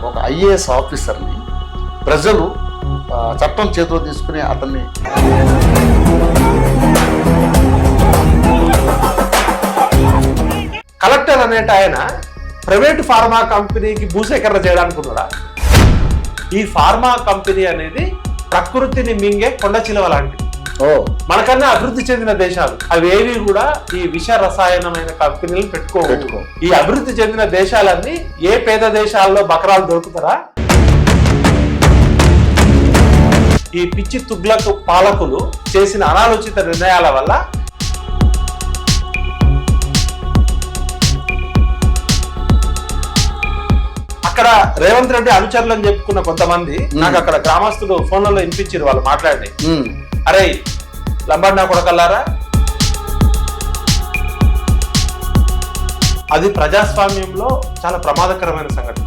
ఒక ఐఏఎస్ ఆఫీసర్ని ప్రజలు చట్టం చేతిలో తీసుకుని అతన్ని కలెక్టర్ అనేట ఆయన ప్రైవేట్ ఫార్మా కంపెనీకి భూసేకరణ చేయడానికి ఉన్నాడా? ఈ ఫార్మా కంపెనీ అనేది ప్రకృతిని మింగే కొండ చిలువ లాంటిది. మనకన్నా అభివృద్ధి చెందిన దేశాలు అవేవి కూడా ఈ విష రసాయనమైన కంపెనీలు పెట్టుకో. ఈ అభివృద్ధి చెందిన దేశాలన్నీ ఏ పేద దేశాల్లో బకరాలు దొరుకుతారా? ఈ పిచ్చి తుగ్లక్ పాలకులు చేసిన అనాలోచిత నిర్ణయాల వల్ల అక్కడ రేవంత్ రెడ్డి అనుచరులు అని చెప్పుకున్న కొంతమంది నాకు అక్కడ గ్రామస్తులు ఫోన్లలో వినిపించారు. వాళ్ళు మాట్లాడి, అరే లంబాడినా కొడకల్లారా, అది ప్రజాస్వామ్యంలో చాలా ప్రమాదకరమైన సంఘటన.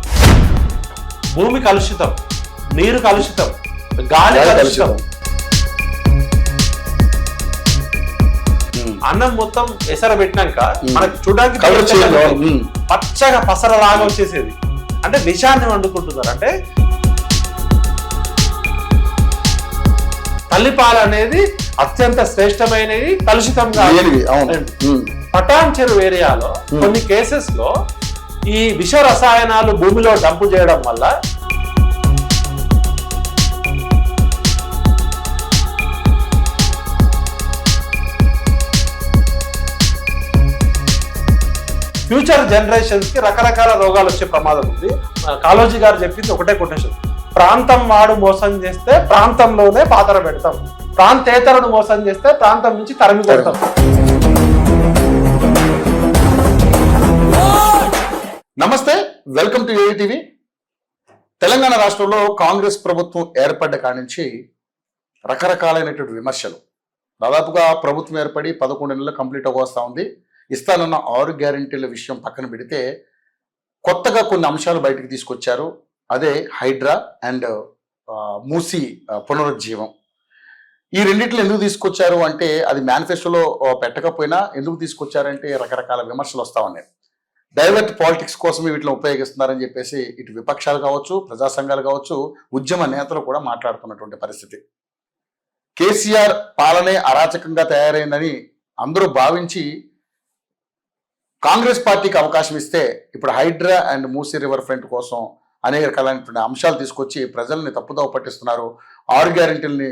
భూమి కలుషితం, నీరు కలుషితం, గాలి కలుషితం, అన్నం మొత్తం ఎసర పెట్టినాక మనకు చూడడానికి పచ్చగా పసరలాగా వచ్చేసేది. అంటే విషాన్ని వండుకుంటున్నారు. అంటే తల్లిపాలు అనేది అత్యంత శ్రేష్టమైనది, కలుషితంగా. పటాన్ చెరువు ఏరియాలో కొన్ని కేసెస్ లో ఈ విష రసాయనాలు భూమిలో డంపు చేయడం వల్ల ఫ్యూచర్ జనరేషన్స్ కి రకరకాల రోగాలు వచ్చే ప్రమాదం ఉంది. కాళోజీ గారు చెప్పింది ఒకటే కొటేషన్: ప్రాంతం వాడు మోసం చేస్తే ప్రాంతంలోనే పాతర పెడతాం, ప్రాంతేతరుడు మోసం చేస్తే ప్రాంతం నుంచి తరిమి కొడతాం. నమస్తే, వెల్కమ్ టు ఏఐటీవీ. తెలంగాణ రాష్ట్రంలో కాంగ్రెస్ ప్రభుత్వం ఏర్పడ్డ కాడి నుంచి రకరకాలైనటువంటి విమర్శలు. దాదాపుగా ప్రభుత్వం ఏర్పడి 11 నెలలు కంప్లీట్ అవ్వస్తా ఉంది. ఇస్తానన్న 6 గ్యారెంటీల విషయం పక్కన పెడితే కొత్తగా కొన్ని అంశాలు బయటకు తీసుకొచ్చారు. అదే హైడ్రా అండ్ మూసీ పునరుజ్జీవం. ఈ రెండింటిని ఎందుకు తీసుకొచ్చారు అంటే, అది మేనిఫెస్టోలో పెట్టకపోయినా ఎందుకు తీసుకొచ్చారంటే రకరకాల విమర్శలు వస్తూ ఉన్నాయి. డైవర్ట్ పాలిటిక్స్ కోసం వీటిని ఉపయోగిస్తున్నారని చెప్పేసి ఇటు విపక్షాలు కావచ్చు, ప్రజా సంఘాలు కావచ్చు, ఉద్యమ నేతలు కూడా మాట్లాడుతున్నటువంటి పరిస్థితి. కేసీఆర్ పాలనే అరాచకంగా తయారైందని అందరూ భావించి కాంగ్రెస్ పార్టీకి అవకాశం ఇస్తే ఇప్పుడు Hydraa and Musi river front కోసం అనేక రకాలైనటువంటి అంశాలు తీసుకొచ్చి ప్రజల్ని తప్పుదోవ పట్టిస్తున్నారు. 6 గ్యారెంటీల్ని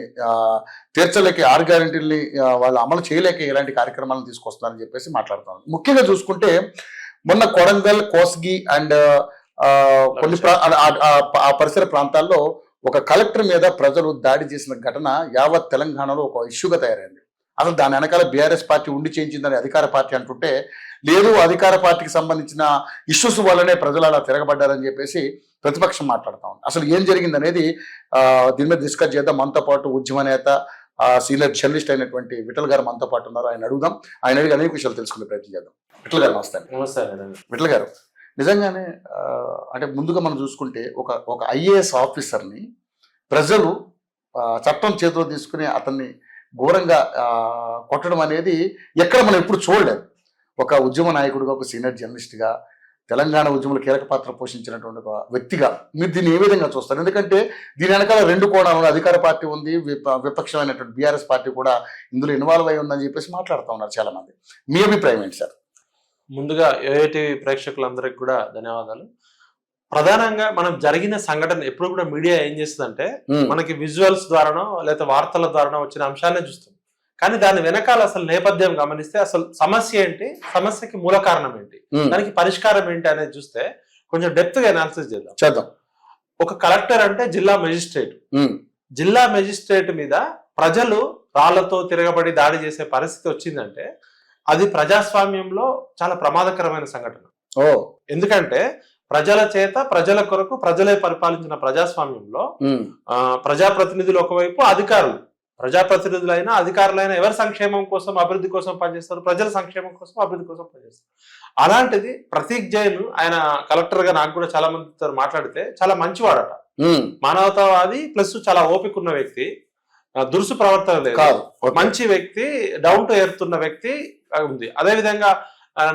తీర్చలేక, 6 గ్యారెంటీల్ని వాళ్ళు అమలు చేయలేక ఇలాంటి కార్యక్రమాలను తీసుకొస్తున్నారని చెప్పేసి మాట్లాడుతున్నారు. ముఖ్యంగా చూసుకుంటే మొన్న కొడంగల్, కోస్గి అండ్ కొన్ని ఆ పరిసర ప్రాంతాల్లో ఒక కలెక్టర్ మీద ప్రజలు దాడి చేసిన ఘటన యావత్ తెలంగాణలో ఒక ఇష్యూగా తయారైంది. అసలు దాని వెనకాల బీఆర్ఎస్ పార్టీ ఉండి చేయించిందని అధికార పార్టీ అంటుంటే, లేదు అధికార పార్టీకి సంబంధించిన ఇష్యూస్ వల్లనే ప్రజలు అలా తిరగబడ్డారని చెప్పేసి ప్రతిపక్షం మాట్లాడుతా ఉంది. అసలు ఏం జరిగింది అనేది దీని మీద డిస్కస్ చేద్దాం. మనతో పాటు ఉద్యమ నేత, సీనియర్ జర్నలిస్ట్ అయినటువంటి విఠల్ గారు మనతో పాటు ఉన్నారు. ఆయన అడుగుదాం. ఆయన అడిగి అనేక విషయాలు తెలుసుకునే ప్రయత్నం చేద్దాం. విఠల్ గారు నమస్తే. విఠల్ గారు, నిజంగానే అంటే ముందుగా మనం చూసుకుంటే ఒక ఐఏఎస్ ఆఫీసర్ని ప్రజలు చట్టం చేతిలో తీసుకుని అతన్ని ఘోరంగా కొట్టడం అనేది ఎక్కడ మనం ఎప్పుడు చూడలేదు. ఒక ఉద్యమ నాయకుడిగా, ఒక సీనియర్ జర్నలిస్ట్గా, తెలంగాణ ఉద్యమంలో కీలక పాత్ర పోషించినటువంటి ఒక వ్యక్తిగా మీరు దీన్ని ఏ విధంగా చూస్తారు? ఎందుకంటే దీని వెనకాల 2 కోణాలు, అధికార పార్టీ ఉంది, విపక్షమైనటువంటి బీఆర్ఎస్ పార్టీ కూడా ఇందులో ఇన్వాల్వ్ అయి ఉందని చెప్పేసి మాట్లాడుతూ ఉన్నారు చాలా మంది. మీ అభిప్రాయం ఏంటి సార్? ముందుగా ఏఐటీవీ ప్రేక్షకులందరికీ కూడా ధన్యవాదాలు. ప్రధానంగా మనం జరిగిన సంఘటన ఎప్పుడు కూడా మీడియా ఏం చేస్తుందంటే, మనకి విజువల్స్ ద్వారానో లేదా వార్తల ద్వారానో వచ్చిన అంశాలనే చూస్తాం. కానీ దాని వెనకాల అసలు నేపథ్యం గమనిస్తే అసలు సమస్య ఏంటి, సమస్యకి మూల కారణం ఏంటి, దానికి పరిష్కారం ఏంటి అనేది చూస్తే కొంచెం డెప్త్ గా అనాలిసిస్ చేద్దాం. ఒక కలెక్టర్ అంటే జిల్లా మెజిస్ట్రేట్. జిల్లా మెజిస్ట్రేట్ మీద ప్రజలు రాళ్లతో తిరగబడి దాడి చేసే పరిస్థితి వచ్చిందంటే అది ప్రజాస్వామ్యంలో చాలా ప్రమాదకరమైన సంఘటన. ఎందుకంటే ప్రజల చేత, ప్రజల కొరకు, ప్రజలే పరిపాలించిన ప్రజాస్వామ్యంలో ప్రజాప్రతినిధులు ఒకవైపు, అధికారులు, ప్రజాప్రతినిధులైనా అధికారులైనా ఎవరి సంక్షేమం కోసం, అభివృద్ధి కోసం పనిచేస్తారు, ప్రజల సంక్షేమం కోసం, అభివృద్ధి కోసం పనిచేస్తారు. అలాంటిది ప్రతీక్ జైన్, ఆయన కలెక్టర్ గా నాకు కూడా చాలా మందితో మాట్లాడితే చాలా మంచివాడట, మానవతావాది, ప్లస్ చాలా ఓపిక ఉన్న వ్యక్తి, దురుసు ప్రవర్తన లేదు, మంచి వ్యక్తి, డౌన్ టు ఎర్త్ ఉన్న వ్యక్తి ఉంది. అదే విధంగా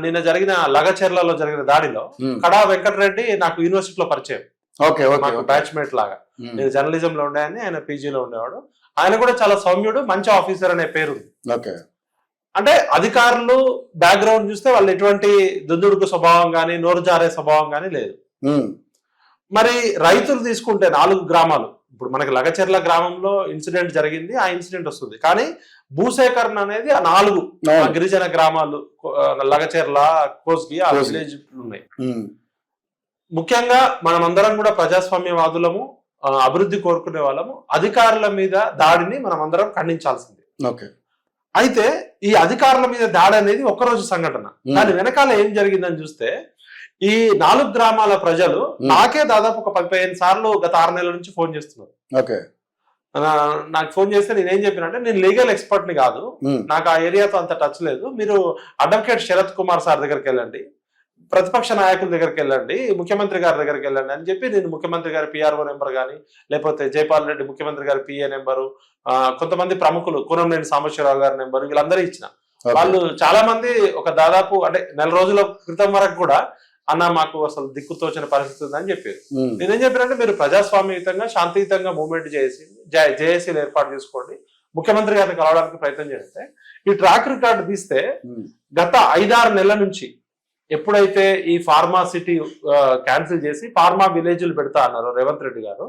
నిన్న జరిగిన లగచెర్లలో జరిగిన దాడిలో కడా వెంకటరెడ్డి నాకు యూనివర్సిటీలో పరిచయం. ఓకే ఓకే మాకు బ్యాచ్మేట్ లాగా. నేను జర్నలిజం లో ఉండేవాడిని, ఆయన పీజీలో ఉండేవాడు. ఆయన కూడా చాలా సౌమ్యుడు, మంచి ఆఫీసర్ అనే పేరు ఉంది. ఓకే. అంటే అధికారులు బ్యాక్గ్రౌండ్ చూస్తే వాళ్ళు ఎటువంటి దుద్దుడుకు స్వభావం కానీ నోరు జారే స్వభావం కానీ లేదు. మరి రైతులు తీసుకుంటే 4 గ్రామాలు, ఇప్పుడు మనకి లగచెర్ల గ్రామంలో ఇన్సిడెంట్ జరిగింది, ఆ ఇన్సిడెంట్ వస్తుంది. కానీ భూసేకరణ అనేది ఆ 4 గిరిజన గ్రామాలు, లగచెర్ల, కోస్గి, ఆ విలేజ్ ఉన్నాయి. ముఖ్యంగా మనమందరం కూడా ప్రజాస్వామ్యవాదులము, అభివృద్ధి కోరుకునే వాళ్ళము. అధికారుల మీద దాడిని మనం అందరం ఖండించాల్సిందే. అయితే ఈ అధికారుల మీద దాడి అనేది ఒక్కరోజు సంఘటన. దాని వెనకాల ఏం జరిగిందని చూస్తే ఈ 4 గ్రామాల ప్రజలు నాకే దాదాపు ఒక 15 సార్లు గత 6 నెలల నుంచి ఫోన్ చేస్తున్నారు. నాకు ఫోన్ చేస్తే నేనేం చెప్పినంటే, నేను లీగల్ ఎక్స్పర్ట్ ని కాదు, నాకు ఆ ఏరియాతో అంత టచ్ లేదు, మీరు అడ్వకేట్ శరత్ కుమార్ సార్ దగ్గరికి వెళ్ళండి, ప్రతిపక్ష నాయకుల దగ్గరికి వెళ్ళండి, ముఖ్యమంత్రి గారి దగ్గరికి వెళ్ళండి అని చెప్పి నేను ముఖ్యమంత్రి గారి పిఆర్ఓ నెంబర్ కానీ, లేకపోతే జైపాల్ రెడ్డి ముఖ్యమంత్రి గారి పిఏ నెంబరు, కొంతమంది ప్రముఖులు కూనంనేని సాంబశివరావు గారి నెంబరు, వీళ్ళందరూ ఇచ్చిన. వాళ్ళు చాలా మంది ఒక దాదాపు అంటే 4 రోజుల క్రితం వరకు కూడా అన్న మాకు అసలు దిక్కుతోచిన పరిస్థితి ఉందని చెప్పారు. నేనేం చెప్పానంటే, మీరు ప్రజాస్వామ్యయుతంగా శాంతియుతంగా మూవ్మెంట్ చేసి జేఏసీలు ఏర్పాటు చేసుకోండి, ముఖ్యమంత్రి గారిని కలవడానికి ప్రయత్నం చేస్తే ఈ ట్రాక్ రికార్డు తీస్తే గత 5-6 నెలల నుంచి ఎప్పుడైతే ఈ ఫార్మా సిటీ క్యాన్సిల్ చేసి ఫార్మా విలేజ్లు పెడతా అన్నారు రేవంత్ రెడ్డి గారు,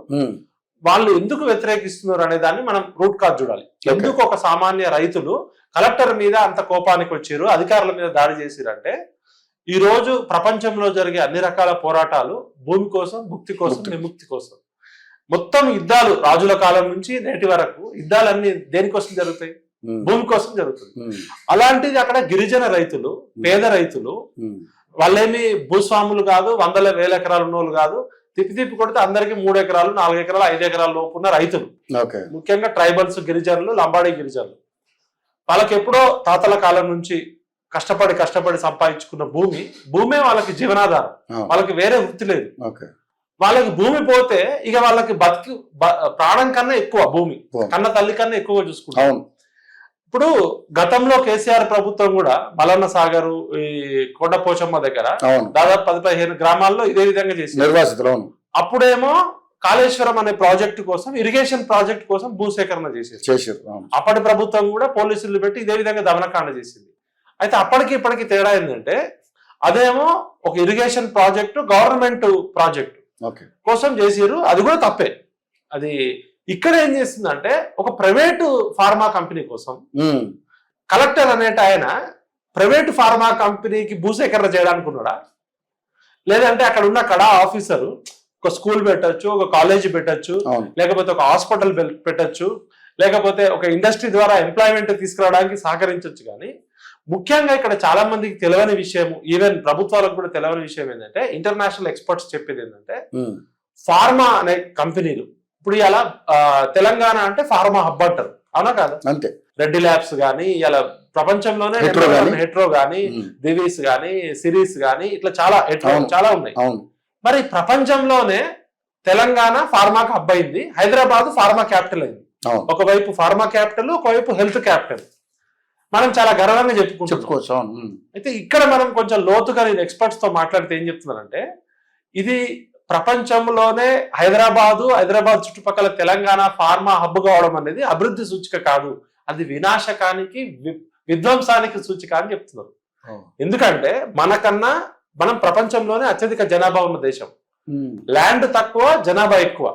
వాళ్ళు ఎందుకు వ్యతిరేకిస్తున్నారు అనే దాన్ని మనం రూట్ కాజ్ చూడాలి. ఎందుకు ఒక సామాన్య రైతులు కలెక్టర్ మీద అంత కోపానికి వచ్చారు, అధికారుల మీద దాడి చేసిరంటే, ఈ రోజు ప్రపంచంలో జరిగే అన్ని రకాల పోరాటాలు భూమి కోసం, భుక్తి కోసం, విముక్తి కోసం, మొత్తం యుద్ధాలు రాజుల కాలం నుంచి నేటి వరకు యుద్ధాలన్నీ దేనికోసం జరుగుతాయి? భూమి కోసం జరుగుతుంది. అలాంటిది అక్కడ గిరిజన రైతులు, పేద రైతులు, వాళ్ళేమి భూస్వాములు కాదు, 100,000 ఎకరాలు ఉన్నోళ్ళు కాదు, తిప్పి కొడితే అందరికి 3 ఎకరాలు, 4 ఎకరాలు, 5 ఎకరాల లోపు ఉన్న రైతులు, ముఖ్యంగా ట్రైబల్స్ గిరిజనులు, లంబాడీ గిరిజనులు. వాళ్ళకి ఎప్పుడో తాతల కాలం నుంచి కష్టపడి సంపాదించుకున్న భూమే వాళ్ళకి జీవనాధారం, వాళ్ళకి వేరే వృత్తి లేదు. వాళ్ళకి భూమి పోతే ఇక వాళ్ళకి ప్రాణం కన్నా ఎక్కువ, భూమి కన్న తల్లి కన్నా ఎక్కువ చూసుకుంటారు. ఇప్పుడు గతంలో కేసీఆర్ ప్రభుత్వం కూడా మల్లన్న సాగరు, ఈ కొండపోచమ్మ దగ్గర దాదాపు 10-15 గ్రామాల్లో ఇదే విధంగా చేసింది. అప్పుడేమో కాళేశ్వరం అనే ప్రాజెక్టు కోసం, ఇరిగేషన్ ప్రాజెక్ట్ కోసం భూసేకరణ చేసేది. అప్పటి ప్రభుత్వం కూడా పోలీసులు పెట్టి ఇదే విధంగా దమనకాండ చేసింది. అయితే అప్పటికి ఇప్పటికి తేడా ఏంటంటే, అదేమో ఒక ఇరిగేషన్ ప్రాజెక్టు, గవర్నమెంట్ ప్రాజెక్టు కోసం చేసిరు, అది కూడా తప్పే. అది ఇక్కడ ఏం చేస్తుందంటే, ఒక ప్రైవేటు ఫార్మా కంపెనీ కోసం కలెక్టర్ అనేట ఆయన ప్రైవేటు ఫార్మా కంపెనీకి భూసేకరణ చేయడానికి ఉన్నాడా? లేదంటే అక్కడ ఉన్న కడా ఆఫీసరు ఒక స్కూల్ పెట్టచ్చు, ఒక కాలేజీ పెట్టచ్చు, లేకపోతే ఒక హాస్పిటల్ పెట్టచ్చు, లేకపోతే ఒక ఇండస్ట్రీ ద్వారా ఎంప్లాయ్మెంట్ తీసుకురావడానికి సహకరించవచ్చు. కానీ ముఖ్యంగా ఇక్కడ చాలా మందికి తెలియని విషయం, ఈవెన్ ప్రభుత్వాలకు కూడా తెలియని విషయం ఏంటంటే, ఇంటర్నేషనల్ ఎక్స్పర్ట్స్ చెప్పేది ఏంటంటే, ఫార్మా అనే కంపెనీలు ఇప్పుడు ఇలా తెలంగాణ అంటే ఫార్మా హబ్ అంటారు, అవునా కాదా? అంతే. రెడ్డి ల్యాబ్స్ గానీ, ఇలా ప్రపంచంలోనే హెట్రో గానీ, దివీస్ గానీ, సిరీస్ గానీ, ఇట్లా చాలా ఉన్నాయి. మరి ప్రపంచంలోనే తెలంగాణ ఫార్మాకి హబ్ అయింది, హైదరాబాద్ ఫార్మా క్యాపిటల్ అయింది. ఒకవైపు ఫార్మా క్యాపిటల్, ఒకవైపు హెల్త్ క్యాపిటల్. మనం చాలా గర్వంగా చెప్పుకోవచ్చు. అయితే ఇక్కడ మనం కొంచెం లోతుగా నేను ఎక్స్పర్ట్స్ తో మాట్లాడితే ఏం చెప్తున్నానంటే, ఇది ప్రపంచంలోనే హైదరాబాద్ చుట్టుపక్కల తెలంగాణ ఫార్మా హబ్ కావడం అనేది అభివృద్ధి సూచిక కాదు, అది వినాశకానికి, విధ్వంసానికి సూచిక అని చెప్తున్నారు. ఎందుకంటే మనం ప్రపంచంలోనే అత్యధిక జనాభా ఉన్న దేశం, ల్యాండ్ తక్కువ, జనాభా ఎక్కువ.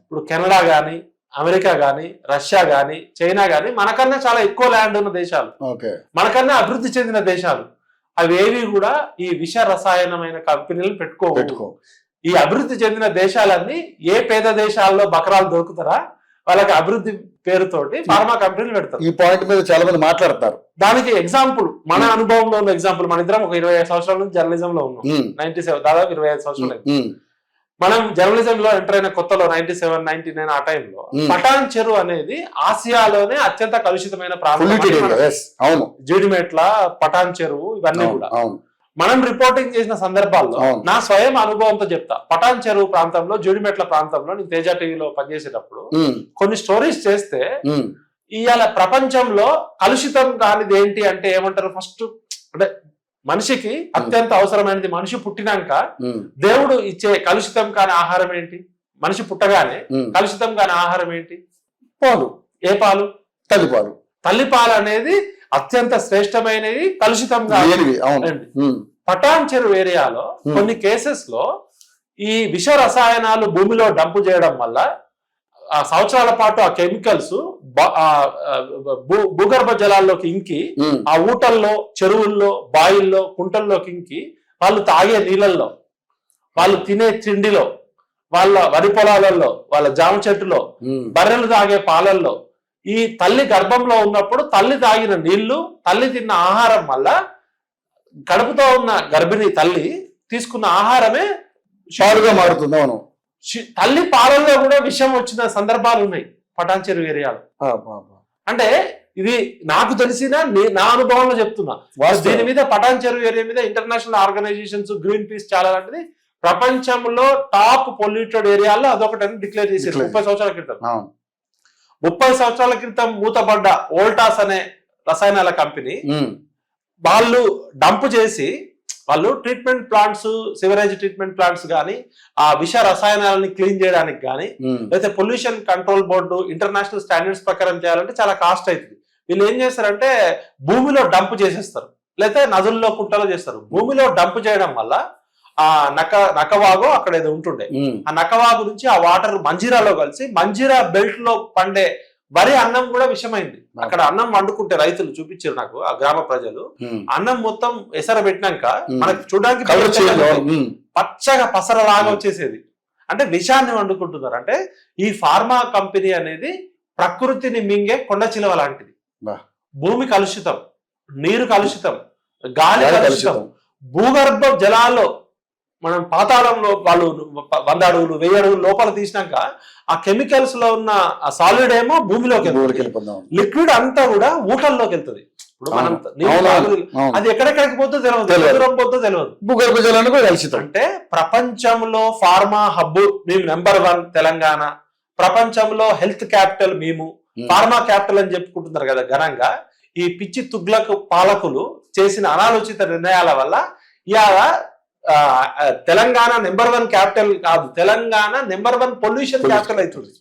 ఇప్పుడు కెనడా గాని, అమెరికా గాని, రష్యా గాని, చైనా గాని మనకన్నా చాలా ఎక్కువ ల్యాండ్ ఉన్న దేశాలు, మనకన్నా అభివృద్ధి చెందిన దేశాలు. అవేవి కూడా ఈ విష రసాయనమైన కంపెనీలను పెట్టుకో. ఈ అభివృద్ధి చెందిన దేశాలన్నీ ఏ పేద దేశాల్లో బకరాలు దొరుకుతారా, వాళ్ళకి అభివృద్ధి పేరుతోటి ఫార్మా కంపెనీలు పెడతారు. ఈ పాయింట్ మీద చాలా మంది మాట్లాడతారు. దానికి ఎగ్జాంపుల్ మన అనుభవంలో ఉన్న ఎగ్జాంపుల్, మన ఇద్దరం ఒక 25 సంవత్సరాల నుంచి జర్నలిజం లో ఉన్నాం. 97 దాదాపు 25 సంవత్సరాలు. మనం జర్నలిజం లో ఎంటర్ అయిన కొత్తలో 97, 99 ఆ టైంలో పటాన్ చెరువు అనేది ఆసియాలోనే అత్యంత కలుషితమైన ప్రాంతం. జీడిమెట్ల, పటాన్ చెరువు, ఇవన్నీ కూడా మనం రిపోర్టింగ్ చేసిన సందర్భాల్లో నా స్వయం అనుభవంతో చెప్తా. పటాన్ చెరువు ప్రాంతంలో, జీడిమెట్ల ప్రాంతంలో నేను తేజ టీవీలో పనిచేసేటప్పుడు కొన్ని స్టోరీస్ చేస్తే, ఇవాళ ప్రపంచంలో కలుషితం కానిది ఏంటి అంటే ఏమంటారు? ఫస్ట్ అంటే మనిషికి అత్యంత అవసరమైనది. మనిషి పుట్టినాక ఉమ్, దేవుడు ఇచ్చే కలుషితం కాని ఆహారం ఏంటి? మనిషి పుట్టగానే ఉమ్. కలుషితం కాని ఆహారం ఏంటి? పాలు, ఏ పాలు? తల్లిపాలు తల్లిపాలు అనేది అత్యంత శ్రేష్టమైనది, కలుషితం కాదు. లేనివి. అవును. ఉమ్, పటాన్ చెరువు ఏరియాలో Hmm. కొన్ని కేసెస్ లో ఈ విష రసాయనాలు భూమిలో డంపు చేయడం వల్ల ఆ సంవత్సరాల పాటు ఆ కెమికల్స్ భూగర్భ జలాల్లోకి ఇంకి ఉమ్, ఆ ఊటల్లో, చెరువుల్లో, బాయిల్లో, కుంటల్లోకి ఇంకి వాళ్ళు తాగే నీళ్ళల్లో, వాళ్ళు తినే తిండిలో, వాళ్ళ వరి పొలాలలో, వాళ్ళ జామ చెట్టులో, ఉమ్, బర్రెలు తాగే పాలల్లో, ఈ తల్లి గర్భంలో ఉన్నప్పుడు తల్లి తాగిన నీళ్లు, తల్లి తిన్న ఆహారం వల్ల కడుపుతో ఉన్న గర్భిణీ తల్లి తీసుకున్న ఆహారమే పాలుగా మారుతుంది. అవును. తల్లి పాలల్లో కూడా విషం వచ్చిన సందర్భాలు ఉన్నాయి పటాన్ చెరువు ఏరియాలో. ఆ, ఆ, ఆ. అంటే ఇది నాకు తెలిసిన నా అనుభవంలో చెప్తున్నా. వాస్తవం. దీని మీద పటాన్ చెరువు ఏరియా మీద ఇంటర్నేషనల్ ఆర్గనైజేషన్స్, గ్రీన్ పీస్ చాలా లాంటిది ప్రపంచంలో టాప్ పొల్యూటెడ్ ఏరియాలో అదొకటని డిక్లేర్ చేశారు 30 సంవత్సరాల క్రితం. అవును. 30 సంవత్సరాల క్రితం మూతపడ్డ వోల్టాస్ అనే రసాయనాల కంపెనీ ఉమ్, వాళ్ళు డంప్ చేసి, వాళ్ళు treatment plants, sewerage treatment plants కానీ, ఆ విష రసాయనాలని క్లీన్ చేయడానికి కానీ, ఉమ్, లేకపోతే pollution control board international standards ప్రకారం చేయాలంటే చాలా కాస్ట్ అవుతుంది. వీళ్ళు ఏం చేస్తారంటే భూమిలో డంప్ చేసేస్తారు, లేకపోతే నదుల్లో, కుంటలో చేస్తారు. భూమిలో డంప్ చేయడం వల్ల ఆ నకవాగు అక్కడ ఏదో ఉంటుండే, ఉమ్, ఆ నకవాగు నుంచి ఆ వాటర్ మంజీరాలో కలిసి మంజీరా బెల్ట్ లో పండే వరి అన్నం కూడా విషమైంది. అక్కడ అన్నం వండుకుంటే రైతులు చూపించారు నాకు, ఆ గ్రామ ప్రజలు. ఉమ్. అన్నం మొత్తం ఎసర పెట్టినాక ఉమ్. మనకి చూడడానికి కలర్ చేంజ్. ఉమ్, పచ్చగా పసరలాగా వచ్చేసేది. అంటే విషాన్ని వండుకుంటున్నారు. అంటే ఈ ఫార్మా కంపెనీ అనేది ప్రకృతిని మింగే కొండ చిలువ లాంటిది. బా. భూమి కలుషితం, నీరు కలుషితం, గాలి గాలి కలుషితం, కలుషితం. భూగర్భ జలాల్లో మనం పాతాళంలో వాళ్ళు 100 అడుగులు 1000 అడుగులు లోపల తీసినాక ఆ కెమికల్స్ లో ఉన్న ఆ సాలిడ్ ఏమో భూమిలోకి ఊరికి వెళ్తుంది, వెళ్ళిపోదాం. లిక్విడ్ అంతా కూడా ఊటల్లోకి వెళ్తుంది. ఇప్పుడు మనం అవును. నీళ్ళు అవును. తాగు- అవును. అది ఎక్కడెక్కడికి పోతుందో తెలియదు, తెలియదు. ఎంత దూరం పోతుందో తెలియదు. భూగర్భ జలాన్ని కూడా కలుషితం. అంటే ప్రపంచంలో ఫార్మా హబ్ మేము #1 తెలంగాణ, ప్రపంచంలో హెల్త్ క్యాపిటల్ మేము, ఫార్మా క్యాపిటల్ అని చెప్పుకుంటున్నారు కదా ఘనంగా. ఈ పిచ్చి తుగ్లక్ పాలకులు చేసిన అనాలోచిత నిర్ణయాల వల్ల ఇవాళ తెలంగాణ #1 క్యాపిటల్ కాదు, తెలంగాణ #1 పొల్యూషన్ క్యాపిటల్ అవుతుంది.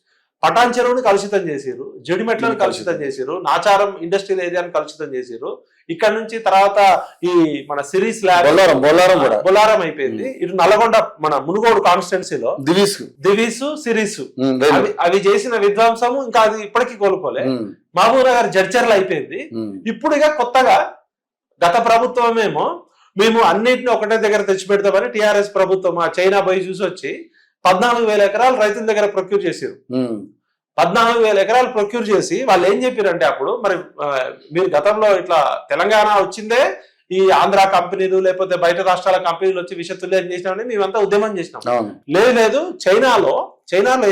పటాన్ చెరువుని కలుషితం చేసిరు, జడిమెట్లను కలుషితం చేసిరు, నాచారం ఇండస్ట్రియల్ ఏరియాని కలుషితం చేసిరు. ఇక్కడ నుంచి తర్వాత ఈ మన సిరీస్ ల్యాబ్ బొల్లారం కూడా బొలారం అయిపోయింది. ఇటు నల్గొండ మన మునుగోడు కాన్స్టిట్యున్సీలో దివీసు సిరీసు అవి చేసిన విధ్వంసము ఇంకా అది ఇప్పటికీ కోలుకోలే. మహబూబ్ నగర్ జడ్చర్లు అయిపోయింది. ఇప్పుడు ఇక కొత్తగా గత ప్రభుత్వమేమో మేము అన్నింటిని ఒకటే దగ్గర తెచ్చిపెడతామని టిఆర్ఎస్ ప్రభుత్వం ఆ చైనా పోయి చూసి వచ్చి 14,000 ఎకరాలు రైతుల దగ్గర ప్రొక్యూర్ చేసారు. 14,000 ఎకరాలు ప్రొక్యూర్ చేసి వాళ్ళు ఏం చెప్పారంటే అప్పుడు మరి మీరు గతంలో ఇట్లా తెలంగాణ వచ్చిందే ఈ ఆంధ్ర కంపెనీలు లేకపోతే బయట రాష్ట్రాల కంపెనీలు వచ్చి విషతుల్యం చేసినామని మేమంతా ఉద్యమం చేసినాం. లేదు చైనాలో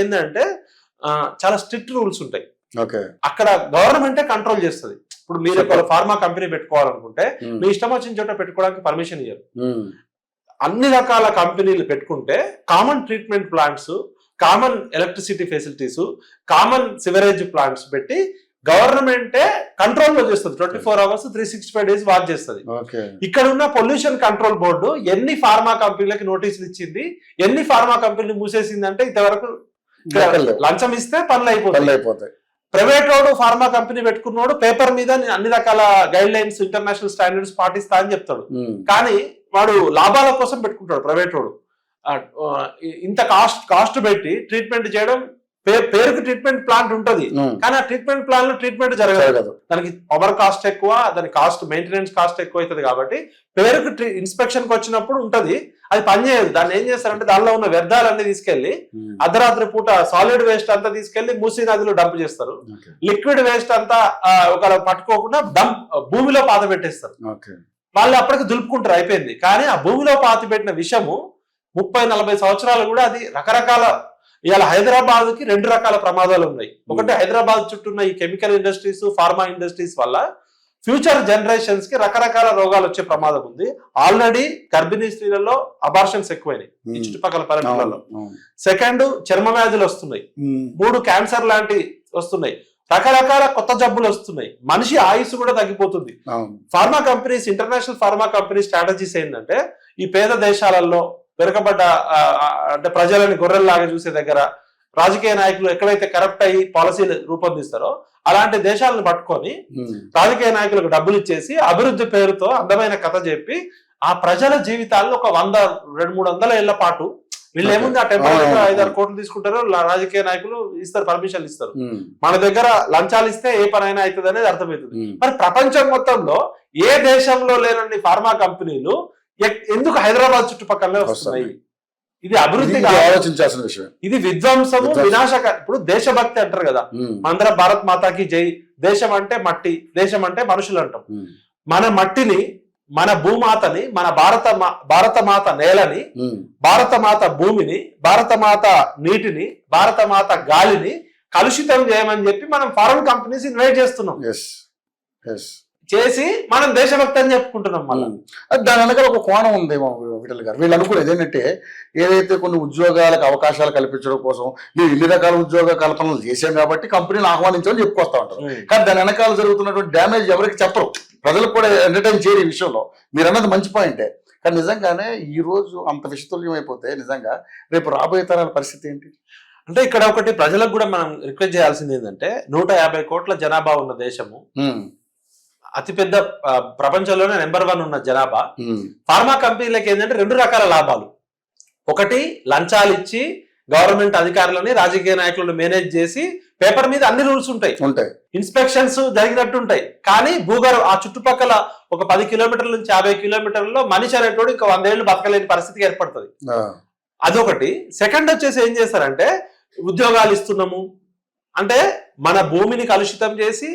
ఏంటంటే చాలా స్ట్రిక్ట్ రూల్స్ ఉంటాయి. అక్కడ గవర్నమెంటే కంట్రోల్ చేస్తుంది. ఇప్పుడు మీరు ఒక ఫార్మా కంపెనీ పెట్టుకోవాలనుకుంటే మీ ఇష్టం వచ్చిన చోట పెట్టుకోవడానికి పర్మిషన్ ఇయ్యరు. అన్ని రకాల కంపెనీలు పెట్టుకుంటే common treatment plants, common electricity facilities, common sewerage plants పెట్టి గవర్నమెంటే కంట్రోల్లో చేస్తుంది. 24 hours 365 days వాచ్ చేస్తుంది. ఇక్కడ ఉన్న పొల్యూషన్ కంట్రోల్ బోర్డు ఎన్ని ఫార్మా కంపెనీలకి నోటీసులు ఇచ్చింది, ఎన్ని ఫార్మా కంపెనీలు మూసేసింది అంటే ఇంతవరకు లంచం ఇస్తే పనులు అయిపోతాయి. ప్రైవేట్ వాడు ఫార్మా కంపెనీ పెట్టుకున్నాడు పేపర్ మీద అన్ని రకాల గైడ్ లైన్స్, ఇంటర్నేషనల్ స్టాండర్డ్స్ పాటిస్తా అని చెప్తాడు. కానీ వాడు లాభాల కోసం పెట్టుకుంటాడు ప్రైవేట్ వాడు. ఇంత కాస్ట్ పెట్టి ట్రీట్మెంట్ చేయడం, పేరుకి ట్రీట్మెంట్ ప్లాంట్ ఉంటది కానీ ఆ ట్రీట్మెంట్ ప్లాన్ లో ట్రీట్మెంట్ జరగదు. దానికి పవర్ కాస్ట్ ఎక్కువ, దాని కాస్ట్ మెయింటెనెన్స్ కాస్ట్ ఎక్కువ అవుతుంది. కాబట్టి పేరుకి ఇన్స్పెక్షన్ కి వచ్చినప్పుడు ఉంటది, అది పనిచేయదు. దాన్ని ఏం చేస్తారంటే దానిలో ఉన్న వ్యర్థాలన్నీ తీసుకెళ్లి అర్ధరాత్రి పూట సాలిడ్ వేస్ట్ అంతా తీసుకెళ్లి మూసీ నదిలో డంప్ చేస్తారు. లిక్విడ్ వేస్ట్ అంతా ఒక పట్టుకోకుండా భూమిలో పాత పెట్టేస్తారు. వాళ్ళు అప్పటికి దులుపుకుంటారు, అయిపోయింది. కానీ ఆ భూమిలో పాతి పెట్టిన విషము 30-40 సంవత్సరాలు కూడా అది రకరకాల ఇవాళ హైదరాబాద్ కి 2 రకాల ప్రమాదాలు ఉన్నాయి. ఒకటి హైదరాబాద్ చుట్టూ ఉన్న ఈ కెమికల్ ఇండస్ట్రీస్, ఫార్మా ఇండస్ట్రీస్ వల్ల ఫ్యూచర్ జనరేషన్స్ కి రకరకాల రోగాలు వచ్చే ప్రమాదం ఉంది. ఆల్రెడీ గర్భిణీ స్త్రీలలో అబార్షన్స్ ఎక్కువైనాయి ఈ చుట్టుపక్కల పల్లెటూళ్ళలో. సెకండ్, చర్మ వ్యాధులు వస్తున్నాయి. 3 క్యాన్సర్ లాంటి వస్తున్నాయి. రకరకాల కొత్త జబ్బులు వస్తున్నాయి, మనిషి ఆయుస్సు కూడా తగ్గిపోతుంది. అవును. Pharma companies, international pharma company strategies ఏంటంటే ఈ పేద దేశాలలో వెనుకబడ్డ అంటే ప్రజలని గొర్రెల్లాగా చూసే దగ్గర రాజకీయ నాయకులు ఎక్కడైతే కరప్ట్ అయ్యి పాలసీలు రూపొందిస్తారో అలాంటి దేశాలను పట్టుకొని రాజకీయ నాయకులకు డబ్బులు ఇచ్చేసి అభివృద్ధి పేరుతో అందమైన కథ చెప్పి ఆ ప్రజల జీవితాల్లో ఒక 100-200-300 ఏళ్ల పాటు వీళ్ళు ఏముంది ఆ టెంపర్ 5-6 కోట్లు తీసుకుంటారు, రాజకీయ నాయకులు ఇస్తారు, పర్మిషన్లు ఇస్తారు. మన దగ్గర లంచాలు ఇస్తే ఏ పనైనా అవుతుంది అనేది అర్థమవుతుంది. మరి ప్రపంచం మొత్తంలో ఏ దేశంలో లేనన్ని ఫార్మా కంపెనీలు ఎందుకు హైదరాబాద్ చుట్టుపక్కలనే వస్తున్నాయి? ఇది అభివృద్ధి ఆలోచించాల్సిన విషయం. ఇది విధ్వంసము, వినాశక. ఇప్పుడు దేశభక్తి అంటారు కదా, మనందరం భారత్ మాతాకి జై. దేశం అంటే మట్టి, దేశం అంటే మనుషులు అంటాం. మన మట్టిని, మన భూమాతని, మన భారతమాత నేలని, భారతమాత భూమిని, భారతమాత నీటిని, భారతమాత గాలిని కలుషితం చేయమని చెప్పి మనం ఫారెన్ కంపెనీస్ ఇన్వైట్ చేస్తున్నాం. చేసి మనం దేశభక్తి అని చెప్పుకుంటున్నాం. మళ్ళీ దాని వెనకాల ఒక కోణం ఉందేమో విఠల్ గారు. వీళ్ళు అనుకునేది ఏంటంటే ఏదైతే కొన్ని ఉద్యోగాలకు అవకాశాలు కల్పించడం కోసం మీరు ఇన్ని రకాల ఉద్యోగ కల్పనలు చేశాం కాబట్టి కంపెనీలు ఆహ్వానించామని చెప్పుకొస్తా ఉంటారు. కానీ దాని వెనకాల జరుగుతున్నటువంటి డ్యామేజ్ ఎవరికి చెప్పరు, ప్రజలకు కూడా ఎంటర్టైన్ చేయరు ఈ విషయంలో. మీరు అన్నది మంచి పాయింటే. కానీ నిజంగానే ఈ రోజు అంత విషతుల్యం అయిపోతే నిజంగా రేపు రాబోయే తరాల పరిస్థితి ఏంటి అంటే ఇక్కడ ఒకటి ప్రజలకు కూడా మనం రిక్వెస్ట్ చేయాల్సింది ఏంటంటే 150 కోట్ల జనాభా ఉన్న దేశము, అతిపెద్ద ప్రపంచంలోనే నెంబర్ 1 ఉన్న జనాభా. ఫార్మా కంపెనీలకు ఏంటంటే 2 రకాల లాభాలు. ఒకటి లంచాలు ఇచ్చి గవర్నమెంట్ అధికారులని, రాజకీయ నాయకులను మేనేజ్ చేసి పేపర్ మీద అన్ని రూల్స్ ఉంటాయి, ఇన్స్పెక్షన్స్ జరిగినట్టు ఉంటాయి. కానీ ఆ చుట్టుపక్కల ఒక 10 కిలోమీటర్ల నుంచి 50 కిలోమీటర్లలో మనిషి అనేటోడు ఇంకా 100 ఏళ్ళు బతకలేని పరిస్థితికి ఏర్పడుతుంది. అదొకటి. సెకండ్ వచ్చేసి ఏం చేస్తారంటే ఉద్యోగాలు ఇస్తున్నాము అంటే మన భూమిని కలుషితం చేసి,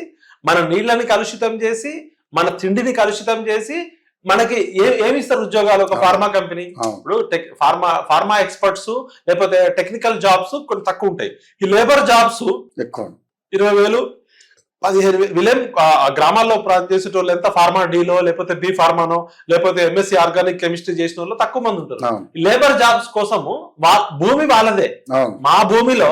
మన నీళ్ళని కలుషితం చేసి, మన తిండిని కలుషితం చేసి మనకి ఏమి ఇస్తారు ఉద్యోగాలు? ఒక ఫార్మా కంపెనీ. ఇప్పుడు ఫార్మా ఎక్స్పర్ట్స్ లేకపోతే టెక్నికల్ జాబ్స్ కొన్ని తక్కువ ఉంటాయి. ఈ లేబర్ జాబ్స్ ఎక్కువ, 20,000 15,000. గ్రామాల్లో చేసేటోళ్ళు ఎంత ఫార్మా డీలో లేకపోతే బి ఫార్మానో లేకపోతే ఎంఎస్సి ఆర్గానిక్ కెమిస్ట్రీ చేసిన వాళ్ళు తక్కువ మంది ఉంటారు. లేబర్ జాబ్స్ కోసము భూమి వాళ్ళదే. మా భూమిలో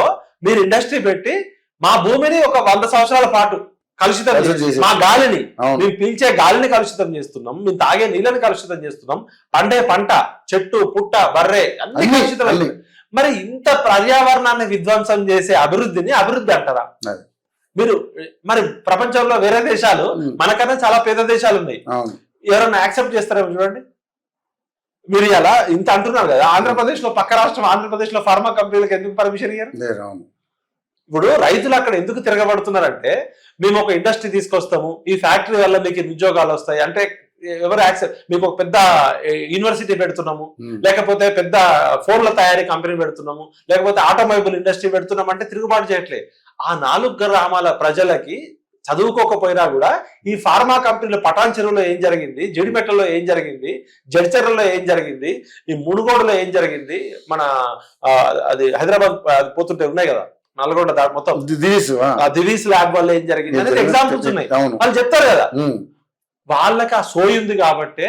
మీరు ఇండస్ట్రీ పెట్టి మా భూమిని ఒక 100 సంవత్సరాల పాటు కలుషితం, మా గాలిని, మేము పీల్చే గాలిని కలుషితం చేస్తున్నాం, మేము తాగే నీళ్ళని కలుషితం చేస్తున్నాం, పండే పంట, చెట్టు పుట్ట బర్రె అన్ని కలుషితం. మరి ఇంత పర్యావరణాన్ని విధ్వంసం చేసే అభివృద్ధిని అభివృద్ధి అంటారా? మీరు మరి ప్రపంచంలో వేరే దేశాలు మనకన్నా చాలా పేద దేశాలు ఉన్నాయి, ఎవరన్నా యాక్సెప్ట్ చేస్తారేమో చూడండి. మీరు ఇలా ఇంత అంటున్నారు కదా, ఆంధ్రప్రదేశ్ లో పక్క రాష్ట్రం ఆంధ్రప్రదేశ్ లో ఫార్మా కంపెనీలకు ఎందుకు పర్మిషన్ ఇయ్యారు? ఇప్పుడు రైతులు అక్కడ ఎందుకు తిరగబడుతున్నారంటే మేము ఒక ఇండస్ట్రీ తీసుకొస్తాము, ఈ ఫ్యాక్టరీ వల్ల మీకు ఉద్యోగాలు వస్తాయి అంటే ఎవరు యాక్సెప్ట్, మీకు ఒక పెద్ద యూనివర్సిటీ పెడుతున్నాము, లేకపోతే పెద్ద ఫోన్ల తయారీ కంపెనీ పెడుతున్నాము, లేకపోతే ఆటోమొబైల్ ఇండస్ట్రీ పెడుతున్నాం అంటే తిరుగుబాటు చేయట్లే. ఆ 4 గ్రామాల ప్రజలకి చదువుకోకపోయినా కూడా ఈ ఫార్మా కంపెనీలు పటాన్ చెరువులో ఏం జరిగింది, జడిమెట్టలో ఏం జరిగింది, జడ్చర్లలో ఏం జరిగింది, ఈ మునుగోడులో ఏం జరిగింది, మన అది హైదరాబాద్ పోతుంటే ఉన్నాయి కదా నల్గొండ మొత్తం దివీస్ ల్యాబ్ వల్ల ఏం జరిగింది అనేది ఎగ్జాంపుల్స్ ఉన్నాయి. వాళ్ళు చెప్తారు కదా. వాళ్ళకి ఆ సోయి ఉంది కాబట్టి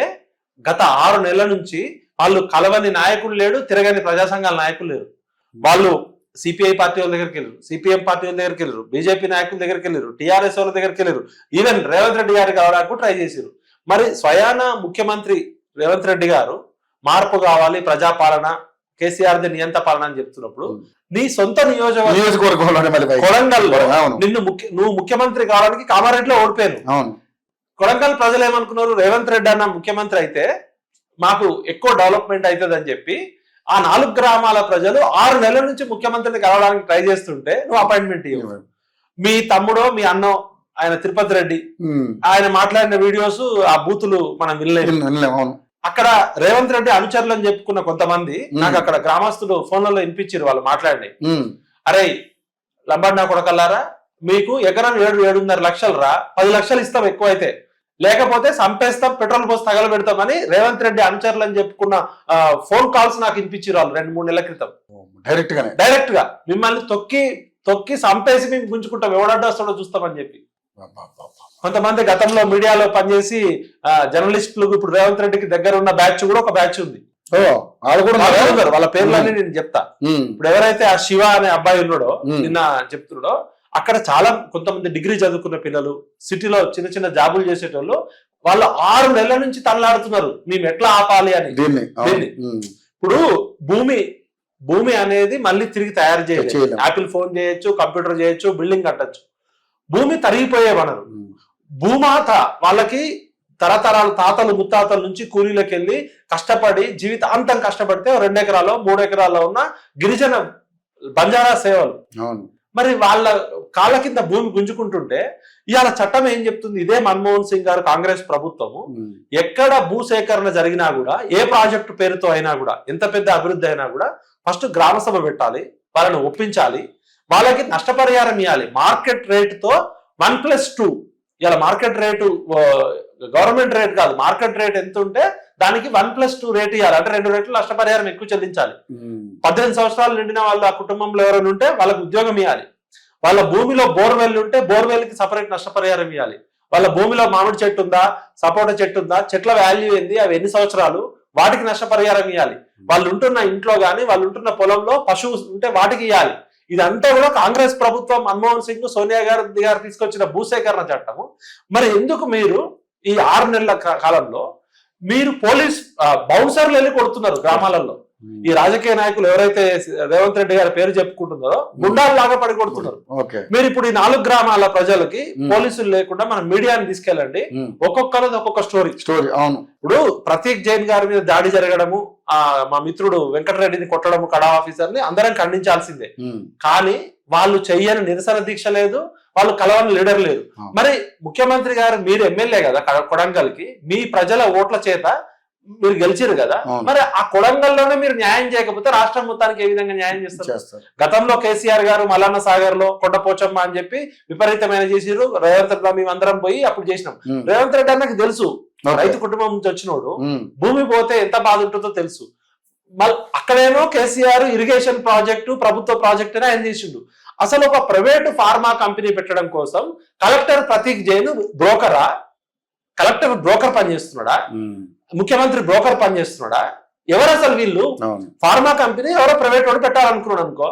గత 6 నెలల నుంచి వాళ్ళు కలవని నాయకుడు లేడు, తిరగని ప్రజా సంఘాల నాయకులు లేరు. వాళ్ళు సిపిఐ పార్టీ వాళ్ళ దగ్గరికి వెళ్ళారు, సిపిఎం పార్టీ వాళ్ళ దగ్గరికి వెళ్ళారు, బీజేపీ నాయకుల దగ్గరికి వెళ్ళారు, టీఆర్ఎస్ వాళ్ళ దగ్గరికి వెళ్ళారు, ఈవెన్ రేవంత్ రెడ్డి గారికి కావడానికి ట్రై చేశారు. మరి స్వయాన ముఖ్యమంత్రి రేవంత్ రెడ్డి గారు మార్పు కావాలి, ప్రజాపాలన, కేసీఆర్ ది నియంత పాలన అని చెప్తున్నప్పుడు నీ సొంత నియోజకవర్గంలో కొడంగల్లో నువ్వు ముఖ్యమంత్రి కావడానికి కామారెడ్డిలో ఓడిపోయాను. కొడంగల్ ప్రజలు ఏమనుకున్నారు, రేవంత్ రెడ్డి అన్న ముఖ్యమంత్రి అయితే మాకు ఎక్కువ డెవలప్మెంట్ అవుతుంది అని చెప్పి ఆ 4 గ్రామాల ప్రజలు 6 నెలల నుంచి ముఖ్యమంత్రిని కలవడానికి ట్రై చేస్తుంటే నువ్వు అపాయింట్మెంట్ ఇవ్వవు. మీ తమ్ముడో మీ అన్నో ఆయన తిరుపతి రెడ్డి ఆయన మాట్లాడిన వీడియోస్ ఆ బూతులు మనం వినలేము. అక్కడ రేవంత్ రెడ్డి అనుచరులు అని చెప్పుకున్న కొంతమంది నాకు అక్కడ గ్రామస్తులు ఫోన్లలో వినిపించారు, వాళ్ళు మాట్లాడి, అరే లంబాడినా కొడకల్లారా మీకు ఎకరం 7-7.5 లక్షలు రా, 10 లక్షలు ఇస్తాం ఎక్కువ అయితే, లేకపోతే సంపేస్తాం, పెట్రోల్ పోసి తగలబెడతామని రేవంత్ రెడ్డి అనుచరులు అని చెప్పుకున్న ఫోన్ కాల్స్ నాకు వినిపించారు వాళ్ళు 2-3 నెలల క్రితం. డైరెక్ట్ గా మిమ్మల్ని తొక్కి సంపేసి మేము గుంజుకుంటాం, ఎవడడ్డా వస్తాడో చూస్తామని చెప్పి. కొంతమంది గతంలో మీడియాలో పనిచేసి జర్నలిస్టులు ఇప్పుడు రేవంత్ రెడ్డికి దగ్గర ఉన్న బ్యాచ్ కూడా ఒక బ్యాచ్ ఉంది. వాళ్ళ పేర్లన్నీ నేను చెప్తా. ఇప్పుడు ఎవరైతే ఆ శివ అనే అబ్బాయి ఉన్నాడో నిన్న చెప్తున్నాడో అక్కడ చాలా కొంతమంది డిగ్రీ చదువుకున్న పిల్లలు, సిటీలో చిన్న చిన్న జాబులు చేసేటోళ్ళు, వాళ్ళు 6 నెలల నుంచి తనలాడుతున్నారు మేము ఎట్లా ఆపాలి అని దీన్ని. ఇప్పుడు భూమి అనేది మళ్ళీ తిరిగి తయారు చేయలేదు. యాపిల్ ఫోన్ చేయొచ్చు, కంప్యూటర్ చేయొచ్చు, బిల్డింగ్ కట్టచ్చు. భూమి తరిగిపోయే వనరు. భూమాత వాళ్ళకి తరతరాలు తాతలు ముత్తాతల నుంచి కూలీలకు వెళ్ళి కష్టపడి జీవితాంతం కష్టపడితే 2 ఎకరాలు 3 ఎకరాల్లో ఉన్న గిరిజన బంజారా సేవలు. మరి వాళ్ళ కాళ్ళ కింద భూమి గుంజుకుంటుంటే ఇవాళ చట్టం ఏం చెప్తుంది? ఇదే మన్మోహన్ సింగ్ గారు కాంగ్రెస్ ప్రభుత్వము ఎక్కడ భూసేకరణ జరిగినా కూడా, ఏ ప్రాజెక్టు పేరుతో అయినా కూడా, ఎంత పెద్ద అభివృద్ధి అయినా కూడా ఫస్ట్ గ్రామ సభ పెట్టాలి, వాళ్ళని ఒప్పించాలి, వాళ్ళకి నష్టపరిహారం ఇవ్వాలి. మార్కెట్ రేటుతో 1+2. ఇలా మార్కెట్ రేటు గవర్నమెంట్ రేట్ కాదు, మార్కెట్ రేట్ ఎంత ఉంటే దానికి 1+2 రేట్ ఇవ్వాలి. అంటే 2 రేట్లు నష్టపరిహారం ఎక్కువ చెల్లించాలి. 18 సంవత్సరాలు నిండిన వాళ్ళ కుటుంబంలో ఎవరైనా ఉంటే వాళ్ళకి ఉద్యోగం ఇవ్వాలి. వాళ్ళ భూమిలో బోర్వెల్ ఉంటే బోర్వెల్ కి సపరేట్ నష్టపరిహారం ఇవ్వాలి. వాళ్ళ భూమిలో మామిడి చెట్టు ఉందా, సపోటా చెట్టు ఉందా, చెట్ల వాల్యూ ఏంది, అవి ఎన్ని సంవత్సరాలు, వాటికి నష్టపరిహారం ఇవ్వాలి. వాళ్ళు ఉంటున్న ఇంట్లో గానీ, వాళ్ళు ఉంటున్న పొలంలో పశువు ఉంటే వాటికి ఇవ్వాలి. ఇదంతా కూడా కాంగ్రెస్ ప్రభుత్వం, మన్మోహన్ సింగ్, సోనియా గాంధీ గారు తీసుకొచ్చిన భూసేకరణ చట్టము. మరి ఎందుకు మీరు ఈ 6 నెలల కాలంలో మీరు పోలీస్ బౌన్సర్లు వెళ్ళి కొడుతున్నారు గ్రామాలలో? ఈ రాజకీయ నాయకులు ఎవరైతే రేవంత్ రెడ్డి గారి పేరు చెప్పుకుంటున్నారో గుండాలు లాగా పడి కొడుతున్నారు. మీరు ఇప్పుడు ఈ 4 గ్రామాల ప్రజలకి పోలీసులు లేకుండా మనం మీడియాని తీసుకెళ్ళండి, ఒక్కొక్కరిది ఒక్కొక్క స్టోరీ. అవును, ఇప్పుడు ప్రతీక్ జైన్ గారి మీద దాడి జరగడము, మా మిత్రుడు వెంకటరెడ్డిని కొట్టడము, కడా ఆఫీసర్ ని అందరం ఖండించాల్సిందే. కానీ వాళ్ళు చెయ్యని నిరసన దీక్ష లేదు, వాళ్ళు కలవని లీడర్ లేదు. మరి ముఖ్యమంత్రి గారు, మీరు ఎమ్మెల్యే కదా కొడంగల్ కి, మీ ప్రజల ఓట్ల చేత మీరు గెలిచారు కదా, మరి ఆ కొడంగల్లోనే మీరు న్యాయం చేయకపోతే రాష్ట్రం మొత్తానికి ఏ విధంగా న్యాయం చేస్తారు? గతంలో కేసీఆర్ గారు మల్లన్న సాగర్ లో కొండపోచమ్మ అని చెప్పి విపరీతమైన చేసిరు. రేవంత్ రెడ్డి మేమందరం పోయి అప్పుడు చేసినాం. రేవంత్ రెడ్డి అన్నకి తెలుసు, రైతు కుటుంబం నుంచి వచ్చినోడు, భూమి పోతే ఎంత బాధ ఉంటుందో తెలుసు. మళ్ళీ అక్కడేమో కేసీఆర్ ఇరిగేషన్ ప్రాజెక్టు, ప్రభుత్వ ప్రాజెక్ట్ అని ఆయన చేసిండు. అసలు ఒక ప్రైవేటు ఫార్మా కంపెనీ పెట్టడం కోసం కలెక్టర్ ప్రతీక్ జైన్ బ్రోకరా? కలెక్టర్ బ్రోకర్ పనిచేస్తున్నాడా? ముఖ్యమంత్రి బ్రోకర్ పనిచేస్తున్నాడా? ఎవరు అసలు వీళ్ళు? ఫార్మా కంపెనీ ఎవరో ప్రైవేట్ వాడు పెట్టాలనుకున్నాడు అనుకో,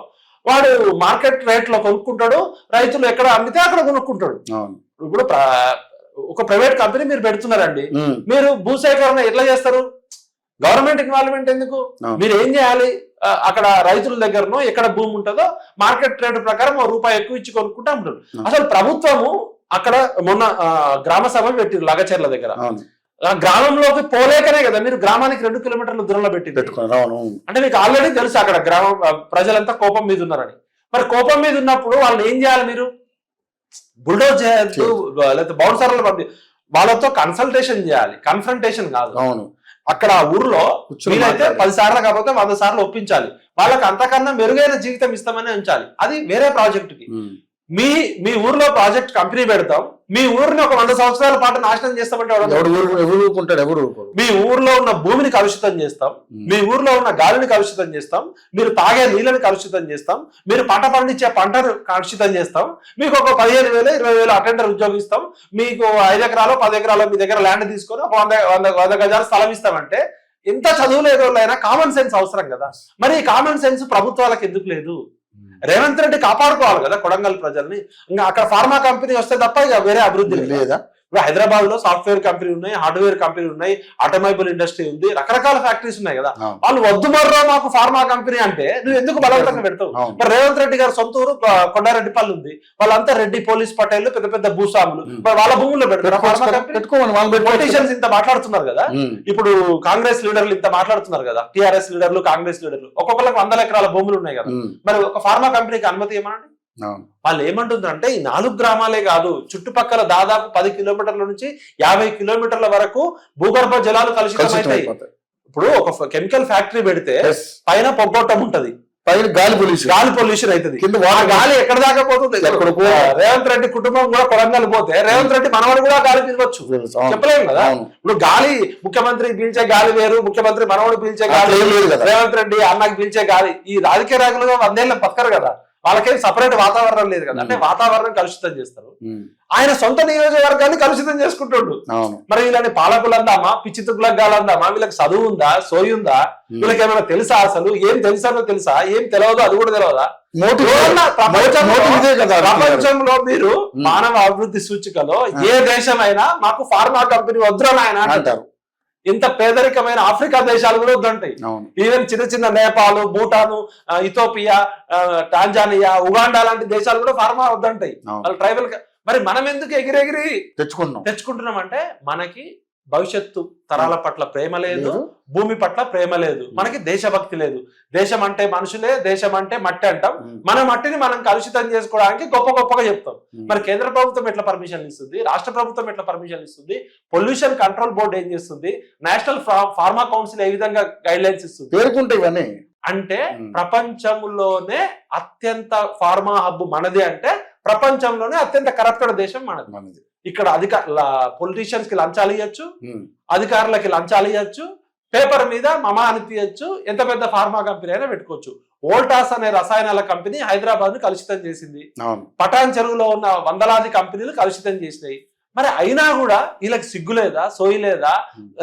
వాడు మార్కెట్ రేట్ లో కొనుక్కుంటాడు, రైతులు ఎక్కడ అమ్మితే అక్కడ కొనుక్కుంటాడు. ఇప్పుడు ఒక ప్రైవేట్ కంపెనీ మీరు పెడుతున్నారండి, మీరు భూసేకరణ ఎట్లా చేస్తారు? గవర్నమెంట్ ఇన్వాల్వ్మెంట్ ఎందుకు? మీరు ఏం చేయాలి? అక్కడ రైతుల దగ్గరనో ఎక్కడ భూమి ఉంటుందో మార్కెట్ రేటు ప్రకారం ₹1 ఎక్కువ ఇచ్చి కొనుక్కుంటా ఉంటారు. అసలు ప్రభుత్వము అక్కడ మొన్న గ్రామ సభ పెట్టిరు లగచెర్ల దగ్గర. గ్రామంలోకి పోలేకనే కదా మీరు గ్రామానికి 2 కిలోమీటర్ల దూరంలో పెట్టుకున్నారు. అంటే మీకు ఆల్రెడీ తెలుసు అక్కడ గ్రామం ప్రజలంతా కోపం మీద ఉన్నారని. మరి కోపం మీద ఉన్నప్పుడు వాళ్ళని ఏం చేయాలి? మీరు బుల్డోజ్ చేయొద్దు, లేకపోతే బౌన్సర్లు పంపి వాళ్ళతో కన్సల్టేషన్ చేయాలి, కన్ఫ్రంటేషన్ కాదు. అక్కడ ఊర్లో వీలైతే 10 సార్లు కాకపోతే 100 సార్లు ఒప్పించాలి. వాళ్ళకి అంతకన్నా మెరుగైన జీవితం ఇస్తామని ఉంచాలి. అది వేరే ప్రాజెక్టుకి. మీ ఊర్లో ప్రాజెక్ట్ కంపెనీ పెడతాం, మీ ఊరిని ఒక 100 సంవత్సరాల పాటు నాశనం చేస్తామంటే మీ ఊర్లో ఉన్న భూమిని కలుషితం చేస్తాం, మీ ఊర్లో ఉన్న గాలిని కలుషితం చేస్తాం, మీరు తాగే నీళ్ళని కలుషితం చేస్తాం, మీరు పంట పండించే పంటను కలుషితం చేస్తాం, మీకు ఒక 15,000 20,000 అటెండర్ ఉద్యోగం ఇస్తాం, మీకు 5 ఎకరాలు 10 ఎకరాలు మీ దగ్గర ల్యాండ్ తీసుకొని ఒక 100 గజాలు స్థలం ఇస్తామంటే ఎంత చదువు లేదు వాళ్ళైనా కామన్ సెన్స్ అవసరం కదా. మరి ఈ కామన్ సెన్స్ ప్రభుత్వాలకు ఎందుకు లేదు? రేవంత్ రెడ్డి కాపాడుకోవాలి కదా కొడంగల్ ప్రజల్ని. ఇంకా అక్కడ ఫార్మా కంపెనీ వస్తే తప్ప ఇక వేరే అభివృద్ధి లేదా? ఇప్పుడు హైదరాబాద్ లో సాఫ్ట్వేర్ కంపెనీ ఉన్నాయి, హార్డ్వేర్ కంపెనీ ఉన్నాయి, ఆటోమొబైల్ ఇండస్ట్రీ ఉంది, రకరకాల ఫ్యాక్టరీస్ ఉన్నాయి కదా. వాళ్ళు వద్దు మర్రో మాకు ఫార్మా కంపెనీ అంటే నువ్వు ఎందుకు బలవంతంగా పెడతావు? మరి రేవంత్ రెడ్డి గారు సొంత ఊరు కొండారెడ్డిపల్లి ఉంది, వాళ్ళంతా రెడ్డి పోలీస్ పటేల్ పెద్ద పెద్ద భూస్వాములు, వాళ్ళ భూముల్లో పెడతారు ఫార్మా కంపెనీ. పొలిటీషియన్స్ ఇంత మాట్లాడుతున్నారు కదా, ఇప్పుడు కాంగ్రెస్ లీడర్లు ఇంత మాట్లాడుతున్నారు కదా, టీఆర్ఎస్ లీడర్లు, కాంగ్రెస్ లీడర్లు, ఒక్కొక్కరికి 100 ఎకరాల భూములు ఉన్నాయి కదా. మరి ఒక ఫార్మా కంపెనీకి అనుమతి ఏమనండి? వాళ్ళు ఏమంటుందంటే ఈ 4 గ్రామాలే కాదు, చుట్టుపక్కల దాదాపు 10 కిలోమీటర్ల నుంచి 50 కిలోమీటర్ల వరకు భూగర్భ జలాలు కలుషితమవుతాయి. ఇప్పుడు ఒక కెమికల్ ఫ్యాక్టరీ పెడితే పైన పొగ్గొట్టం ఉంటది, పైన గాలి పొల్యూషన్ అవుతుంది, గాలి ఎక్కడ దాకా పోతుంది? రేవంత్ రెడ్డి కుటుంబం కూడా కొడంగల్ పోతే రేవంత్ రెడ్డి మనవడు కూడా గాలి పీల్చవచ్చు, చెప్పలేము కదా. ఇప్పుడు గాలి ముఖ్యమంత్రి పీల్చే గాలి వేరు, ముఖ్యమంత్రి మనవడు పీల్చే గాలి, రేవంత్ రెడ్డి అన్నకి పీల్చే గాలి. ఈ రాజకీయ నాయకులుగా 100 ఏళ్ళ బతకరు కదా. వాళ్ళకేం సపరేట్ వాతావరణం లేదు కదా, అంటే వాతావరణం కలుషితం చేస్తారు. ఆయన సొంత నియోజకవర్గాన్ని కలుషితం చేసుకుంటుండు. మరి వీళ్ళని పాలకులు అందామా, పిచ్చి తుగ్గులకు అందామా, వీళ్ళకి చదువు ఉందా, సోయి ఉందా, వీళ్ళకి ఏమైనా తెలుసా, అసలు ఏం తెలుసానో తెలుసా, ఏం తెలియదో అది కూడా తెలియదా? ప్రపంచంలో మీరు మానవ అభివృద్ధి సూచికలో ఏ దేశమైనా మాకు ఫార్మా కంపెనీ వద్దురని ఆయన అంటారు. ఇంత పేదరికమైన ఆఫ్రికా దేశాలు కూడా వద్దంటాయి. ఈవెన్ చిన్న చిన్న Nepal, Bhutan, Ethiopia, Tanzania, Uganda లాంటి దేశాలు కూడా ఫార్మా వద్దంటాయి. వాళ్ళు ట్రైబల్. మరి మనం ఎందుకు ఎగిరెగిరి తెచ్చుకుంటున్నాం అంటే మనకి భవిష్యత్తు తరాల పట్ల ప్రేమ లేదు, భూమి పట్ల ప్రేమ లేదు, మనకి దేశభక్తి లేదు. దేశం అంటే మనుషులే, దేశం అంటే మట్టి అంటాం. మన మట్టిని మనం కలుషితం చేసుకోవడానికి గొప్పగా చెప్తాం. మరి కేంద్ర ప్రభుత్వం ఎట్లా పర్మిషన్ ఇస్తుంది, రాష్ట్ర ప్రభుత్వం ఎట్లా పర్మిషన్ ఇస్తుంది, పొల్యూషన్ కంట్రోల్ బోర్డు ఏం చేస్తుంది, నేషనల్ ఫార్మా కౌన్సిల్ ఏ విధంగా గైడ్ లైన్స్ ఇస్తుంది? అంటే ప్రపంచంలోనే అత్యంత ఫార్మా హబ్ మనది, అంటే ప్రపంచంలోనే అత్యంత కరప్టెడ్ దేశం మనది. ఇక్కడ పొలిటీషియన్స్ కి లంచాలు ఇవ్వచ్చు, అధికారులకి లంచాలు ఇవ్వచ్చు, పేపర్ మీద మమా అని తీయచ్చు, ఎంత పెద్ద ఫార్మా కంపెనీ అయినా పెట్టుకోవచ్చు. వోల్టాస్ అనే రసాయనాల కంపెనీ హైదరాబాద్ ను కలుషితం చేసింది. పటాన్ చెరువులో ఉన్న వందలాది కంపెనీలు కలుషితం చేసినాయి. మరి అయినా కూడా వీళ్ళకి సిగ్గు లేదా, సోయి లేదా,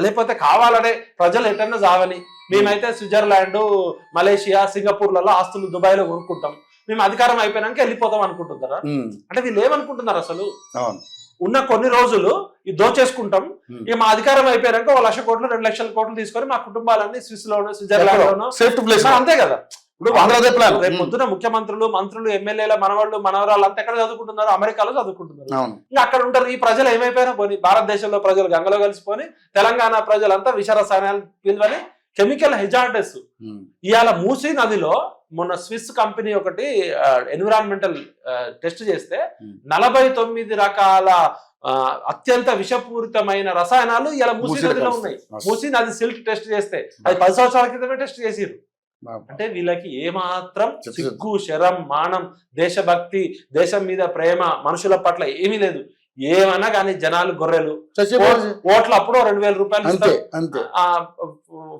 లేకపోతే కావాలనే ప్రజలు ఎటన్నా జావని, మేమైతే స్విట్జర్లాండ్, మలేషియా, సింగపూర్లలో ఆస్తులు దుబాయ్లో కొనుక్కుంటాం, మేము అధికారం అయిపోయినాక వెళ్ళిపోతాం అనుకుంటున్నారా? అంటే వీళ్ళు ఏమనుకుంటున్నారు అసలు? ఉన్న కొన్ని రోజులు ఇది దోచేసుకుంటాం, ఇక మా అధికారం అయిపోయాక 1 లక్ష కోట్లు 2 లక్షల కోట్లు తీసుకొని మా కుటుంబాలన్నీ స్విస్ లోనో స్విట్జర్లాండ్ లోనో సేఫ్టీ ప్లేస్, అంతే కదా. ఇప్పుడు రేపు పొద్దున ముఖ్యమంత్రులు, మంత్రులు, ఎమ్మెల్యేల మనవాళ్ళు, మనవరాళ్ళు అంతా ఎక్కడ చదువుకుంటున్నారు? అమెరికాలో చదువుకుంటున్నారు. ఇంకా అక్కడ ఉంటారు. ఈ ప్రజలు ఏమైపోయినా పోనీ, భారతదేశంలో ప్రజలు గంగలో కలిసిపోని, తెలంగాణ ప్రజలంతా విష రసాయనాలు పిలువని కెమికల్ హెజార్డెస్. ఇవాళ మూసీ నదిలో మొన్న స్విస్ కంపెనీ ఒకటి ఎన్విరాన్మెంటల్ టెస్ట్ చేస్తే 49 రకాల అత్యంత విషపూరితమైన రసాయనాలు ఇలా మూసీ నదిలో ఉన్నాయి. మూసీ నది సిల్ట్ టెస్ట్ చేస్తే అది 10 సంవత్సరాల క్రితమే టెస్ట్ చేసిరు. అంటే వీళ్ళకి ఏమాత్రం సిగ్గు, శరం, మానం, దేశభక్తి, దేశం మీద ప్రేమ, మనుషుల పట్ల ఏమీ లేదు. ఏమన్నా కానీ జనాలు గొర్రెలు. ఓట్ల అప్పుడు 2000 రూపాయలు ఇస్తాం,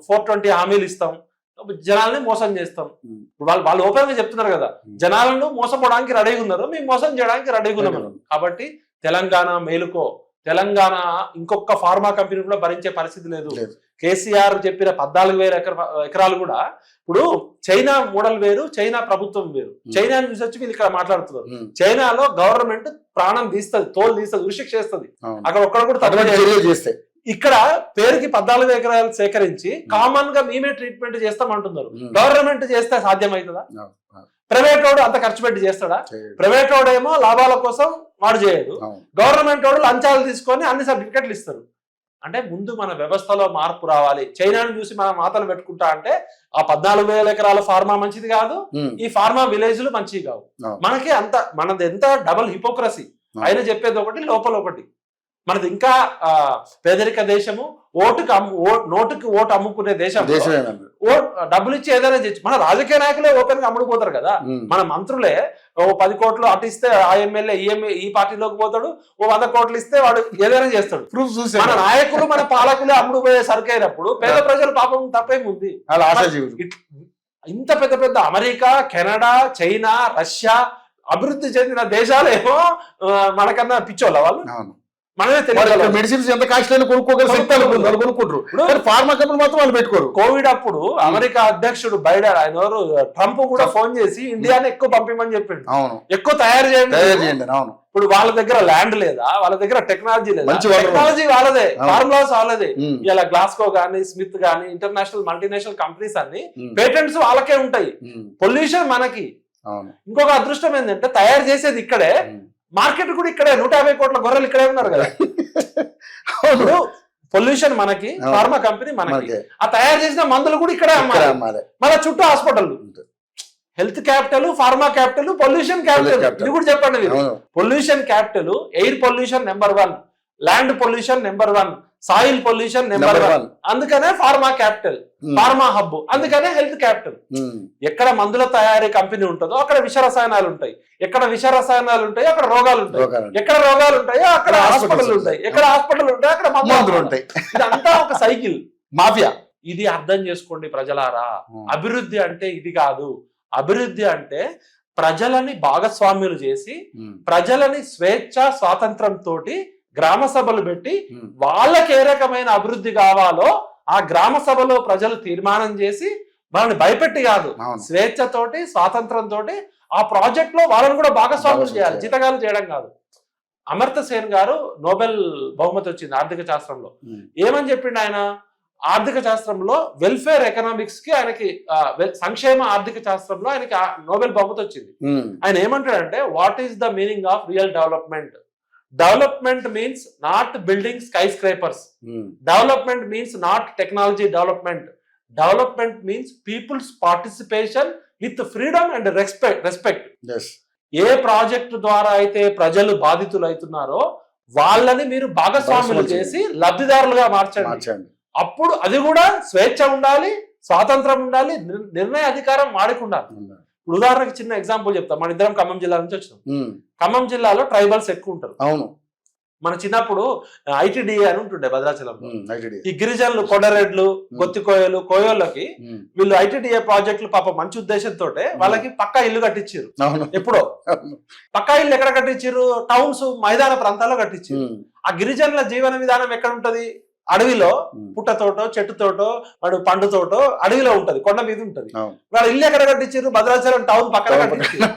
420 హామీలు ఇస్తాం, జనాల్ని మోసం చేస్తాం. వాళ్ళు ఓపెన్ గా చెప్తున్నారు కదా, జనాలను మోసపోవడానికి రెడీగా ఉన్నారు, మేము మోసం చేయడానికి రెడీగా ఉన్నాం. కాబట్టి తెలంగాణ మేలుకో, తెలంగాణ ఇంకొక ఫార్మా కంపెనీ కూడా భరించే పరిస్థితి లేదు. కేసీఆర్ చెప్పిన 14,000 ఎకరాలు కూడా ఇప్పుడు చైనా మోడల్ వేరు, చైనా ప్రభుత్వం వేరు. చైనా చూసి వచ్చి వీళ్ళు ఇక్కడ మాట్లాడుతున్నారు. చైనాలో గవర్నమెంట్ ప్రాణం తీస్తుంది, తోలు తీస్తుంది, ఉరిశిక్ష చేస్తుంది. అక్కడ ఒక్కడ కూడా తక్కువ చేస్తే, ఇక్కడ పేరుకి 14 ఎకరాలు సేకరించి కామన్ గా మేమే ట్రీట్మెంట్ చేస్తామంటున్నారు. గవర్నమెంట్ చేస్తే సాధ్యమవుతుందా? ప్రైవేట్ వాడు అంత ఖర్చు పెట్టి చేస్తాడా? ప్రైవేట్ వాడు ఏమో లాభాల కోసం వాడు చేయడు, గవర్నమెంట్ వాడు లంచాలు తీసుకొని అన్ని సర్టిఫికెట్లు ఇస్తారు. అంటే ముందు మన వ్యవస్థలో మార్పు రావాలి. చైనాను చూసి మనం మాతలు పెట్టుకుంటా అంటే ఆ 14,000 ఎకరాల ఫార్మా మంచిది కాదు, ఈ ఫార్మా విలేజ్లు మంచివి కావు. మనకి మనది ఎంత డబుల్ హిపోక్రసీ. ఆయన చెప్పేది ఒకటి, లోపల ఒకటి. మనది ఇంకా పేదరిక దేశము, నోటుకి ఓటు అమ్ముకునే దేశం. డబ్బులు ఇచ్చి ఏదైనా చేయొచ్చు. మన రాజకీయ నాయకులే ఓపెన్ గా అమ్ముడుపోతారు కదా. మన మంత్రులే 10 కోట్లు అటు ఇస్తే ఆ ఎమ్మెల్యే ఈ పార్టీలోకి పోతాడు, 100 కోట్లు ఇస్తే వాడు ఏదైనా చేస్తాడు. మన నాయకులు, మన పాలకులే అమ్ముడుపోయే సరికైనప్పుడు పేద ప్రజలు పాపం తప్పేముంది? ఇంత పెద్ద పెద్ద అమెరికా, కెనడా, చైనా, రష్యా అభివృద్ధి చెందిన దేశాలు ఏమో మనకన్నా పిచ్చోళ్ళ వాళ్ళు. మనమే తెలియదు మెడిసిన్స్ ఎంత కాస్ట్ అయినా కొనుక్కోగల ఫార్మా కంపెనీ మాత్రం వాళ్ళు పెట్టుకోరు. కోవిడ్ అప్పుడు అమెరికా అధ్యక్షుడు బైడెన్, ఆయన ఎవరు, ట్రంప్ కూడా ఫోన్ చేసి ఇండియాని ఎక్కువ పంపించమని చెప్పిండు, ఎక్కువ తయారు చేయండి. అవును, ఇప్పుడు వాళ్ళ దగ్గర ల్యాండ్ లేదా, వాళ్ళ దగ్గర టెక్నాలజీ లేదా? టెక్నాలజీ వాళ్ళదే, ఫార్ములాస్ వాళ్ళదే. ఇలా గ్లాస్కో గానీ, స్మిత్ గానీ, ఇంటర్నేషనల్ మల్టీనేషనల్ కంపెనీస్ అన్ని పేటెంట్స్ వాళ్ళకే ఉంటాయి. పొల్యూషన్ మనకి. ఇంకొక అదృష్టం ఏంటంటే తయారు చేసేది ఇక్కడే, మార్కెట్ కూడా ఇక్కడే. 150 కోట్ల గొర్రెలు ఇక్కడే ఉన్నారు కదా. ఇప్పుడు పొల్యూషన్ మనకి, ఫార్మా కంపెనీ మనకి, ఆ తయారు చేసిన మందులు కూడా ఇక్కడే అమ్మాలి. మన చుట్టూ hospital, health capital, pharma capital, pollution capital. ఇది కూడా చెప్పండి మీరు. Pollution capital, air pollution number 1, land pollution number 1, soil pollution number 1. అందుకనే ఫార్మా క్యాపిటల్, ఫార్మా హబ్, అందుకనే హెల్త్ క్యాపిటల్. ఎక్కడ మందుల తయారీ కంపెనీ ఉంటుందో అక్కడ విష రసాయనాలు ఉంటాయి, ఎక్కడ విష రసాయనాలు ఉంటాయో అక్కడ రోగాలు ఉంటాయి, ఎక్కడ రోగాలు ఉంటాయో అక్కడ హాస్పిటల్ ఉంటాయి, ఎక్కడ హాస్పిటల్ ఉంటాయో అక్కడ మందులు ఉంటాయి. ఇదంతా ఒక సైకిల్, మాఫియా. ఇది అర్థం చేసుకోండి ప్రజలారా. అభివృద్ధి అంటే ఇది కాదు. అభివృద్ధి అంటే ప్రజలని భాగస్వామ్యులు చేసి ప్రజలని స్వేచ్ఛ స్వాతంత్రంతో గ్రామ సభలు పెట్టి వాళ్ళకి ఏ రకమైన అభివృద్ధి కావాలో ఆ గ్రామ సభలో ప్రజలు తీర్మానం చేసి వాళ్ళని భయపెట్టి కాదు, స్వేచ్ఛతోటి స్వాతంత్రంతో ఆ ప్రాజెక్ట్ లో వాళ్ళని కూడా భాగస్వాములు చేయాలి, జీతగాలు చేయడం కాదు. అమర్త్య సేన్ గారు నోబెల్ బహుమతి వచ్చింది ఆర్థిక శాస్త్రంలో. ఏమని చెప్పిండు ఆయన? ఆర్థిక శాస్త్రంలో వెల్ఫేర్ ఎకనామిక్స్ కి ఆయనకి సంక్షేమ ఆర్థిక శాస్త్రంలో ఆయనకి నోబెల్ బహుమతి వచ్చింది. ఆయన ఏమంటాడంటే, what is the meaning of real development? Development means not building skyscrapers. Development means not technology development. Development means people's participation with freedom and respect. ఏ ప్రాజెక్టు ద్వారా అయితే ప్రజలు బాధితులు అవుతున్నారో వాళ్ళని మీరు భాగస్వాములు చేసి లబ్ధిదారులుగా మార్చండి. అప్పుడు అది కూడా స్వేచ్ఛ ఉండాలి, స్వాతంత్రం ఉండాలి, నిర్ణయ అధికారం వాడికి ఉండాలి. ఉదాహరణకి చిన్న ఎగ్జాంపుల్ చెప్తాం. మన ఇద్దరం ఖమ్మం జిల్లా నుంచి వచ్చినాం. ఖమ్మం జిల్లాలో ట్రైబల్స్ ఎక్కువ ఉంటారు. అవును. మన చిన్నప్పుడు ఐటీడీఏ అని ఉంటుండే భద్రాచలంలో. ఈ గిరిజనులు, కొడరెడ్లు, గొత్తికోయలు, కోయోళ్ళకి వీళ్ళు ఐటీడీఏ ప్రాజెక్టులు పాప మంచి ఉద్దేశంతో వాళ్ళకి పక్కా ఇల్లు కట్టించారు. ఎప్పుడో పక్కా ఇల్లు ఎక్కడ కట్టించారు? టౌన్స్, మైదాన ప్రాంతాల్లో కట్టించారు. ఆ గిరిజనుల జీవన విధానం ఎక్కడ ఉంటది? అడవిలో, పుట్టతోటో, చెట్టుతోటో, వాడు పండుతోటో అడవిలో ఉంటది, కొండ మీద ఉంటది. వాళ్ళ ఇల్లు ఎక్కడ కట్టించారు? భద్రాచలం టౌన్ పక్కన కట్టించారు.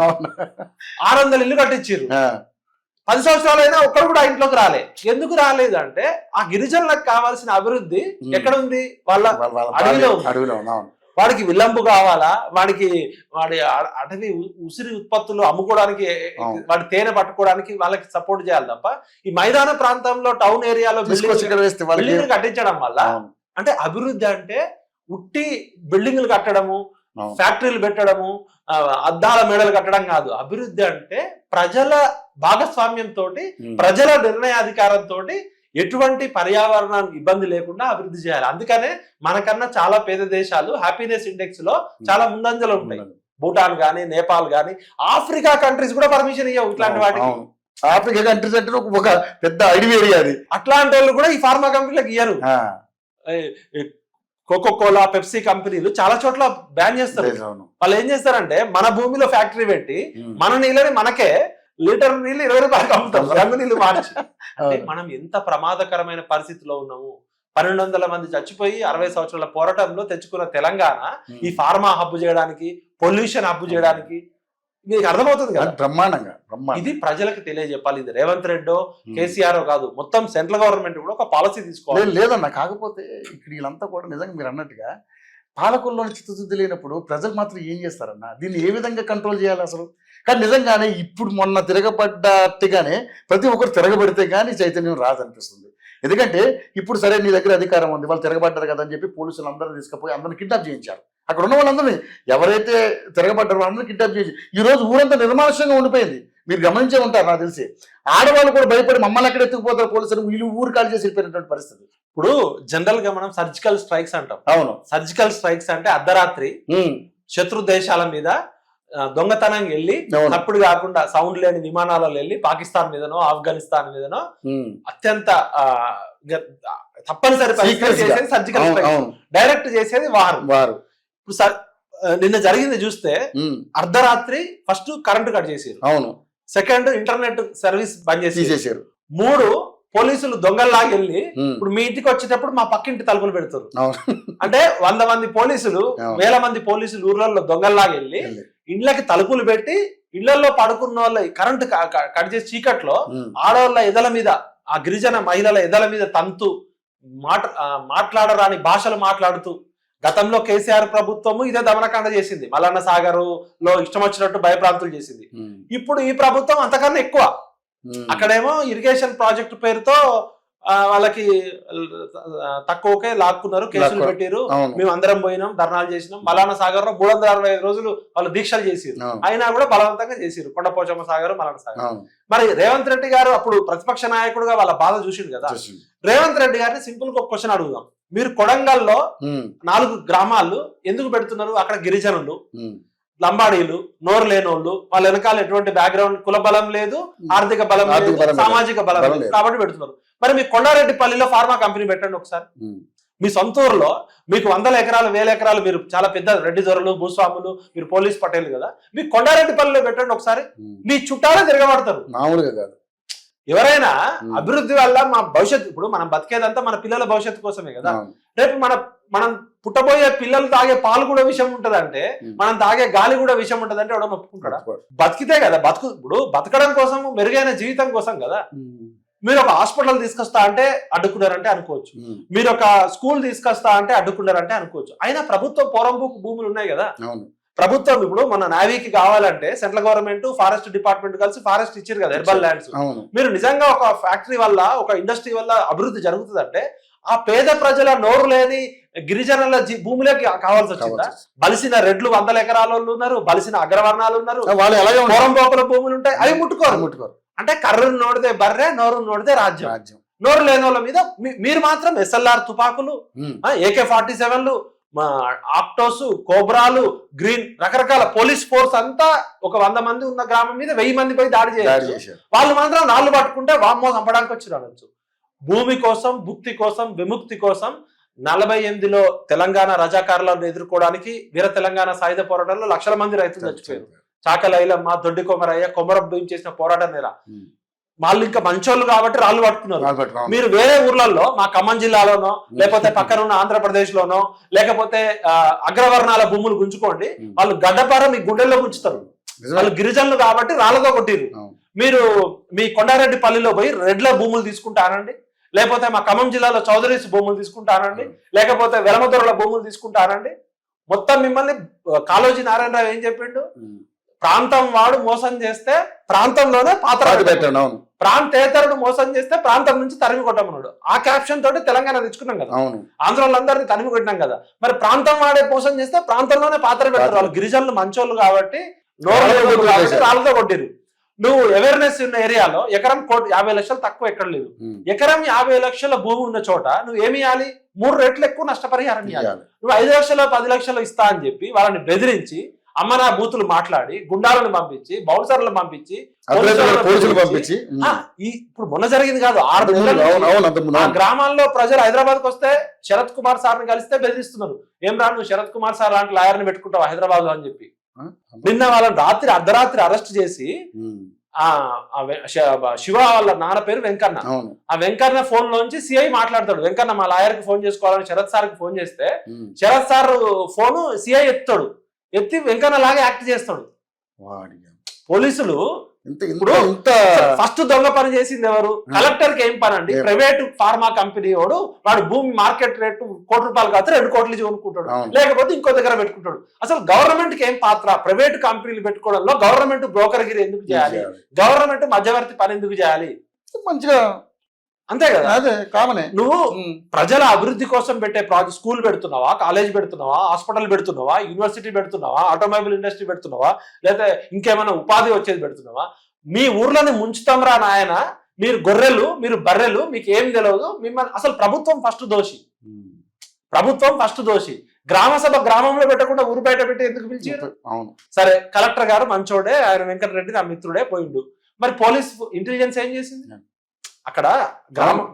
600 ఇల్లు కట్టించారు. 10 సంవత్సరాలైనా ఒక్కరు కూడా ఇంట్లోకి రాలే. ఎందుకు రాలేదు అంటే ఆ గిరిజనులకు కావాల్సిన అభివృద్ధి ఎక్కడ ఉంది? వాళ్ళ అడవిలో. వాడికి విల్లంబు కావాలా, వాడి అటవీ ఉసిరి ఉత్పత్తులు అమ్ముకోవడానికి, వాడి తేనె పట్టుకోవడానికి వాళ్ళకి సపోర్ట్ చేయాలి తప్ప ఈ మైదాన ప్రాంతంలో టౌన్ ఏరియాలో బిల్డింగ్లు కట్టించడం వల్ల అంటే అభివృద్ధి అంటే ఉట్టి బిల్డింగ్లు కట్టడము, ఫ్యాక్టరీలు పెట్టడము, అద్దాల మేడలు కట్టడం కాదు. అభివృద్ధి అంటే ప్రజల భాగస్వామ్యంతో, ప్రజల నిర్ణయాధికారంతో ఎటువంటి పర్యావరణ ఇబ్బంది లేకుండా అభివృద్ధి చేయాలి. అందుకనే మనకన్నా చాలా పేద దేశాలు హ్యాపీనెస్ ఇండెక్స్ లో చాలా ముందంజలో ఉంటాయి. భూటాన్ గానీ, నేపాల్ గానీ, ఆఫ్రికా కంట్రీస్ కూడా పర్మిషన్ ఇవ్వవు ఇట్లాంటి వాటికి. ఆఫ్రికా కంట్రీస్ అంటే ఒక పెద్ద ఐడియా అది. అట్లాంటి వాళ్ళు కూడా ఈ ఫార్మా కంపెనీలకు ఇయ్యరు. కోకో కోలా, పెప్సీ కంపెనీలు చాలా చోట్ల బ్యాన్ చేస్తారు. వాళ్ళు ఏం చేస్తారంటే మన భూమిలో ఫ్యాక్టరీ పెట్టి మన నీళ్ళని మనకే లీటర్ నీళ్ళు 20 రూపాయలకు అమ్ముతాం, రంగు నీళ్లు మార్చి. అంటే మనం ఎంత ప్రమాదకరమైన పరిస్థితిలో ఉన్నాము. 1200 మంది చచ్చిపోయి 60 సంవత్సరాల పోరాటంలో తెచ్చుకున్న తెలంగాణ ఈ ఫార్మా హబ్బు చేయడానికి, పొల్యూషన్ హబ్బు చేయడానికి మీకు అర్థమవుతుంది కదా. బ్రహ్మాండంగా ఇది ప్రజలకు తెలియజెప్పాలి. ఇది రేవంత్ రెడ్డో, కేసీఆర్ కాదు, మొత్తం సెంట్రల్ గవర్నమెంట్ కూడా ఒక పాలసీ తీసుకోవాలి. లేదన్న, కాకపోతే ఇక్కడ వీళ్ళంతా కూడా నిజంగా మీరు అన్నట్టుగా పాలకుల్లోని చిత్తశుద్ధి లేనప్పుడు ప్రజలు మాత్రం ఏం చేస్తారన్న? దీన్ని ఏ విధంగా కంట్రోల్ చేయాలి అసలు? కానీ నిజంగానే ఇప్పుడు మొన్న తిరగబడ్డట్టుగానే ప్రతి ఒక్కరు తిరగబడితే కానీ చైతన్యం రాదనిపిస్తుంది. ఎందుకంటే ఇప్పుడు సరే నీ దగ్గర అధికారం ఉంది, వాళ్ళు తిరగబడ్డారు కదా అని చెప్పి పోలీసులు అందరూ తీసుకుపోయి అందరిని కిడ్నాప్ చేయించారు. అక్కడ ఉన్న వాళ్ళందరినీ, ఎవరైతే తిరగబడ్డారో వాళ్ళందరూ కిడ్నాప్ చేయించి ఈ రోజు ఊరంతా నిర్మానుష్యంగా ఉండిపోయింది. మీరు గమనించే ఉంటారు నాకు తెలిసి. ఆడవాళ్ళు కూడా భయపడి మమ్మల్ని ఎక్కడ ఎత్తుకుపోతారు పోలీసులు, వీళ్ళు ఊరు కాల్ చేసి వెళ్ళిపోయినటువంటి పరిస్థితి. ఇప్పుడు జనరల్ గా మనం సర్జికల్ స్ట్రైక్స్ అంటాం. అవును, సర్జికల్ స్ట్రైక్స్ అంటే అర్ధరాత్రి శత్రు దేశాల మీద దొంగతనంగా వెళ్ళి, తప్పుడు కాకుండా సౌండ్ లేని విమానాలలో వెళ్ళి పాకిస్తాన్ మీదనో, ఆఫ్ఘనిస్తాన్ మీదనో అత్యంత తప్పనిసరి చేసేది సర్జికల్ స్ట్రైక్. డైరెక్ట్ చేసేది వారు. ఇప్పుడు నిన్న జరిగింది చూస్తే అర్ధరాత్రి ఫస్ట్ కరెంటు కట్ చేసారు. అవును. సెకండ్ ఇంటర్నెట్ సర్వీస్ బంద్ చేసేసారు. 3 పోలీసులు దొంగల్లాగా వెళ్ళి ఇప్పుడు మీ ఇంటికి వచ్చేటప్పుడు మా పక్కింటి తలుపులు పెడతారు. అంటే 100 మంది పోలీసులు, 1000 మంది పోలీసులు ఊర్లలో దొంగల్లాగా వెళ్ళి ఇళ్లకి తలుపులు పెట్టి ఇళ్లలో పడుకున్న వాళ్ళ కరెంటు కట్ చేసి చీకట్లో ఆడవాళ్ళ ఎదల మీద, ఆ గిరిజన మహిళల ఎదల మీద తంతు మాట్లాడరాని భాషలు మాట్లాడుతూ, గతంలో కేసీఆర్ ప్రభుత్వము ఇదే దమనకాండ చేసింది. మల్లన్న సాగర్ లో ఇష్టం వచ్చినట్టు భయప్రాంతులు చేసింది. ఇప్పుడు ఈ ప్రభుత్వం అంతకన్నా ఎక్కువ. అక్కడేమో ఇరిగేషన్ ప్రాజెక్టు పేరుతో వాళ్ళకి తక్కువకే లాక్కున్నారు, కేసులు పెట్టారు. మేము అందరం పోయినాం, ధర్నాలు చేసినాం. మల్లన్న సాగర్ లో 365 రోజులు వాళ్ళు దీక్షలు చేసారు. అయినా కూడా బలవంతంగా చేసారు కొండపోచమ్మ సాగర్, మల్లన్న సాగర్. మరి రేవంత్ రెడ్డి గారు అప్పుడు ప్రతిపక్ష నాయకుడుగా వాళ్ళ బాధ చూసిండు కదా. రేవంత్ రెడ్డి గారిని సింపుల్ గా ఒక క్వశ్చన్ అడుగుదాం. మీరు కొడంగల్లో 4 గ్రామాలు ఎందుకు పెడుతున్నారు? అక్కడ గిరిజనులు, లంబాడీలు, నోరు లేనోళ్ళు, వాళ్ళ వెనకాల ఎటువంటి బ్యాక్గ్రౌండ్, కుల బలం లేదు, ఆర్థిక బలం లేదు, సామాజిక బలం లేదు, కాబట్టి పెడుతున్నారు. మరి మీ కొండారెడ్డిపల్లిలో ఫార్మా కంపెనీ పెట్టండి ఒకసారి. మీ సొంత ఊర్లో మీకు 100 ఎకరాలు 1000 ఎకరాలు, మీరు చాలా పెద్ద రెడ్డి దొరలు భూస్వాములు, మీరు పోలీస్ పటేల్ కదా, మీకు కొండారెడ్డిపల్లిలో పెట్టండి ఒకసారి, మీ చుట్టాలే తిరగబడతారు. మామూలుగా కాదు. ఎవరైనా అభివృద్ధి వల్ల మా భవిష్యత్తు, ఇప్పుడు మనం బతికేదంతా మన పిల్లల భవిష్యత్తు కోసమే కదా. రేపు మనం పుట్టబోయే పిల్లలు తాగే పాలు కూడా విషయం ఉంటదంటే, మనం తాగే గాలి కూడా విషయం ఉంటదంటే ఎవడో ఒప్పుకుంటాడా? బతికితే కదా ఇప్పుడు బతకడం కోసం, మెరుగైన జీవితం కోసం కదా. మీరు ఒక హాస్పిటల్ తీసుకొస్తా అంటే అడ్డుకున్నారంటే అనుకోవచ్చు, మీరు ఒక స్కూల్ తీసుకొస్తా అంటే అడ్డుకున్నారంటే అనుకోవచ్చు. అయినా ప్రభుత్వ పోరంబోకు భూములు ఉన్నాయి కదా. ప్రభుత్వం ఇప్పుడు మన నావీకి కావాలంటే సెంట్రల్ గవర్నమెంట్ ఫారెస్ట్ డిపార్ట్మెంట్ కలిసి ఫారెస్ట్ ఇచ్చారు కదా, హెర్బల్ ల్యాండ్స్. మీరు నిజంగా ఒక ఫ్యాక్టరీ వల్ల, ఒక ఇండస్ట్రీ వల్ల అభివృద్ధి జరుగుతుందంటే ఆ పేద ప్రజల నోరు లేని గిరిజనుల భూములకి కావాల్సి వచ్చిందా? బలిసిన రెడ్లు 100 ఎకరాల ఉన్నారు, బలిసిన అగ్రవర్ణాలు ఉన్నారు, పోరంబోకుల భూములు ఉంటాయి, అవి ముట్టుకోరు. అంటే కర్రను నోడితే బర్రె, నోరు నోడితే రాజ్యం. నోరు లేని వాళ్ళ మీద మీరు మాత్రం SLR తుపాకులు, AK-47లు, ఆక్టోస్, కోబ్రాలు, గ్రీన్, రకరకాల పోలీస్ ఫోర్స్ అంతా ఒక 100 మంది ఉన్న గ్రామం మీద 1000 మంది పోయి దాడి చేశారు. వాళ్ళు మాత్రం నాళ్ళు పట్టుకుంటే వామ్మో చంపడానికి వచ్చి రావచ్చు. భూమి కోసం, భుక్తి కోసం, విముక్తి కోసం 48లో తెలంగాణ రజాకారులను ఎదుర్కోవడానికి వీర తెలంగాణ సాయుధ పోరాటంలో లక్షల మంది రైతులు చచ్చిపోయారు. చాకలి ఐలమ్మ, దొడ్డి కొమరయ్య, కొమరబ్బం చేసిన పోరాటం నేర. వాళ్ళు ఇంకా మంచోళ్ళు కాబట్టి రాళ్ళు పట్టుకున్నారు. మీరు వేరే ఊర్లలో, మా ఖమ్మం జిల్లాలోనో లేకపోతే పక్కనున్న ఆంధ్రప్రదేశ్ లోనో లేకపోతే అగ్రవర్ణాల భూములు గుంజుకోండి, వాళ్ళు గడ్డపార మీ గుండెల్లో గుంచుతారు. వాళ్ళు గిరిజనులు కాబట్టి రాళ్ళతో కొట్టిరు. మీరు మీ కొండారెడ్డిపల్లిలో పోయి రెడ్ల భూములు తీసుకుంటానండి, లేకపోతే మా ఖమ్మం జిల్లాలో చౌదరీస్ భూములు తీసుకుంటానండి, లేకపోతే వెలమదొరల భూములు తీసుకుంటానండి. మొత్తం మిమ్మల్ని కాళోజీ నారాయణరావు ఏం చెప్పిండు? ప్రాంతం వాడు మోసం చేస్తే ప్రాంతంలోనే పాత్ర పెట్టాడు, ప్రాంతేతరుడు మోసం చేస్తే ప్రాంతం నుంచి తరిమి కొట్టమన్నాడు. ఆ క్యాప్షన్ తోటి తెలంగాణ తెచ్చుకున్నాం కదా, ఆంధ్రోళ్ళందరినీ తరిమి కొట్టినాం కదా. మరి ప్రాంతం వాడే మోసం చేస్తే ప్రాంతంలోనే పాత్ర పెట్టారు. వాళ్ళు గిరిజనులు మంచోళ్ళు కాబట్టి రాళ్ళతో కొట్టిరు. నువ్వు అవేర్నెస్ ఉన్న ఏరియాలో ఎకరం 50 లక్షలు తక్కువ ఎక్కడ లేదు. ఎకరం 50 లక్షల భూమి ఉన్న చోట నువ్వు ఏమి ఇవ్వాలి? 3 రెట్లు ఎక్కువ నష్టపరిహారం ఇవ్వాలి. నువ్వు 5 లక్షలు 10 లక్షలు ఇస్తా అని చెప్పి వాళ్ళని బెదిరించి అమ్మనా బూతులు మాట్లాడి, గుండాలను పంపించి, బౌన్సర్లను పంపించి, ఇప్పుడు మొన్న జరిగింది కాదు, 6 నెలలు గ్రామాల్లో ప్రజలు హైదరాబాద్కి వస్తే శరత్ కుమార్ సార్ని కలిస్తే బెదిరిస్తున్నారు. ఏం రా నువ్వు శరత్ కుమార్ సార్ లాంటి లాయర్ని పెట్టుకుంటావు హైదరాబాద్ అని చెప్పి. నిన్న వాళ్ళని అర్ధరాత్రి అరెస్ట్ చేసి, శివ వాళ్ళ నాన్న పేరు వెంకన్న, ఆ వెంకన్న ఫోన్ లోంచి సిఐ మాట్లాడతాడు. వెంకన్న మా లాయర్ కి ఫోన్ చేసుకోవాలని శరత్ సార్ కి ఫోన్ చేస్తే శరత్ సార్ ఫోన్ సిఐ ఎత్తాడు, ఎత్తి వెంకన్న లాగా యాక్ట్ చేస్తాడు. పోలీసులు ఇప్పుడు ఫస్ట్ దొంగ పని చేసింది ఎవరు? కలెక్టర్ కి ఏం పని అండి? ప్రైవేట్ ఫార్మా కంపెనీ వాడు భూమి మార్కెట్ రేటు ₹1 కాదు 2 కోట్లు కొనుక్కుంటాడు, లేకపోతే ఇంకో దగ్గర పెట్టుకుంటాడు. అసలు గవర్నమెంట్ కి ఏం పాత్ర? ప్రైవేట్ కంపెనీలు పెట్టుకోవడంలో గవర్నమెంట్ బ్రోకర్గిరి ఎందుకు చేయాలి? గవర్నమెంట్ మధ్యవర్తి పని ఎందుకు చేయాలి? మంచిగా అంతే కదా, అదే కామనే. నువ్వు ప్రజల అభివృద్ధి కోసం పెట్టే ప్రాజెక్ట్, స్కూల్ పెడుతున్నావా, కాలేజ్ పెడుతున్నావా, హాస్పిటల్ పెడుతున్నావా, యూనివర్సిటీ పెడుతున్నావా, ఆటోమొబైల్ ఇండస్ట్రీ పెడుతున్నావా, లేదా ఇంకేమైనా ఉపాధి వచ్చేది పెడుతున్నావా? మీ ఊర్లని ముంచుతాంరా నాయన, మీరు గొర్రెలు, మీరు బర్రెలు, మీకు ఏం తెలియదు. మిమ్మల్ని అసలు ప్రభుత్వం ఫస్ట్ దోషి, ప్రభుత్వం ఫస్ట్ దోషి. గ్రామ సభ గ్రామంలో పెట్టకుండా ఊరు బయట పెట్టి ఎందుకు పిలిచారు? సరే, కలెక్టర్ గారు మంచోడే, ఆయన వెంకటరెడ్డి నా మిత్రుడే పోయిండు. మరి పోలీస్ ఇంటెలిజెన్స్ ఏం చేసింది? అక్కడ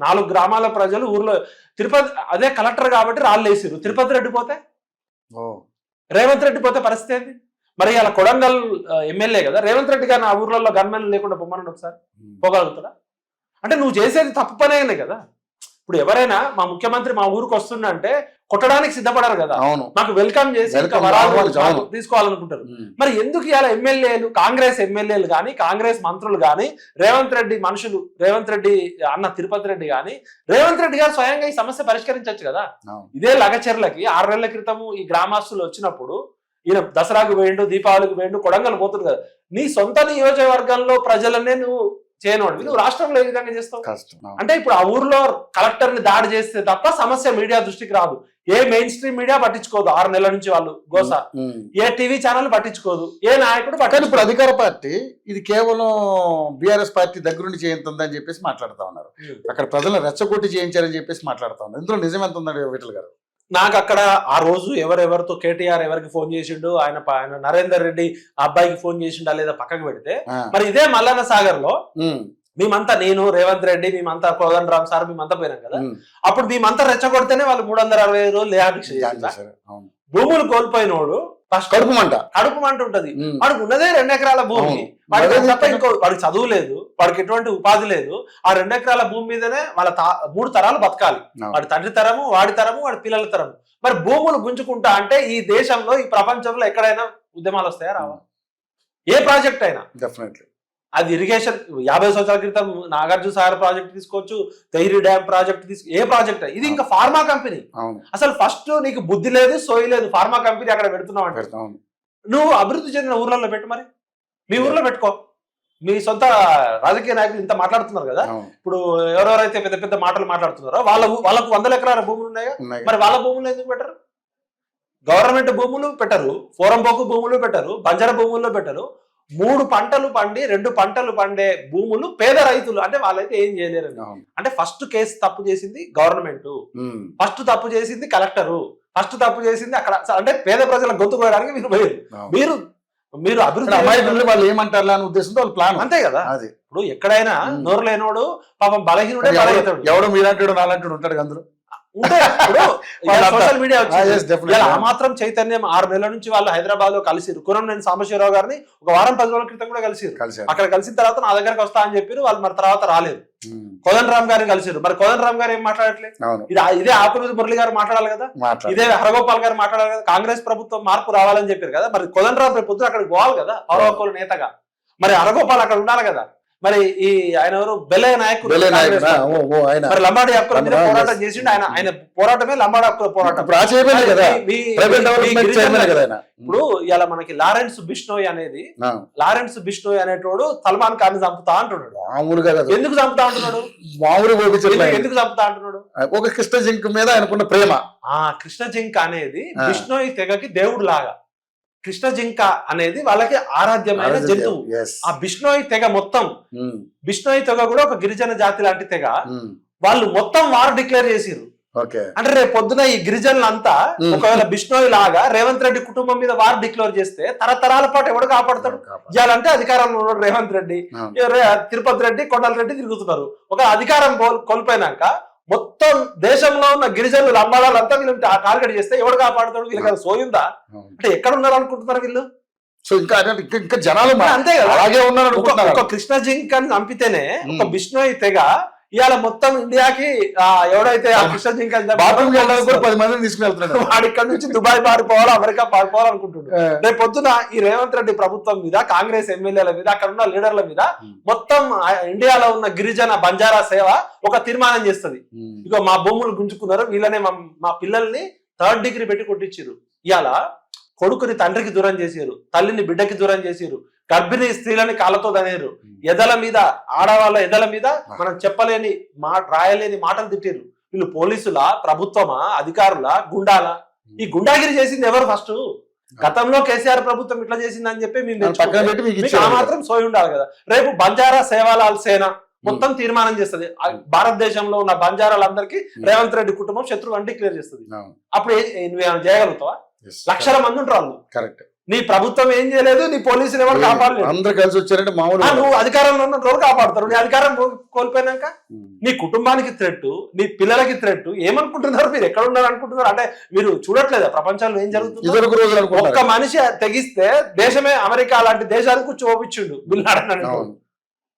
4 గ్రామాల ప్రజలు ఊర్లో, తిరుపతి అదే కలెక్టర్ కాబట్టి రాళ్ళు వేసిరు. తిరుపతి రెడ్డి పోతే, రేవంత్ రెడ్డి పోతే పరిస్థితి ఏంటి? మరి ఇలా కొడంగల్ ఎమ్మెల్యే కదా రేవంత్ రెడ్డి గారిని ఆ ఊర్లలో గన్మెన్ లేకుండా పొమ్మనండి ఒకసారి, పోగలుగుతాడా? అంటే నువ్వు చేసేది తప్పు పనే కదా. ఇప్పుడు ఎవరైనా మా ముఖ్యమంత్రి మా ఊరికి వస్తున్నా అంటే కొట్టడానికి సిద్ధపడారు కదా, మాకు వెల్కమ్ చేసి తీసుకోవాలనుకుంటారు. మరి ఎందుకు ఇలా ఎమ్మెల్యేలు, కాంగ్రెస్ ఎమ్మెల్యేలు కానీ, కాంగ్రెస్ మంత్రులు కానీ, రేవంత్ రెడ్డి మనుషులు, రేవంత్ రెడ్డి అన్న తిరుపతి రెడ్డి కానీ, రేవంత్ రెడ్డి గారు స్వయంగా ఈ సమస్య పరిష్కరించవచ్చు కదా. ఇదే లగచెర్లకి 6 నెలల క్రితము ఈ గ్రామస్తులు వచ్చినప్పుడు, ఈయన దసరాకు వేయండు, దీపావళికి వేయండు, కొడంగల్ పోతుంది కదా. నీ సొంత నియోజకవర్గంలో ప్రజలనే నువ్వు చేయనోడివి, నువ్వు రాష్ట్రంలో ఏ విధంగా చేస్తావు? అంటే ఇప్పుడు ఆ ఊర్లో కలెక్టర్ ని దాడి చేస్తే తప్ప సమస్య మీడియా దృష్టికి రాదు. ఏ మెయిన్ స్ట్రీమ్ మీడియా పట్టించుకోదు 6 నెలల నుంచి, వాళ్ళు గోస. ఏ టీవీ ఛానల్ పట్టించుకోదు, ఏ నాయకుడు పట్టించుకోదు. ఇప్పుడు అధికార పార్టీ ఇది కేవలం బీఆర్ఎస్ పార్టీ దగ్గరుండి చేయింతుందని చెప్పేసి మాట్లాడుతా ఉన్నారు. అక్కడ ప్రజలను రెచ్చగొట్టి చేయించారని చెప్పేసి మాట్లాడుతా ఉన్నారు. ఇందులో నిజం ఎంత ఉందండి విఠల్ గారు? నాకు అక్కడ ఆ రోజు ఎవరెవరితో కేటీఆర్ ఎవరికి ఫోన్ చేసిండు, ఆయన నరేందర్ రెడ్డి అబ్బాయికి ఫోన్ చేసిండా లేదా పక్కకు పెడితే, మరి ఇదే మల్లన్న సాగర్ లో మేమంతా నేను రేవంత్ రెడ్డి మేమంతా కోదండ రామ్ సార్ మేమంతా పోయినాం కదా ఉమ్. అప్పుడు మేమంతా రెచ్చగొడితేనే వాళ్ళు 365 రోజులు లేహాదీక్ష ధ్యానం చేశారు. చేశారు. అవును. భూములు కోల్పోయినోడు ఫస్ట్ కడుపు మంట. కడుపు మంట ఉంటది. ఉమ్. వాడికి ఉన్నదే 2 ఎకరాల భూమి. అవును. వాడికి అదే తప్ప ఇంకో వాడికి చదువు లేదు, వాడికి ఎటువంటి ఉపాధి లేదు. ఆ 2 ఎకరాల భూమి మీదనే వాళ్ళ 3 తరాలు బతకాలి. అవును. వాడి తండ్రి తరము, వాడి తరము, వాడి పిల్లల తరము. మరి భూములు గుంజుకుంటా అంటే ఈ దేశంలో ఈ ప్రపంచంలో ఎక్కడైనా ఉద్యమాలు వస్తాయా రావా? ఏ ప్రాజెక్ట్ అయినా డెఫినెట్లీ. అది ఇరిగేషన్ 50 సంవత్సరాల క్రితం నాగార్జున సాగర్ ప్రాజెక్ట్ తీసుకోవచ్చు, తెహ్రీ డ్యామ్ ప్రాజెక్ట్ ఏ ప్రాజెక్ట్ ఇది ఇంకా ఫార్మా కంపెనీ. అవును. అసలు ఫస్ట్ నీకు బుద్ధి లేదు, సోయి లేదు, ఫార్మా కంపెనీ అక్కడ పెడుతున్నావు అంటే అవును. నువ్వు అభివృద్ధి చెందిన ఊర్లలో పెట్టు, మరి మీ ఊర్లో పెట్టుకో. మీ సొంత రాజకీయ నాయకులు ఇంత మాట్లాడుతున్నారు కదా, అవును. ఇప్పుడు ఎవరెవరైతే పెద్ద పెద్ద మాటలు మాట్లాడుతున్నారో వాళ్ళకు 100 ఎకరాల భూములు ఉన్నాయా? ఉన్నాయి. మరి వాళ్ళ భూములు ఎందుకు పెట్టరు? గవర్నమెంట్ భూములు పెట్టరు, ఫోరంబోకు భూములు పెట్టరు, బంజర భూముల్లో పెట్టరు. 3 పంటలు పండి 2 పంటలు పండే భూములు పేద రైతులు అంటే వాళ్ళైతే ఏం చేయలేరు. అవును. అంటే ఫస్ట్ కేసు తప్పు చేసింది గవర్నమెంట్, ఉమ్. ఫస్ట్ తప్పు చేసింది కలెక్టరు, ఫస్ట్ తప్పు చేసింది అక్కడ. అంటే పేద ప్రజల గొంతు కోయడానికి మీరు పోయారు. అవును. మీరు అభివృద్ధి అమాయకుల్ని వాళ్ళు ఏమంటారు అనే ఉద్దేశంతో వాళ్ళు ప్లాన్. అంతే కదా. అది ఇప్పుడు ఎక్కడైనా నోరు లేనోడు పాపం బలహీనుడే బలహీనుడు. ఎవడో మీరంటాడు నాలంటాడు ఉంటాడు అందరూ. ఉంటే ఇప్పుడు సోషల్ మీడియా వచ్చింది. yes, definitely. ఇలా ఆ మాత్రం చైతన్యం 6 నెలల నుంచి వాళ్ళు హైదరాబాద్ లో కలిసిరు. కురంనేని సాంబశివరావు గారిని ఒక వారం 10 రోజుల క్రితం కూడా కలిసిరు. కలిసారు. అక్కడ కలిసిన తర్వాత నా దగ్గరకు వస్తా అని చెప్పారు వాళ్ళు, మరి తర్వాత రాలేదు. ఉమ్. కోదండ రామ్ గారిని కలిసిరు, మరి కోదండ రామ్ గారు ఏం మాట్లాడట్లేదు. అవును. ఇదే ఆకునూరి మురళి గారు మాట్లాడాలి కదా, మాట్లాడు. ఇదే హరగోపాల్ గారు మాట్లాడాలి కదా. కాంగ్రెస్ ప్రభుత్వం మార్పు రావాలని చెప్పారు కదా, మరి కోదండ రామ్ రేపు పొద్దున అక్కడికి పోవాలి కదా పౌరవకుల నేతగా. మరి హరగోపాల్ అక్కడ ఉండాలి కదా. మరి ఈ ఆయన ఎవరు బెల్లయ్య నాయకుడు, మరి లంబాడి హక్కుల మీద పోరాటం చేసిండు. ఆయన పోరాటమే లంబాడి హక్కుల పోరాటం. ఇప్పుడు ఇలా మనకి లారెన్స్ బిష్నోయ్ అనేది, లారెన్స్ బిష్నోయ్ అనేటోడు సల్మాన్ ఖాన్ చంపుతా అంటున్నాడు. ఎందుకు చంపుతా అంటున్నాడు? ఎందుకు చంపుతా అంటున్నాడు? ఒక కృష్ణ జింక్ మీద ఆయనకున్న ప్రేమ. కృష్ణ జింక్ అనేది బిష్నోయ్ తెగకి దేవుడు లాగా. కృష్ణ జింక అనేది వాళ్ళకి ఆరాధ్యమైన జంతువు. ఆ బిష్నోయ్ తెగ మొత్తం, బిష్నోయ్ తెగ కూడా ఒక గిరిజన జాతి లాంటి తెగ. వాళ్ళు మొత్తం వార్ డిక్లేర్ చేసిరు. అంటే రేపు పొద్దున ఈ గిరిజనులంతా ఒకవేళ బిష్నోయ్ లాగా రేవంత్ రెడ్డి కుటుంబం మీద వార్ డిక్లేర్ చేస్తే తరతరాల పాటు ఎవడు కాపాడతాడు? ఇవ్వాలంటే అధికారంలో ఉన్నాడు రేవంత్ రెడ్డి, తిరుపతి రెడ్డి, కొండల రెడ్డి తిరుగుతున్నారు. ఒక అధికారం కోల్పోయినాక మొత్తం దేశంలో ఉన్న గిరిజనులు లంబాడాలంతా వీళ్ళు టార్గెట్ చేస్తే ఎవడు కాపాడుతాడు? వీళ్ళకి సోయుందా? అంటే ఎక్కడ ఉన్నారు అనుకుంటున్నారు వీళ్ళు? సో ఇంకా జనాలు అంతే కదా, అలాగే ఉన్నారు. ఒక కృష్ణ జింక్ అని చంపితేనే ఒక బిష్నోయ్ తెగ ఇవాళ మొత్తం ఇండియాకి ఎవడైతే ఆ కృష్ణ జింక్ అని 10 మందిని తీసుకువెళ్తున్నాడు. వాడు ఇక్కడ నుంచి దుబాయ్ పారిపోవాలి, అమెరికా పారిపోవాలనుకుంటున్నాడు. రేపు పొద్దున ఈ రేవంత్ రెడ్డి ప్రభుత్వం మీద, కాంగ్రెస్ ఎమ్మెల్యేల మీద, అక్కడ ఉన్న లీడర్ల మీద మొత్తం ఇండియాలో ఉన్న గిరిజన బంజారా సేవ ఒక తీర్మానం చేస్తుంది. ఇక మా భూములు గుంజుకున్నారు, వీళ్ళనే మా పిల్లల్ని 3rd డిగ్రీ పెట్టి కొట్టించారు. ఇవాళ కొడుకుని తండ్రికి దూరం చేసారు, తల్లిని బిడ్డకి దూరం చేసారు, గర్భిణీ స్త్రీలని కాళ్ళతో దనేరు, ఎదల మీద, ఆడవాళ్ళ ఎదల మీద మనం చెప్పలేని రాయలేని మాటలు తిట్టారు. వీళ్ళు పోలీసులా, ప్రభుత్వమా, అధికారులా, గుండాలా? ఈ గుండాగిరి చేసింది ఎవరు? ఫస్ట్ గతంలో కేసీఆర్ ప్రభుత్వం ఇట్లా చేసింది అని చెప్పి మేము ఆ మాత్రం సోయి ఉండాలి కదా. రేపు బంజారా సేవాలాల్ సేన మొత్తం తీర్మానం చేస్తుంది. భారతదేశంలో ఉన్న బంజారాలందరికీ రేవంత్ రెడ్డి కుటుంబం శత్రువు అని డిక్లేర్ చేస్తుంది. అప్పుడు నువ్వేమైనా చేయగలుగుతావా? లక్షల మంది ఉంటారు. కరెక్ట్. నీ ప్రభుత్వం ఏం చేయలేదు, నీ పోలీసులు ఎవరు కాపాడలేదు. అందరు కలిసి వచ్చారంటే మామూలు. నువ్వు అధికారంలో ఉన్న రోజు కాపాడుతారు. నీ అధికారం కోల్పోయినాక నీ కుటుంబానికి థ్రెట్, నీ పిల్లలకి థ్రెట్. ఏమనుకుంటున్నారు మీరు? ఎక్కడ ఉన్నారు అనుకుంటున్నారు? అంటే మీరు చూడట్లేదా ప్రపంచంలో ఏం జరుగుతుంది? ఒక్క మనిషి తెగిస్తే దేశమే అమెరికా లాంటి దేశానికి చూపించిండు బిల్లాడని.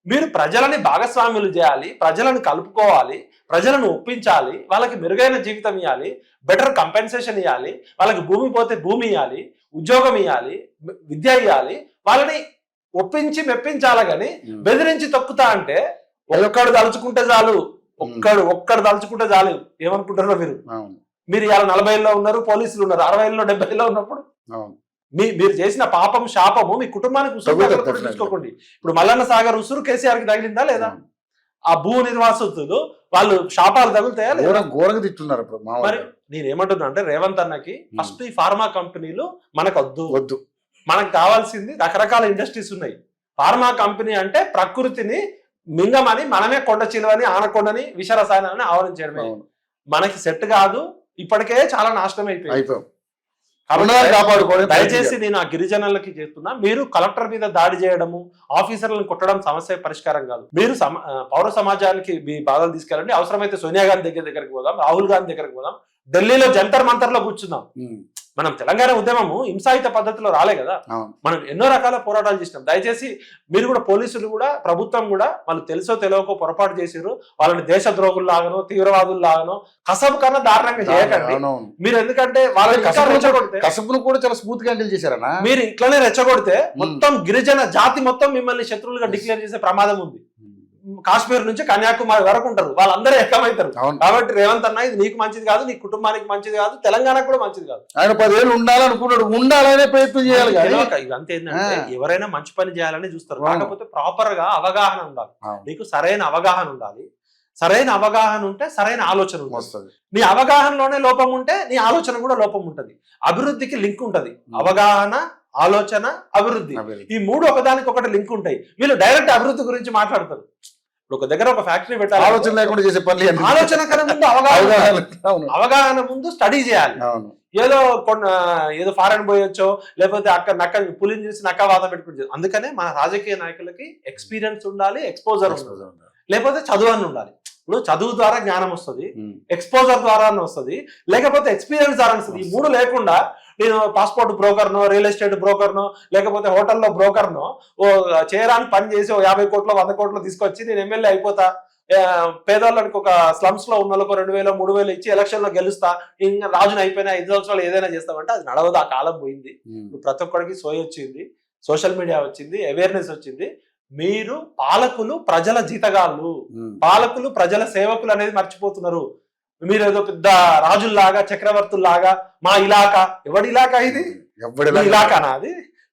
మీరు ప్రజలని భాగస్వాములు చేయాలి, ప్రజలను కలుపుకోవాలి, ప్రజలను ఒప్పించాలి, వాళ్ళకి మెరుగైన జీవితం ఇవ్వాలి, బెటర్ కంపెన్సేషన్ ఇవ్వాలి, వాళ్ళకి భూమి పోతే భూమి ఇవ్వాలి, ఉద్యోగం ఇవ్వాలి, విద్య ఇవ్వాలి, వాళ్ళని ఒప్పించి మెప్పించాలి. కానీ బెదిరించి తొక్కుతా అంటే ఒక్కడు తలుచుకుంటే చాలు, ఒక్కడు తలుచుకుంటే చాలు. ఏమనుకుంటారో మీరు ఇవాళ 40లో ఉన్నారు, పోలీసులు ఉన్నారు 60లో 70లో ఉన్నప్పుడు మీరు చేసిన పాపం శాపము మీ కుటుంబానికి ఉసురు తీసుకోకండి. ఇప్పుడు మల్లన్న సాగర్ ఉసురు కేసీఆర్ కి తగిలిందా లేదా? ఆ భూ నిర్వాసితులు వాళ్ళు శాపాలు తగులుతాయా లేదా? ఘోరంగా తిట్టున్నారు. మరి నేనేమంటున్నా అంటే రేవంత్ అన్నకి ఫస్ట్ ఈ ఫార్మా కంపెనీలు మనకు వద్దు. మనకు కావాల్సింది రకరకాల ఇండస్ట్రీస్ ఉన్నాయి. ఫార్మా కంపెనీ అంటే ప్రకృతిని మింగమని, మనమే కొండ చిలువని, ఆనకొండని, విష రసాయనాన్ని ఆవరించడమే మనకి సెట్ కాదు. ఇప్పటికే చాలా నాశనం అయిపోయింది. ఉన్నదాన్ని కాపాడుకోవడం దయచేసి నేను ఆ గిరిజనులకి చెప్తున్నా, మీరు కలెక్టర్ మీద దాడి చేయడము, ఆఫీసర్లను కొట్టడం సమస్య పరిష్కారం కాదు. మీరు పౌర సమాజానికి మీ బాధలు తీసుకెళ్ళండి. అవసరమైతే సోనియా గాంధీ దగ్గరికి పోదాం, రాహుల్ గాంధీ దగ్గరికి పోదాం, ఢిల్లీలో జంతర్ మంతర్ లో కూర్చుందాం. మనం తెలంగాణ ఉద్యమము హింసాయుత పద్ధతిలో రాలే కదా, మనం ఎన్నో రకాల పోరాటాలు చేసినాం. దయచేసి మీరు కూడా, పోలీసులు కూడా, ప్రభుత్వం కూడా, వాళ్ళు తెలుసో తెలియకో పొరపాటు చేసారు, వాళ్ళని దేశ ద్రోహుల్లాగానో తీవ్రవాదుల్లాగానో కసబు కన్నా దారుణంగా చేయకండి మీరు. ఎందుకంటే వాళ్ళని కసబును కూడా చాలా స్మూత్ గా హ్యాండిల్ చేశారన్నా. మీరు ఇట్లనే రెచ్చగొడితే మొత్తం గిరిజన జాతి మొత్తం మిమ్మల్ని శత్రువులుగా డిక్లేర్ చేసే ప్రమాదం ఉంది. కాశ్మీర్ నుంచి కన్యాకుమారి వరకు ఉంటారు, వాళ్ళందరూ ఏకమవుతారు. కాబట్టి రేవంత్ అన్న, ఇది నీకు మంచిది కాదు, నీ కుటుంబానికి మంచిది కాదు, తెలంగాణకు కూడా మంచిది కాదు. ఆయన 10 ఏళ్ళు ఉండాలనుకున్నాడు, ఉండాలనే ప్రయత్నం చేయాలి. ఇదంతా ఏంటంటే ఎవరైనా మంచి పని చేయాలని చూస్తారు, కాకపోతే ప్రాపర్ గా అవగాహన ఉండాలి. నీకు సరైన అవగాహన ఉండాలి. సరైన అవగాహన ఉంటే సరైన ఆలోచన వస్తుంది. నీ అవగాహనలోనే లోపం ఉంటే నీ ఆలోచన కూడా లోపం ఉంటది. అభివృద్ధికి లింక్ ఉంటది. అవగాహన, ఆలోచన, అభివృద్ధి, ఈ మూడు ఒకదానికి ఒకటి లింక్ ఉంటాయి. వీళ్ళు డైరెక్ట్ అభివృద్ధి గురించి మాట్లాడతారు. ఒక దగ్గర ఒక ఫ్యాక్టరీ పెట్టాలి, ఆలోచన లేకుండా చేసే పని. ఆలోచన కన్నా ముందు అవగాహన ముందు స్టడీ చేయాలి. ఏదో ఫారెన్ పోయొచ్చో, లేకపోతే అక్కడ నక్క పులిని చూసి నక్క వాదం పెట్టుకుంటుంది. అందుకనే మన రాజకీయ నాయకులకి ఎక్స్పీరియన్స్ ఉండాలి, ఎక్స్పోజర్ ఉండాలి, లేకపోతే చదువు అని ఉండాలి. ఇప్పుడు చదువు ద్వారా జ్ఞానం వస్తుంది, ఎక్స్పోజర్ ద్వారా వస్తుంది, లేకపోతే ఎక్స్పీరియన్స్ ద్వారా వస్తుంది. ఈ మూడు లేకుండా నేను పాస్పోర్ట్ బ్రోకర్నో, రియల్ ఎస్టేట్ బ్రోకర్నో, లేకపోతే హోటల్లో బ్రోకర్నో చేయడానికి పని చేసి 50 కోట్లు 100 కోట్లు తీసుకొచ్చి నేను ఎమ్మెల్యే అయిపోతా, పేదవాళ్ళకి ఒక స్లమ్స్ లో ఉన్న వాళ్ళకు 2000 3000 ఇచ్చి ఎలక్షన్ లో గెలుస్తా, ఇంకా రాజుని అయిపోయినా 5 సంవత్సరాలు ఏదైనా చేస్తామంటే అది నడవదు. ఆ కాలం పోయింది. ప్రతి ఒక్కరికి సోయి వచ్చింది, సోషల్ మీడియా వచ్చింది, అవేర్నెస్ వచ్చింది. మీరు పాలకులు ప్రజల జీతగాళ్ళు, పాలకులు ప్రజల సేవకులు అనేది మర్చిపోతున్నారు. మీరు ఏదో పెద్ద రాజుల్లాగా, చక్రవర్తుల్లాగా మా ఇలాకా, ఎవడి ఇలాకా ఇది? ఇలాకానా అది?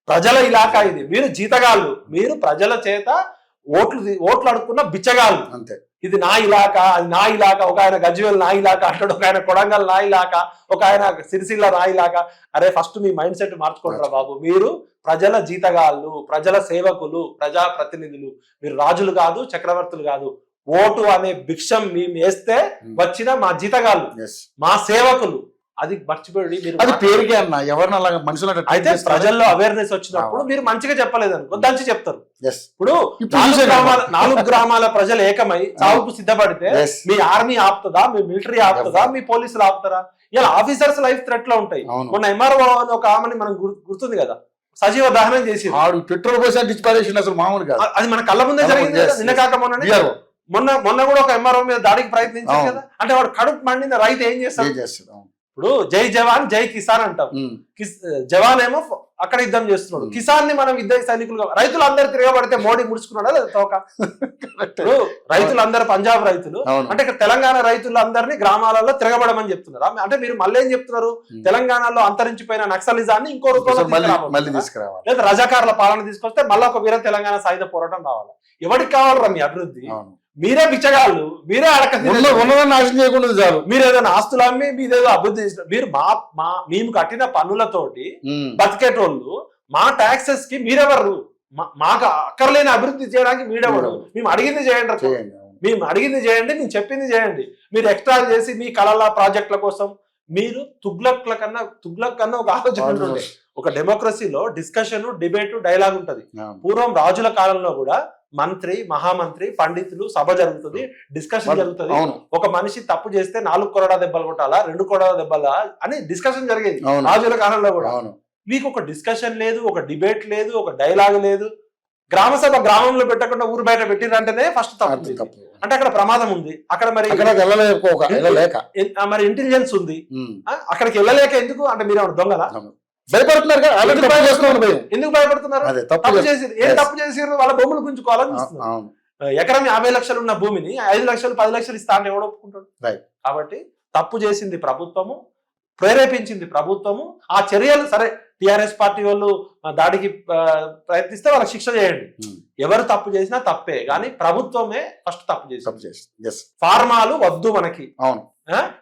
ప్రజల ఇలాకా ఇది. మీరు జీతగాళ్ళు, మీరు ప్రజల చేత ఓట్లు అడుక్కున్న బిచ్చగాళ్ళు. అంతే. ఇది నా ఇలాకా, అది నా ఇలాకా. ఒక ఆయన గజ్వేల్ నా ఇలాకా అంటాడు, ఒక ఆయన కొడంగల్ నా ఇలాకా, ఒక ఆయన సిరిసిల్ల నా ఇలాకా. అరే ఫస్ట్ మీ మైండ్ సెట్ మార్చుకుంటారా బాబు. మీరు ప్రజల జీతగాళ్ళు, ప్రజల సేవకులు, ప్రజా ప్రతినిధులు. మీరు రాజులు కాదు, చక్రవర్తులు కాదు. ఓటు అనే భిక్షం మేము వేస్తే వచ్చిన మా జీతగాళ్ళు, మా సేవకులు. అది మర్చిపోయి మీరు పేరుకే అన్న ఎవరిని అలాగా మనుషులు అయితే ప్రజల్లో అవేర్నెస్ వచ్చినప్పుడు మీరు మంచిగా చెప్పలేదు అనుకో, దంచి చెప్తారు. ఇప్పుడు 4 గ్రామాల ప్రజలు ఏకమై చావుకు సిద్ధపడితే మీ ఆర్మీ ఆపుతుందా, మీ మిలిటరీ ఆపుతుందా, మీ పోలీసులు ఆపుతారా? ఇలా ఆఫీసర్స్ లైఫ్ థ్రెట్ లో ఉంటాయి. మొన్న ఎంఆర్ఓ అని ఒక ఆమెని మనం గుర్తుంది కదా, సజీవ దహనం చేసి పెట్రోల్ పోసి డిస్పారేషన్ అసలు మామూలు కాదు. అది మన కళ్ళ ముందే జరిగింది. నిన్న కాక మొన్న కూడా ఒక ఎంఆర్ఓ మీద దాడికి ప్రయత్నించారు కదా. అంటే వాడు కడుపు మండిన రైతు ఏం చేస్తాడు? ఇప్పుడు జై జవాన్ జై కిసాన్ అంటాం. జవాన్ ఏమో అక్కడ యుద్ధం చేస్తున్నాడు, కిసాన్ ని మనం యుద్ధ సైనికులుగా. రైతులు అందరు తిరగబడితే మోడీ ముడుచుకున్నాడా లేదా తోక? ఇప్పుడు రైతులందరూ పంజాబ్ రైతులు అంటే ఇక్కడ తెలంగాణ రైతులందరినీ గ్రామాలలో తిరగబడమని చెప్తున్నారు. అంటే మీరు మళ్ళీ ఏం చెప్తున్నారు? తెలంగాణలో అంతరించిపోయిన నక్సలిజాన్ని ఇంకో రూపంలో తీసుకురావాలి, లేదా రజాకారుల పాలన తీసుకొస్తే మళ్ళీ ఒక వీర తెలంగాణ సాయుధ పోరాటం రావాలి. ఎవరికి కావాలరా మీ అభివృద్ధి? మీరే బిచ్చగాళ్ళు, మీరే నాశనం చేయకుండా చాలు. మీరు ఏదైనా ఆస్తులు అమ్మి మీదేదో అభివృద్ధి చేసిన మీరు మేము కట్టిన పన్నులతోటి బతికేటోళ్ళు, మా ట్యాక్సెస్ కి మీరెవరు? మాకు అక్కర్లేని అభివృద్ధి చేయడానికి మీరెవరు? మేము అడిగింది చేయండి, మేము అడిగింది చేయండి, మేము చెప్పింది చేయండి. మీరు ఎక్స్ట్రా చేసి మీ కళల ప్రాజెక్టుల కోసం మీరు తుగ్లక్ కన్నా ఒక ఆలోచన ఉంటుంది. ఒక డెమోక్రసీలో డిస్కషన్, డిబేట్, డైలాగ్ ఉంటది. పూర్వం రాజుల కాలంలో కూడా మంత్రి, మహామంత్రి, పండితులు సభ జరుగుతుంది, డిస్కషన్ జరుగుతుంది. ఒక మనిషి తప్పు చేస్తే 4 కొరడా దెబ్బలు కొట్టాలా, 2 కొరడా దెబ్బలా అని డిస్కషన్ జరిగేది రాజుల కాలంలో కూడా. మీకు ఒక డిస్కషన్ లేదు, ఒక డిబేట్ లేదు, ఒక డైలాగ్ లేదు. గ్రామ సభ గ్రామంలో పెట్టకుండా ఊరు బయట పెట్టిరంటేనే ఫస్ట్ తప్పు. అంటే అక్కడ ప్రమాదం ఉంది. అక్కడ మరి ఇంటెలిజెన్స్ ఉంది. అక్కడికి వెళ్ళలేక ఎందుకు అంటే మీరు దొంగలా భయపడుతున్నారు? ఎందుకు భయపడుతున్నారు? తప్పు చేసి వాళ్ళ భూములు గుంజుకోవాలని చూస్తున్నారు. ఎకరం 50 లక్షలు ఉన్న భూమిని 5 లక్షలు 10 లక్షలు ఇస్తా అంటే ఎవడు ఒప్పుకుంటాడు? కాబట్టి తప్పు చేసింది ప్రభుత్వము, ప్రేరేపించింది ప్రభుత్వము. ఆ చర్యలు సరే, టిఆర్ఎస్ పార్టీ వాళ్ళు దాడికి ప్రయత్నిస్తే వాళ్ళకి శిక్ష చేయండి. ఎవరు తప్పు చేసినా తప్పే, కానీ ప్రభుత్వమే ఫస్ట్ తప్పు చేసి. ఫార్మాలు వద్దు మనకి,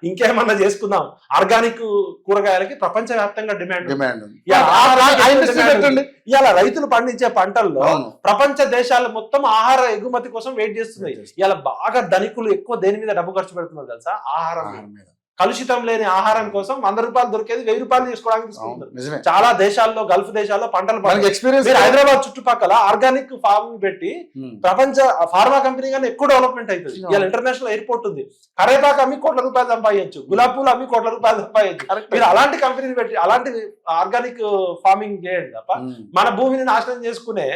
ఇంకేమన్నా చేసుకుందాం. ఆర్గానిక్ కూరగాయలకి ప్రపంచ వ్యాప్తంగా డిమాండ్. ఇవాళ రైతులు పండించే పంటల్లో ప్రపంచ దేశాలు మొత్తం ఆహార ఎగుమతి కోసం వెయిట్ చేస్తున్నాయి. ఇలా బాగా ధనికులు ఎక్కువ దేని మీద డబ్బు ఖర్చు పెడుతున్నారు తెలుసా? ఆహారం మీద. కలుషితం లేని ఆహారం కోసం 100 రూపాయలు దొరికేది 1000 రూపాయలు తీసుకోవడానికి తీసుకుంటారు. నిజమే. చాలా దేశాల్లో, గల్ఫ్ దేశాల్లో పంటలు మనకి ఎక్స్పీరియన్స్. మీరు హైదరాబాద్ చుట్టుపక్కల ఆర్గానిక్ ఫార్మింగ్ పెట్టి ప్రపంచ ఫార్మా కంపెనీ కానీ ఎక్కువ డెవలప్మెంట్ అవుతుంది. ఇవాళ ఇంటర్నేషనల్ ఎయిర్పోర్ట్ ఉంది. కరేపాకు అమ్మి కోట్ల రూపాయలు సంపాదించు, గులాబ్ పూలు అమ్మి కోట్ల రూపాయలు సంపాదించు. మీరు అలాంటి కంపెనీని పెట్టి అలాంటి ఆర్గానిక్ ఫార్మింగ్ చేయండి తప్ప మన భూమిని నాశనం చేసుకునే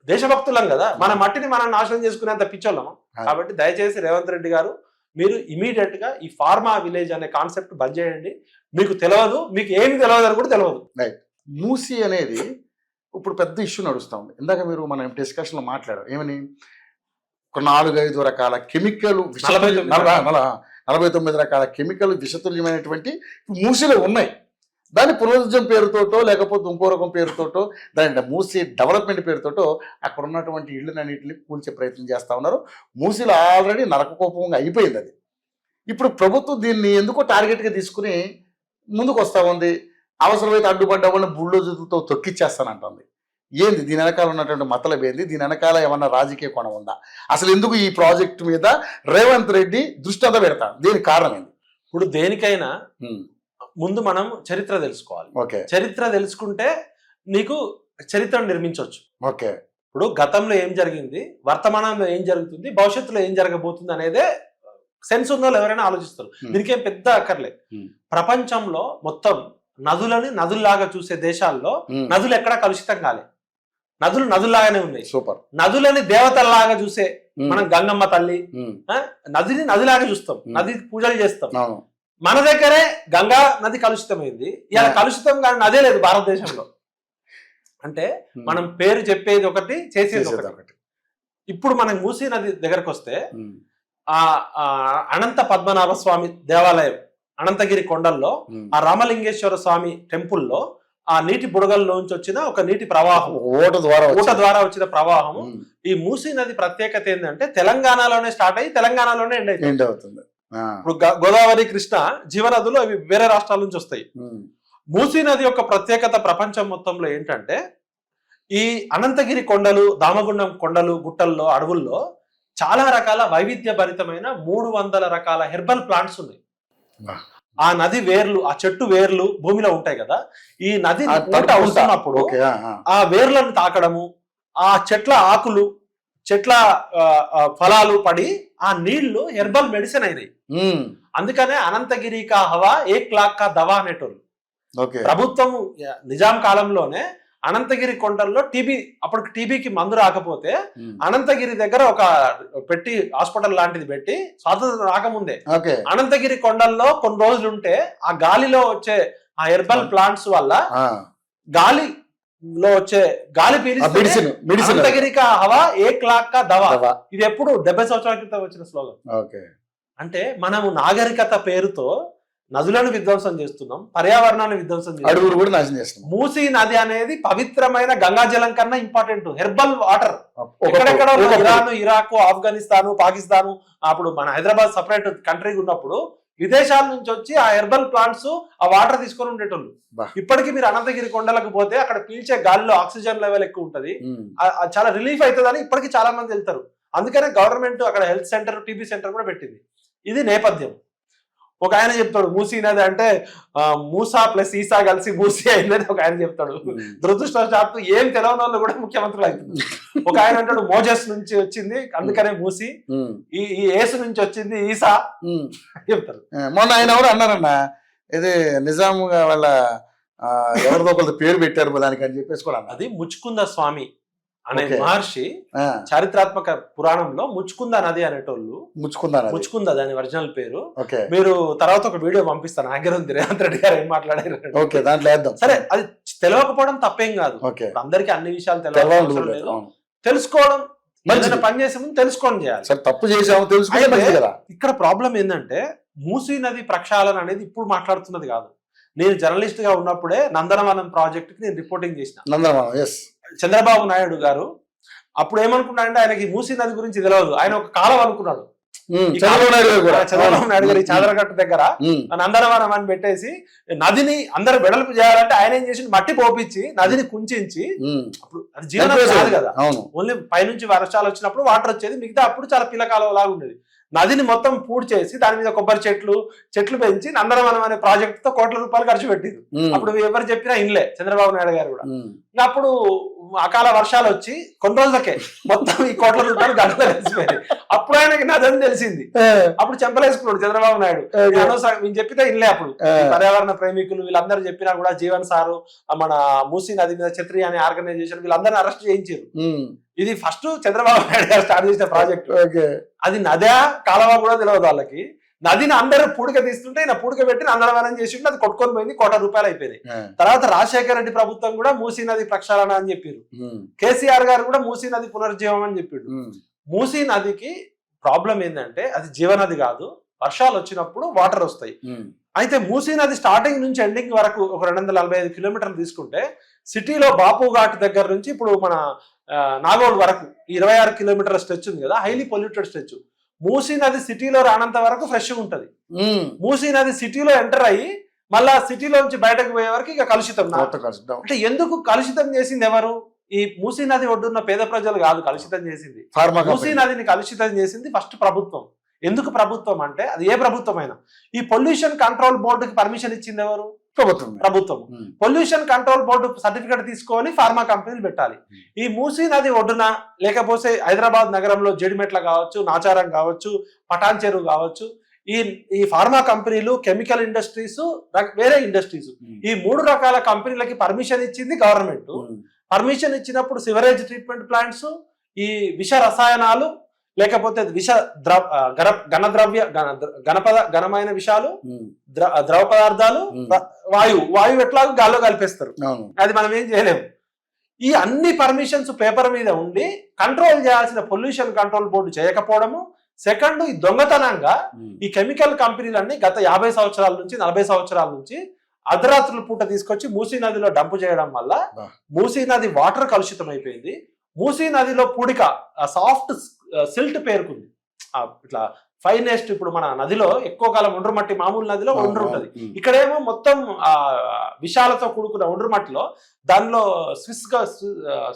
దేశభక్తులం కదా, మన మట్టిని మనం నాశనం చేసుకునేంత పిచ్చోళ్ళం. కాబట్టి దయచేసి రేవంత్ రెడ్డి గారు మీరు ఇమీడియట్ గా ఈ ఫార్మా విలేజ్ అనే కాన్సెప్ట్ బంద్ చేయండి. మీకు తెలియదు, మీకు ఏమి తెలియదు అని కూడా తెలియదు. రైట్. మూసి అనేది ఇప్పుడు పెద్ద ఇష్యూ నడుస్తూ ఉంది. ఇందాక మీరు మనం డిస్కషన్ లో మాట్లాడారు ఏమని, ఒక 4-5 రకాల కెమికల్ 49 రకాల కెమికల్ విషతుల్యమైనటువంటి మూసిలో ఉన్నాయి. దాని పునరుద్ధరణ పేరుతోటో లేకపోతే ఇంకో రకం పేరుతోటో దాని మూసి డెవలప్మెంట్ పేరుతోటో అక్కడ ఉన్నటువంటి ఇళ్ళనన్నింటినీ కూల్చే ప్రయత్నం చేస్తూ ఉన్నారు. మూసిలో ఆల్రెడీ నరకకోపంగా అయిపోయింది అది. ఇప్పుడు ప్రభుత్వం దీన్ని ఎందుకో టార్గెట్గా తీసుకుని ముందుకు వస్తూ ఉంది. అవసరమైతే అడ్డుపడ్డ వాళ్ళని బుల్డోజర్లతో తొక్కిచ్చేస్తానంటుంది. ఏంది దీని వెనకాల ఉన్నటువంటి మతలబ్ ఏంది? దీని వెనకాల ఏమన్నా రాజకీయ కోణం ఉందా? అసలు ఎందుకు ఈ ప్రాజెక్టు మీద రేవంత్ రెడ్డి దృష్టి అంతా పెడతాడు? దీనికి కారణం ఏంది? ఇప్పుడు దేనికైనా ముందు మనం చరిత్ర తెలుసుకోవాలి. ఓకే. చరిత్ర తెలుసుకుంటే నీకు చరిత్రను నిర్మించవచ్చు. ఓకే. ఇప్పుడు గతంలో ఏం జరిగింది, వర్తమానంలో ఏం జరుగుతుంది, భవిష్యత్తులో ఏం జరగబోతుంది అనేదే సెన్స్ ఉన్న వాళ్ళు ఎవరైనా ఆలోచిస్తారు. దీనికి ఏం పెద్ద అక్కర్లేదు. ప్రపంచంలో మొత్తం నదులని నదుల్లాగా చూసే దేశాల్లో నదులు ఎక్కడా కలుషితం కాలే. నదులు నదుల్లాగానే ఉన్నాయి. సూపర్. నదులని దేవతల్లాగా చూసే మనం గంగమ్మ తల్లి, నదిని నదిలాగా చూస్తాం, నదికి పూజలు చేస్తాం. మన దగ్గరే గంగా నది కలుషితమైంది. ఇలా కలుషితం కానీ నదే లేదు భారతదేశంలో. అంటే మనం పేరు చెప్పేది ఒకటి, చేసేది ఒకటి. ఇప్పుడు మనం మూసీ నది దగ్గరకు వస్తే ఆ అనంత పద్మనాభ స్వామి దేవాలయం అనంతగిరి కొండల్లో ఆ రామలింగేశ్వర స్వామి టెంపుల్లో ఆ నీటి బుడగల్లోంచి వచ్చిన ఒక నీటి ప్రవాహం, ఊట ద్వారా వచ్చిన ప్రవాహం. ఈ మూసీ నది ప్రత్యేకత ఏంటంటే తెలంగాణలోనే స్టార్ట్ అయ్యి తెలంగాణలోనే ఎండ్ అవుతుంది. ఇప్పుడు గోదావరి, కృష్ణ జీవనదులు అవి వేరే రాష్ట్రాల నుంచి వస్తాయి. మూసీ నది యొక్క ప్రత్యేకత ప్రపంచం మొత్తంలో ఏంటంటే ఈ అనంతగిరి కొండలు, దామగుండం కొండలు, గుట్టల్లో, అడవుల్లో చాలా రకాల వైవిధ్య భరితమైన 300 రకాల హెర్బల్ ప్లాంట్స్ ఉన్నాయి. ఆ నది వేర్లు, ఆ చెట్టు వేర్లు భూమిలో ఉంటాయి కదా, ఈ నది వస్తున్నప్పుడు ఆ వేర్లను తాకడము, ఆ చెట్ల ఆకులు, చెట్ల ఫలాలు పడి ఆ నీళ్లు హెర్బల్ మెడిసిన్ అయినాయి. అందుకనే అనంతగిరి కా హవా 1 లాఖ్ కా దవా అనేటోళ్ళు. ప్రభుత్వం నిజాం కాలంలోనే అనంతగిరి కొండల్లో టీబీ, అప్పటికి టీబీకి మందు రాకపోతే అనంతగిరి దగ్గర ఒక పెట్టి హాస్పిటల్ లాంటిది పెట్టి స్వాతంత్రం రాకముందే అనంతగిరి కొండల్లో కొన్ని రోజులు ఉంటే ఆ గాలిలో వచ్చే ఆ హెర్బల్ ప్లాంట్స్ వల్ల గాలిలో వచ్చే గాలి పీలిస్తే అనంతగిరి కా హవా 1 లాఖ్ కా దవా. ఇది ఎప్పుడు 70 సంవత్సరాల క్రితం వచ్చిన స్లోగన్. అంటే మనము నాగరికత పేరుతో నదులను విధ్వంసం చేస్తున్నాం, పర్యావరణాన్ని విధ్వంసం చేస్తున్నాం. మూసీ నది అనేది పవిత్రమైన గంగాజలం కన్నా ఇంపార్టెంట్ హెర్బల్ వాటర్. ఎక్కడెక్కడ ఇరాన్, ఇరాక్, ఆఫ్ఘనిస్తాను, పాకిస్తాను, అప్పుడు మన హైదరాబాద్ సపరేట్ కంట్రీ ఉన్నప్పుడు విదేశాల నుంచి వచ్చి ఆ హెర్బల్ ప్లాంట్స్ ఆ వాటర్ తీసుకొని ఉండేటోళ్ళు. ఇప్పటికీ మీరు అనంతగిరి కొండలకు పోతే అక్కడ పీల్చే గాలిలో ఆక్సిజన్ లెవెల్ ఎక్కువ ఉంటది, చాలా రిలీఫ్ అవుతుందని ఇప్పటికీ చాలా మంది వెళ్తారు. అందుకనే గవర్నమెంట్ అక్కడ హెల్త్ సెంటర్, టీబీ సెంటర్ కూడా పెట్టింది. ఇది నేపథ్యం. ఒక ఆయన చెప్తాడు మూసీ నది అంటే మూసా ప్లస్ ఈసా కలిసి మూసీ అయిందని ఒక ఆయన చెప్తాడు. దురదృష్టవశాత్తు ఏం తెలియని వాళ్ళు కూడా ముఖ్యమంత్రులు అవుతుంది. ఒక ఆయన అంటాడు మోజెస్ నుంచి వచ్చింది అందుకనే మూసీ, ఈ ఏసు నుంచి వచ్చింది ఈసా చెప్తారు. మొన్న ఆయన ఎవరు అన్నారన్న, ఇది నిజాం వాళ్ళ ఎవరిదో ఒకరి పేరు పెట్టారు దానికి అని చెప్పేసి కూడా. అది ముచ్చుకుంద స్వామి అనే మహర్షి చారిత్రాత్మక పురాణంలో ముచ్చుకుంద నది అనేటోళ్ళు. ముచ్చుకుంద దాని ఒరిజినల్ పేరు. మీరు తర్వాత ఒక వీడియో పంపిస్తాను, దగ్గర ఉంది, రేవంత్ రెడ్డి గారు ఏం మాట్లాడారు. సరే, అది తెలియకపోవడం తప్పేం కాదు. అందరికి అన్ని విషయాలు తెలియదు, తెలుసుకోవడం పని చేసే ముందు తెలుసుకోవడం చేయాలి. తప్పు చేసాము తెలుసుకోవాలి. ఇక్కడ ప్రాబ్లం ఏంటంటే మూసీ నది ప్రక్షాళన అనేది ఇప్పుడు మాట్లాడుతున్నది కాదు. నేను జర్నలిస్ట్ గా ఉన్నప్పుడే నందనవనం ప్రాజెక్ట్ కి నేను రిపోర్టింగ్ చేసిన. చంద్రబాబు నాయుడు గారు అప్పుడు ఏమనుకున్నాడంటే ఆయనకి మూసీ నది గురించి తెలియదు, ఆయన ఒక కాలం అనుకున్నాడు. చంద్రబాబు నాయుడు గారు చాదరగట్టు దగ్గర నందనవనం అని పెట్టేసి నదిని అందరు వెడల్పు చేయాలంటే ఆయన ఏం చేసి మట్టి పోపించి నదిని కుంచించి, అప్పుడు అది జీవనం కాదు కదా, ఓన్లీ పైనుంచి వర్షాలు వచ్చినప్పుడు వాటర్ వచ్చేది, మిగతా అప్పుడు చాలా పిల్లకాలం లాగా ఉండేది. నదిని మొత్తం పూడ్ చేసి దాని మీద కొబ్బరి చెట్లు పెంచి నందనవనం అనే ప్రాజెక్ట్ తో కోట్ల రూపాయలు ఖర్చు పెట్టింది. అప్పుడు ఎవరు చెప్పినా ఇన్లే చంద్రబాబు నాయుడు గారు కూడా. అప్పుడు అకాల వర్షాలు వచ్చి కొన్ని రోజులకే మొత్తం ఈ కోట్ల రూపాయలు గంటలు కలిసిపోయాయి. అప్పుడు ఆయనకి నదని తెలిసింది. అప్పుడు చెంపలేసుకున్నాడు చంద్రబాబు నాయుడు. మేము చెప్పితే ఇన్లే. అప్పుడు పర్యావరణ ప్రేమికులు వీళ్ళందరూ చెప్పినా కూడా జీవన్ సారు, మన మూసీ నది మీద ఛత్రి అనే ఆర్గనైజేషన్ వీళ్ళందరినీ అరెస్ట్ చేయించారు. ఇది ఫస్ట్ చంద్రబాబు నాయుడు గారు స్టార్ట్ చేసిన ప్రాజెక్ట్. అది నదా కాలవా కూడా తెలియదు వాళ్ళకి. నదిని అందరూ పూడిక తీస్తుంటే ఈయన పూడిక పెట్టి నందనవనం చేసి అది కొట్టుకొని పోయింది. ₹1,00,00,000 అయిపోయింది. తర్వాత రాజశేఖర రెడ్డి ప్రభుత్వం కూడా మూసీ నది ప్రక్షాళన అని చెప్పారు. కేసీఆర్ గారు కూడా మూసీ నది పునర్జీవం అని చెప్పాడు. మూసీ నదికి ప్రాబ్లం ఏంటంటే అది జీవనది కాదు, వర్షాలు వచ్చినప్పుడు వాటర్ వస్తాయి. అయితే మూసీ నది స్టార్టింగ్ నుంచి ఎండింగ్ వరకు ఒక 245 కిలోమీటర్లు తీసుకుంటే సిటీలో బాపు ఘాట్ దగ్గర నుంచి ఇప్పుడు మన నాగోల్ వరకు 26 కిలోమీటర్ల స్ట్రెచ్ ఉంది కదా, హైలీ పొల్యూటెడ్ స్ట్రెచ్. మూసీ నది సిటీలో రానంత వరకు ఫ్రెష్ గా ఉంటది. మూసీ నది సిటీలో ఎంటర్ అయ్యి మళ్ళా సిటీలో నుంచి బయటకు పోయే వరకు ఇక కలుషితం. అంటే ఎందుకు కలుషితం చేసింది ఎవరు? ఈ మూసీ నది ఒడ్డున్న పేద ప్రజలు కాదు కలుషితం చేసింది. మూసీ నదిని కలుషితం చేసింది ఫస్ట్ ప్రభుత్వం. ఎందుకు ప్రభుత్వం అంటే అది ఏ ప్రభుత్వం అయినా. ఈ పొల్యూషన్ కంట్రోల్ బోర్డుకి పర్మిషన్ ఇచ్చింది ఎవరు? ప్రభుత్వం. పొల్యూషన్ కంట్రోల్ బోర్డు సర్టిఫికేట్ తీసుకొని ఫార్మా కంపెనీలు పెట్టాలి. ఈ మూసీ నది ఒడ్డున లేకపోతే హైదరాబాద్ నగరంలో జడిమెట్ల కావచ్చు, నాచారం కావచ్చు, పటాన్ చెరువు కావచ్చు, ఈ ఫార్మా కంపెనీలు, కెమికల్ ఇండస్ట్రీస్, వేరే ఇండస్ట్రీస్, ఈ 3 రకాల కంపెనీలకి పర్మిషన్ ఇచ్చింది గవర్నమెంట్. పర్మిషన్ ఇచ్చినప్పుడు సివరేజ్ ట్రీట్మెంట్ ప్లాంట్స్, ఈ విష రసాయనాలు లేకపోతే విష ఘనమైన విషాలు, ద్రవ పదార్థాలు, వాయువు ఎట్లాగో గాల్లో కలిపేస్తారు. అది మనం ఏం చేయలేము. ఈ అన్ని పర్మిషన్స్ పేపర్ మీద ఉండి కంట్రోల్ చేయాల్సిన పొల్యూషన్ కంట్రోల్ బోర్డు చేయకపోవడము. సెకండ్, ఈ దొంగతనంగా ఈ కెమికల్ కంపెనీలన్నీ గత 50 సంవత్సరాల నుంచి 40 సంవత్సరాల నుంచి అర్ధరాత్రుల పూట తీసుకొచ్చి మూసీ నదిలో డంపు చేయడం వల్ల మూసీ నది వాటర్ కలుషితం అయిపోయింది. మూసీ నదిలో పూడిక సాఫ్ట్ సిల్ట్ పేరుకుంది. ఇట్లా ఫైనెస్ట్. ఇప్పుడు మన నదిలో ఎక్కువ కాలం ఒండ్రు మట్టి, మామూలు నదిలో ఒండ్రు ఉంటది. ఇక్కడేమో మొత్తం విషాలతో కూడుకున్న ఒండ్రు మట్టిలో దానిలో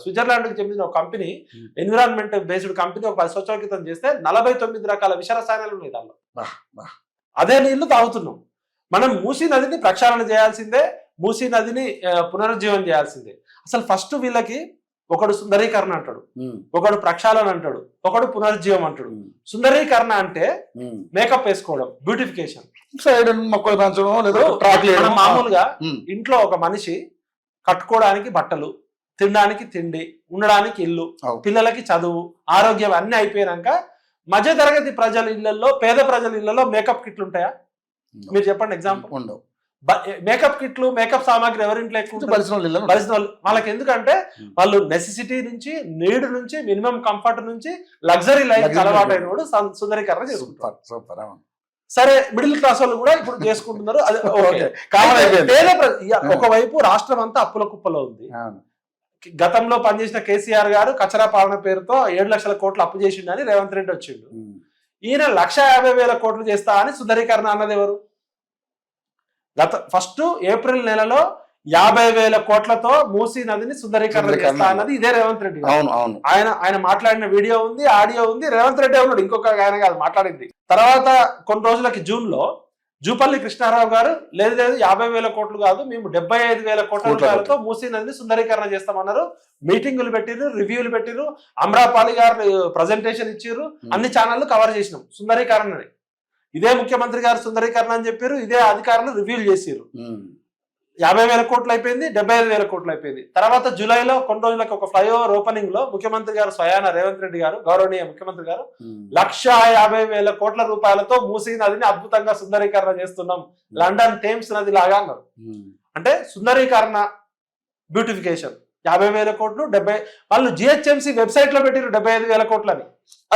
స్విట్జర్లాండ్ కి చెందిన ఒక కంపెనీ, ఎన్విరాన్మెంట్ బేస్డ్ కంపెనీ, ఒక 10 సంవత్సరాల క్రితం చేస్తే 49 రకాల విష రసాయనాలు ఉన్నాయి దానిలో. అదే నీళ్లు తాగుతున్నాం. మనం మూసీ నదిని ప్రక్షాళన చేయాల్సిందే, మూసీ నదిని పునరుజ్జీవం చేయాల్సిందే. అసలు ఫస్ట్ వీళ్ళకి ఒకడు సుందరీకరణ అంటాడు, ఒకడు ప్రక్షాళన అంటాడు, ఒకడు పునరుజ్జీవం అంటాడు. సుందరీకరణ అంటే మేకప్ వేసుకోవడం, బ్యూటిఫికేషన్. మొక్కలు పెంచడం లేదా మామూలుగా ఇంట్లో ఒక మనిషి కట్టుకోవడానికి బట్టలు, తినడానికి తిండి, ఉండడానికి ఇల్లు, పిల్లలకి చదువు, ఆరోగ్యం అన్ని అయిపోయినాక మధ్య తరగతి ప్రజల ఇళ్లలో, పేద ప్రజల ఇళ్లలో మేకప్ కిట్లు ఉంటాయా? మీరు చెప్పండి. ఎగ్జాంపుల్ ఉండవు. మేకప్ కిట్లు, మేకప్ సామాగ్రి ఎవరింట్లో ఎక్కువ? బలిసిన వాళ్ళకి. ఎందుకంటే వాళ్ళు నెసెసిటీ నుంచి, నీడ్ నుంచి, మినిమం కంఫర్ట్ నుంచి లగ్జరీ లైఫ్ అలవాటు అయినోడు సుందరీకరణ చేసుకుంటారు. సరే, మిడిల్ క్లాస్ వాళ్ళు కూడా ఇప్పుడు చేసుకుంటున్నారు. ఒకవైపు రాష్ట్రం అంతా అప్పుల కుప్పలో ఉంది. గతంలో పనిచేసిన కేసీఆర్ గారు కచరా పాలన పేరుతో 7 లక్షల కోట్లు అప్పు చేసిండని రేవంత్ రెడ్డి వచ్చిండు. ఈయన 1,50,000 కోట్లు చేస్తా అని సుందరీకరణ అన్నది ఎవరు? ఫస్ట్ ఏప్రిల్ నెలలో 50,000 కోట్లతో మూసీ నదిని సుందరీకరణ చేస్తా అన్నది ఇదే రేవంత్ రెడ్డి. ఆయన మాట్లాడిన వీడియో ఉంది, ఆడియో ఉంది. రేవంత్ రెడ్డి ఉన్నాడు, ఇంకొక ఆయన కాదు మాట్లాడింది. తర్వాత కొన్ని రోజులకి జూన్ లో జూపల్లి కృష్ణారావు గారు లేదు 50,000 కోట్లు కాదు, మేము 75,000 కోట్ల రూపాయలతో మూసీ నదిని సుందరీకరణ చేస్తామన్నారు. మీటింగులు పెట్టిరు, రివ్యూలు పెట్టిరు, అమ్రాపాలి గారు ప్రజెంటేషన్ ఇచ్చిర్రు, అన్ని ఛానళ్లు కవర్ చేసినాం సుందరీకరణని. ఇదే ముఖ్యమంత్రి గారు సుందరీకరణ అని చెప్పారు, ఇదే అధికారులు రివ్యూలు చేసిర్రు. 50,000 కోట్లు అయిపోయింది, 75,000 కోట్లు అయిపోయింది. తర్వాత జూలైలో కొన్ని రోజులకు ఒక ఫ్లైఓవర్ ఓపెనింగ్ లో ముఖ్యమంత్రి గారు స్వయాన రేవంత్ రెడ్డి గారు, గౌరవనీయ ముఖ్యమంత్రి గారు, 1,50,000 కోట్ల రూపాయలతో మూసీ నదిని అద్భుతంగా సుందరీకరణ చేస్తున్నాం, లండన్ థేమ్స్ నది లాగా అన్నారు. అంటే సుందరీకరణ, బ్యూటిఫికేషన్ 50,000 కోట్లు. వాళ్ళు జిహెచ్ఎంసీ వెబ్సైట్ లో పెట్టారు 75,000 కోట్లు అని.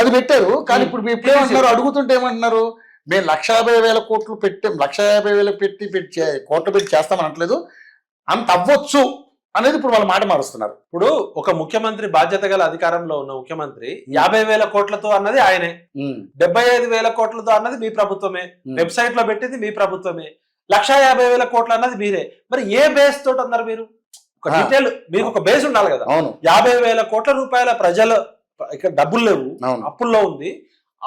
అది పెట్టారు. కానీ ఇప్పుడు అడుగుతుంటే ఏమంటున్నారు? మేము 1,50,000 కోట్లు పెట్టాం, 1,50,000 కోట్లు పెట్టి చేస్తామని అనట్లేదు, అంత అవ్వచ్చు అనేది ఇప్పుడు వాళ్ళ మాట మారుస్తున్నారు. ఇప్పుడు ఒక ముఖ్యమంత్రి, బాధ్యత గల అధికారంలో ఉన్న ముఖ్యమంత్రి 50,000 కోట్లతో అన్నది ఆయనే, 75,000 కోట్లతో అన్నది మీ ప్రభుత్వమే, వెబ్సైట్ లో పెట్టింది మీ ప్రభుత్వమే, 1,50,000 కోట్లు అన్నది మీరే. మరి ఏ బేస్ తోటి అన్నారు మీరు? ఒక డీటెయిల్, మీకు ఒక బేస్ ఉండాలి కదా. 50,000 కోట్ల రూపాయల ప్రజలు ఇక్కడ డబ్బులు లేవు, అప్పుల్లో ఉంది.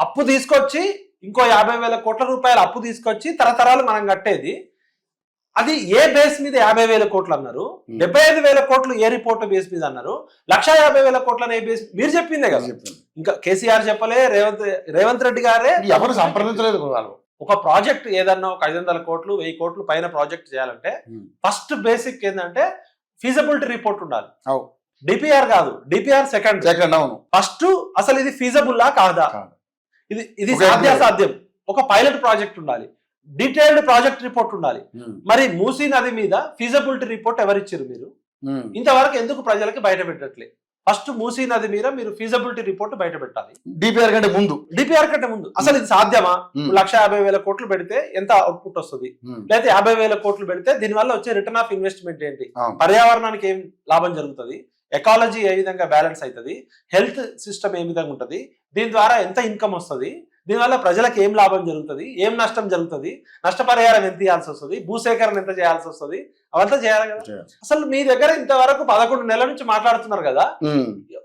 అప్పు తీసుకొచ్చి ఇంకో 50,000 కోట్ల రూపాయల అప్పు తీసుకొచ్చి తరతరాలు మనం కట్టేది. అది ఏ బేస్ మీద 50,000 కోట్లు అన్నారు? 75,000 కోట్లు ఏ రిపోర్ట్ బేస్ మీద అన్నారు? 150,000 కోట్లని ఏ బేస్? మీరు చెప్పిందే కదా, ఇంకా కేసీఆర్ చెప్పలే, రేవంత్ రెడ్డి గారే ఎవరు సంప్రదించలేదు వాళ్ళు. ఒక ప్రాజెక్ట్ ఏదన్నా ఒక 500 కోట్లు 1000 కోట్లు పైన ప్రాజెక్ట్ చేయాలంటే ఫస్ట్ బేసిక్ ఏంటంటే ఫీజబిలిటీ రిపోర్ట్ ఉండాలి. డిపిఆర్ కాదు, డిపిఆర్ సెకండ్. అవును. ఫస్ట్ అసలు ఇది ఫీజబుల్లా కాదా, ఇది సాధ్యాసాధ్యం. ఒక పైలట్ ప్రాజెక్ట్ ఉండాలి, డీటెయిల్డ్ ప్రాజెక్ట్ రిపోర్ట్ ఉండాలి. మరి మూసీ నది మీద ఫీజబిలిటీ రిపోర్ట్ ఎవరిచ్చారు మీరు? ఇంతవరకు ఎందుకు ప్రజలకి బయట పెట్టట్లే? ఫస్ట్ మూసీ నది మీద మీరు ఫీజబిలిటీ రిపోర్ట్ బయట పెట్టాలి. డిపిఆర్ కంటే ముందు అసలు ఇది సాధ్యమా? 150,000 కోట్లు పెడితే ఎంత అవుట్పుట్ వస్తుంది, లేకపోతే 50,000 కోట్లు పెడితే దీనివల్ల వచ్చే రిటర్న్ ఆఫ్ ఇన్వెస్ట్మెంట్ ఏంటి, పర్యావరణానికి ఏం లాభం జరుగుతుంది, ఎకాలజీ ఏ విధంగా బ్యాలెన్స్ అవుతుంది, హెల్త్ సిస్టమ్ ఏ విధంగా ఉంటుంది, దీని ద్వారా ఎంత ఇన్కమ్ వస్తుంది, దీనివల్ల ప్రజలకు ఏం లాభం జరుగుతుంది, ఏం నష్టం జరుగుతుంది, నష్టపరిహారం ఎంత ఇవ్వాల్సి వస్తుంది, భూసేకరణ ఎంత చేయాల్సి వస్తుంది, అవంతా చేయాలి కదా. అసలు మీ దగ్గర ఇంతవరకు 11 నెలల నుంచి మాట్లాడుతున్నారు కదా,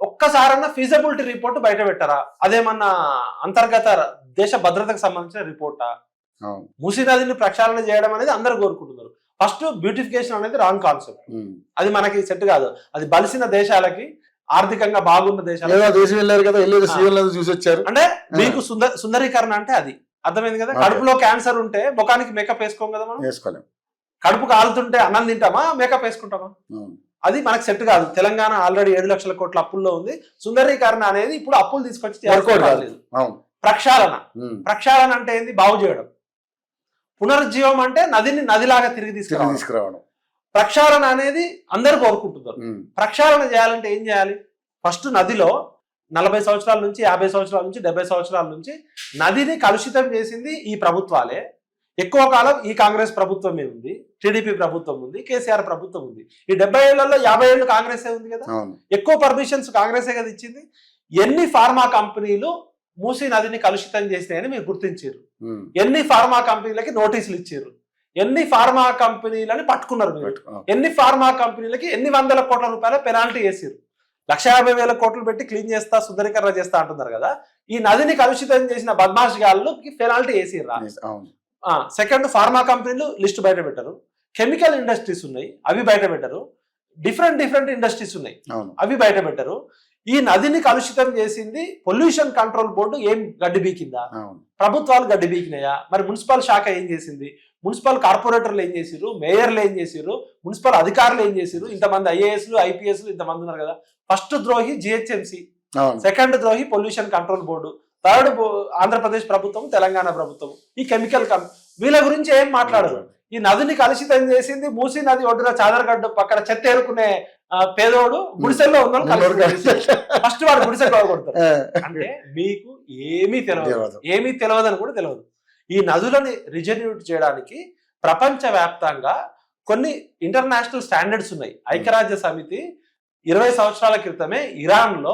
ఒక్కసారన్నా ఫీజబిలిటీ రిపోర్ట్ బయట పెట్టారా? అదేమన్నా అంతర్గత దేశ భద్రతకు సంబంధించిన రిపోర్టా? మూసీ నదిని ప్రక్షాళన చేయడం అనేది అందరు కోరుకుంటున్నారు. ఫస్ట్ బ్యూటిఫికేషన్ అనేది రాంగ్ కాన్సెప్ట్, అది మనకి సెట్ కాదు. అది బలిసిన దేశాలకి, ఆర్థికంగా బాగున్న దేశాలు చూసి వచ్చారు అంటే మీకు సుందరీకరణ అంటే అది అర్థమైంది కదా. కడుపులో క్యాన్సర్ ఉంటే ముఖానికి మేకప్ వేసుకోం కదా మనం, వేసుకోలేం. కడుపు కాలుతుంటే అన్నం తింటామా, మేకప్ వేసుకుంటామా? అది మనకు సెట్ కాదు. తెలంగాణ ఆల్రెడీ 7 లక్షల కోట్ల అప్పుల్లో ఉంది. సుందరీకరణ అనేది ఇప్పుడు అప్పులు తీసుకొచ్చి ప్రక్షాళన అంటే ఏంది? బాగు చేయడం. పునరుజ్జీవం అంటే నదిని నదిలాగా తిరిగి తీసుకురావడం. ప్రక్షాళన అనేది అందరు కోరుకుంటున్నారు. ప్రక్షాళన చేయాలంటే ఏం చేయాలి? ఫస్ట్ నదిలో 40 సంవత్సరాల నుంచి 50 సంవత్సరాల నుంచి 70 సంవత్సరాల నుంచి నదిని కలుషితం చేసింది ఈ ప్రభుత్వాలే. ఎక్కువ కాలం ఈ కాంగ్రెస్ ప్రభుత్వమే ఉంది, టీడీపీ ప్రభుత్వం ఉంది, కేసీఆర్ ప్రభుత్వం ఉంది. ఈ 70 ఏళ్లలో 50 ఏళ్ళు కాంగ్రెసే ఉంది కదా. ఎక్కువ పర్మిషన్స్ కాంగ్రెసే కదా ఇచ్చింది. ఎన్ని ఫార్మా కంపెనీలు మూసీ నదిని కలుషితం చేసినాయని మీరు గుర్తించారు? ఎన్ని ఫార్మా కంపెనీలకి నోటీసులు ఇచ్చారు? ఎన్ని ఫార్మా కంపెనీలని పట్టుకున్నారు మీరు? ఎన్ని ఫార్మా కంపెనీలకి ఎన్ని వందల కోట్ల రూపాయల పెనాల్టీ వేసారు? 150,000 కోట్లు పెట్టి క్లీన్ చేస్తా, సుందరీకరణ చేస్తా అంటున్నారు కదా. ఈ నదిని కలుషితం చేసిన బద్మాష్ గాళ్ళకి పెనాల్టీ వేసిర్రా? సెకండ్, ఫార్మా కంపెనీలు లిస్ట్ బయట పెట్టరు. కెమికల్ ఇండస్ట్రీస్ ఉన్నాయి, అవి బయట పెట్టరు. డిఫరెంట్ ఇండస్ట్రీస్ ఉన్నాయి, అవి బయట పెట్టరు. ఈ నదిని కలుషితం చేసింది పొల్యూషన్ కంట్రోల్ బోర్డు ఏం గడ్డి బీకిందా? ప్రభుత్వాలు గడ్డి బీకినాయా? మరి మున్సిపల్ శాఖ ఏం చేసింది? మున్సిపల్ కార్పొరేటర్లు ఏం చేసిరు? మేయర్లు ఏం చేసిరు? మున్సిపల్ అధికారులు ఏం చేసిరు? ఇంతమంది ఐఏఎస్లు ఐపీఎస్లు ఇంతమంది ఉన్నారు కదా. ఫస్ట్ ద్రోహి జిహెచ్ఎంసీ, సెకండ్ ద్రోహి pollution control board, third Andhra Pradesh ప్రభుత్వం, తెలంగాణ ప్రభుత్వం. ఈ కెమికల్ వీళ్ళ గురించి ఏం మాట్లాడరు. ఈ నదిని కలుషితం చేసింది మూసీ నది ఒడ్డున చాదరగడ్డ పక్కన చెత్త ఏరుకునే పేదోడు గుడిసెల్లో ఉన్నాడు. ఫస్ట్ వాడు గుడిసెల్లో కొడతారు. అంటే మీకు ఏమీ తెలియదు అని కూడా తెలియదు. ఈ నదులని రిజన్యూట్ చేయడానికి ప్రపంచ వ్యాప్తంగా కొన్ని ఇంటర్నేషనల్ స్టాండర్డ్స్ ఉన్నాయి. ఐక్యరాజ్య సమితి 20 సంవత్సరాల క్రితమే ఇరాన్ లో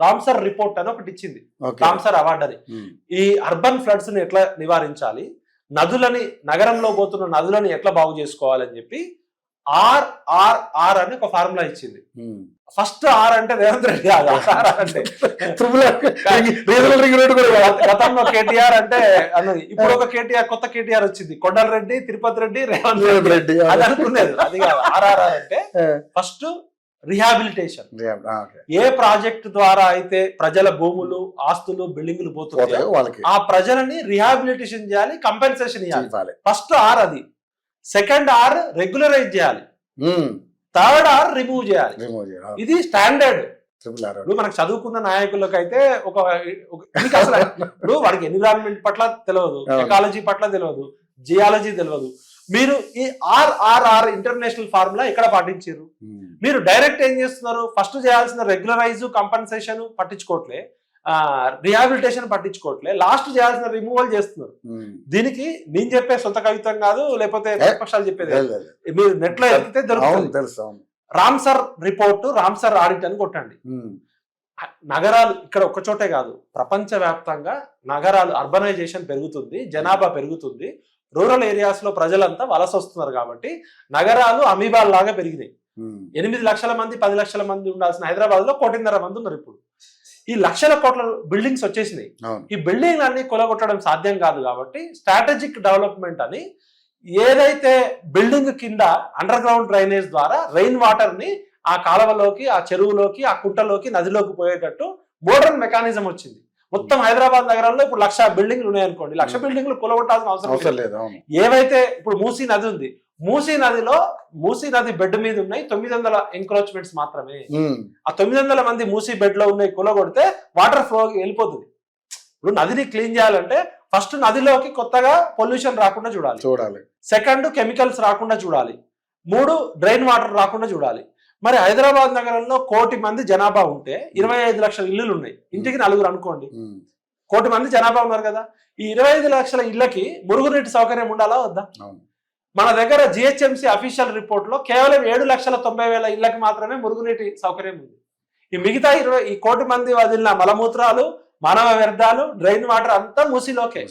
రామ్సర్ రిపోర్ట్ అని ఒకటి ఇచ్చింది, రామ్సర్ అవార్డు అని. ఈ అర్బన్ ఫ్లడ్స్ ని ఎట్లా నివారించాలి, నదులని, నగరంలో పోతున్న నదులని ఎట్లా బాగు చేసుకోవాలని చెప్పి RRR అని ఒక ఫార్ములా ఇచ్చింది. ఫస్ట్ ఆర్ అంటే రేవంత్ రెడ్డి కాదు, అంటే గతంలో కేటీఆర్ అంటే అన్నది. ఇప్పుడు ఒక కేటీఆర్, కొత్త కేటీఆర్ వచ్చింది, కొండల రెడ్డి, తిరుపతి రెడ్డి, రేవంత్ రెడ్డి అది అనుకునేది. అది కాదు. RRR అంటే ఫస్ట్ రిహాబిలిటేషన్. ఏ ప్రాజెక్ట్ ద్వారా అయితే ప్రజల భూములు, ఆస్తులు, బిల్డింగులు పోతున్నాయో ఆ ప్రజలని రిహాబిలిటేషన్ చేయాలి, కంపెన్సేషన్ ఇవ్వాలి. ఫస్ట్ ఆర్ అది. సెకండ్ ఆర్ రెగ్యులరైజ్ చేయాలి. థర్డ్ ఆర్ రిమూవ్ చేయాలి. ఇది స్టాండర్డ్. ఇప్పుడు మనకు చదువుకున్న నాయకులకైతే ఇప్పుడు వాడికి ఎన్విరాన్మెంట్ పట్ల తెలియదు, ఎకాలజీ పట్ల తెలియదు, జియాలజీ తెలియదు. మీరు ఈ RRR ఇంటర్నేషనల్ ఫార్ములా ఎక్కడ పాటించారు? మీరు డైరెక్ట్ ఏం చేస్తున్నారు? ఫస్ట్ చేయాల్సిన రెగ్యులరైజ్, కంపెన్సేషన్ పట్టించుకోవట్లే, రిహాబిలిటేషన్ పట్టించుకోవట్లే, లాస్ట్ చేయాల్సిన రిమూవల్ చేస్తున్నారు. దీనికి నేను చెప్పే సొంత కవిత్వం కాదు, లేకపోతే ప్రతిపక్షాలు చెప్పేది. మీరు నెట్ లో ఎక్కితే దొరుకుతుంది. రామ్సర్ రిపోర్ట్, రామ్సర్ ఆడిట్ అని కొట్టండి. నగరాలు ఇక్కడ ఒక్క చోటే కాదు, ప్రపంచ వ్యాప్తంగా నగరాలు, అర్బనైజేషన్ పెరుగుతుంది, జనాభా పెరుగుతుంది, రూరల్ ఏరియాస్ లో ప్రజలంతా వలస వస్తున్నారు కాబట్టి నగరాలు అమీబాల్ లాగా పెరిగినాయి. 8 లక్షల మంది 10 లక్షల మంది ఉండాల్సిన హైదరాబాద్ లో 1.5 కోటి మంది ఉన్నారు ఇప్పుడు. ఈ లక్షల కోట్ల బిల్డింగ్స్ వచ్చేసినాయి. అవును. ఈ బిల్డింగ్ అన్ని కొలగొట్టడం సాధ్యం కాదు కాబట్టి స్ట్రాటజిక్ డెవలప్మెంట్ అని ఏదైతే బిల్డింగ్ కింద అండర్ గ్రౌండ్ డ్రైనేజ్ ద్వారా రెయిన్ వాటర్ ని ఆ కాలువలోకి, ఆ చెరువులోకి, ఆ కుంటలోకి, నదిలోకి పోయేటట్టు మోడర్న్ మెకానిజం వచ్చింది. మొత్తం హైదరాబాద్ నగరంలో ఇప్పుడు 1,00,000 బిల్డింగ్లు ఉన్నాయనుకోండి. 1,00,000 బిల్డింగ్లు కూలగొట్టాల్సిన అవసరం లేదు. ఏవైతే ఇప్పుడు మూసీ నది ఉంది, మూసీ నది బెడ్ మీద ఉన్నాయి 900 ఎంక్రోచ్మెంట్స్ మాత్రమే. ఆ 900 మంది మూసీ బెడ్ లో ఉన్నాయి కూలగొడితే వాటర్ ఫ్లో వెళ్ళిపోతుంది. ఇప్పుడు నదిని క్లీన్ చేయాలంటే ఫస్ట్ నదిలోకి కొత్తగా పొల్యూషన్ రాకుండా చూడాలి. సెకండ్ కెమికల్స్ రాకుండా చూడాలి. 3 డ్రైన్ వాటర్ రాకుండా చూడాలి. మరి హైదరాబాద్ నగరంలో 1 కోటి మంది జనాభా ఉంటే 25 లక్షల ఇల్లులు ఉన్నాయి. ఇంటికి 4 అనుకోండి. 1 కోటి మంది జనాభా ఉన్నారు కదా. ఈ 25 లక్షల ఇళ్లకి మురుగునీటి సౌకర్యం ఉండాలా వద్దా? మన దగ్గర జిహెచ్ఎంసీ అఫీషియల్ రిపోర్ట్ లో కేవలం 7,90,000 ఇళ్లకి మాత్రమే మురుగునీటి సౌకర్యం ఉంది. ఈ మిగతా 1 కోటి మంది వదిలిన మలమూత్రాలు, మానవ వ్యర్థాలు, డ్రైన్ వాటర్ అంతా మూసీలోకే,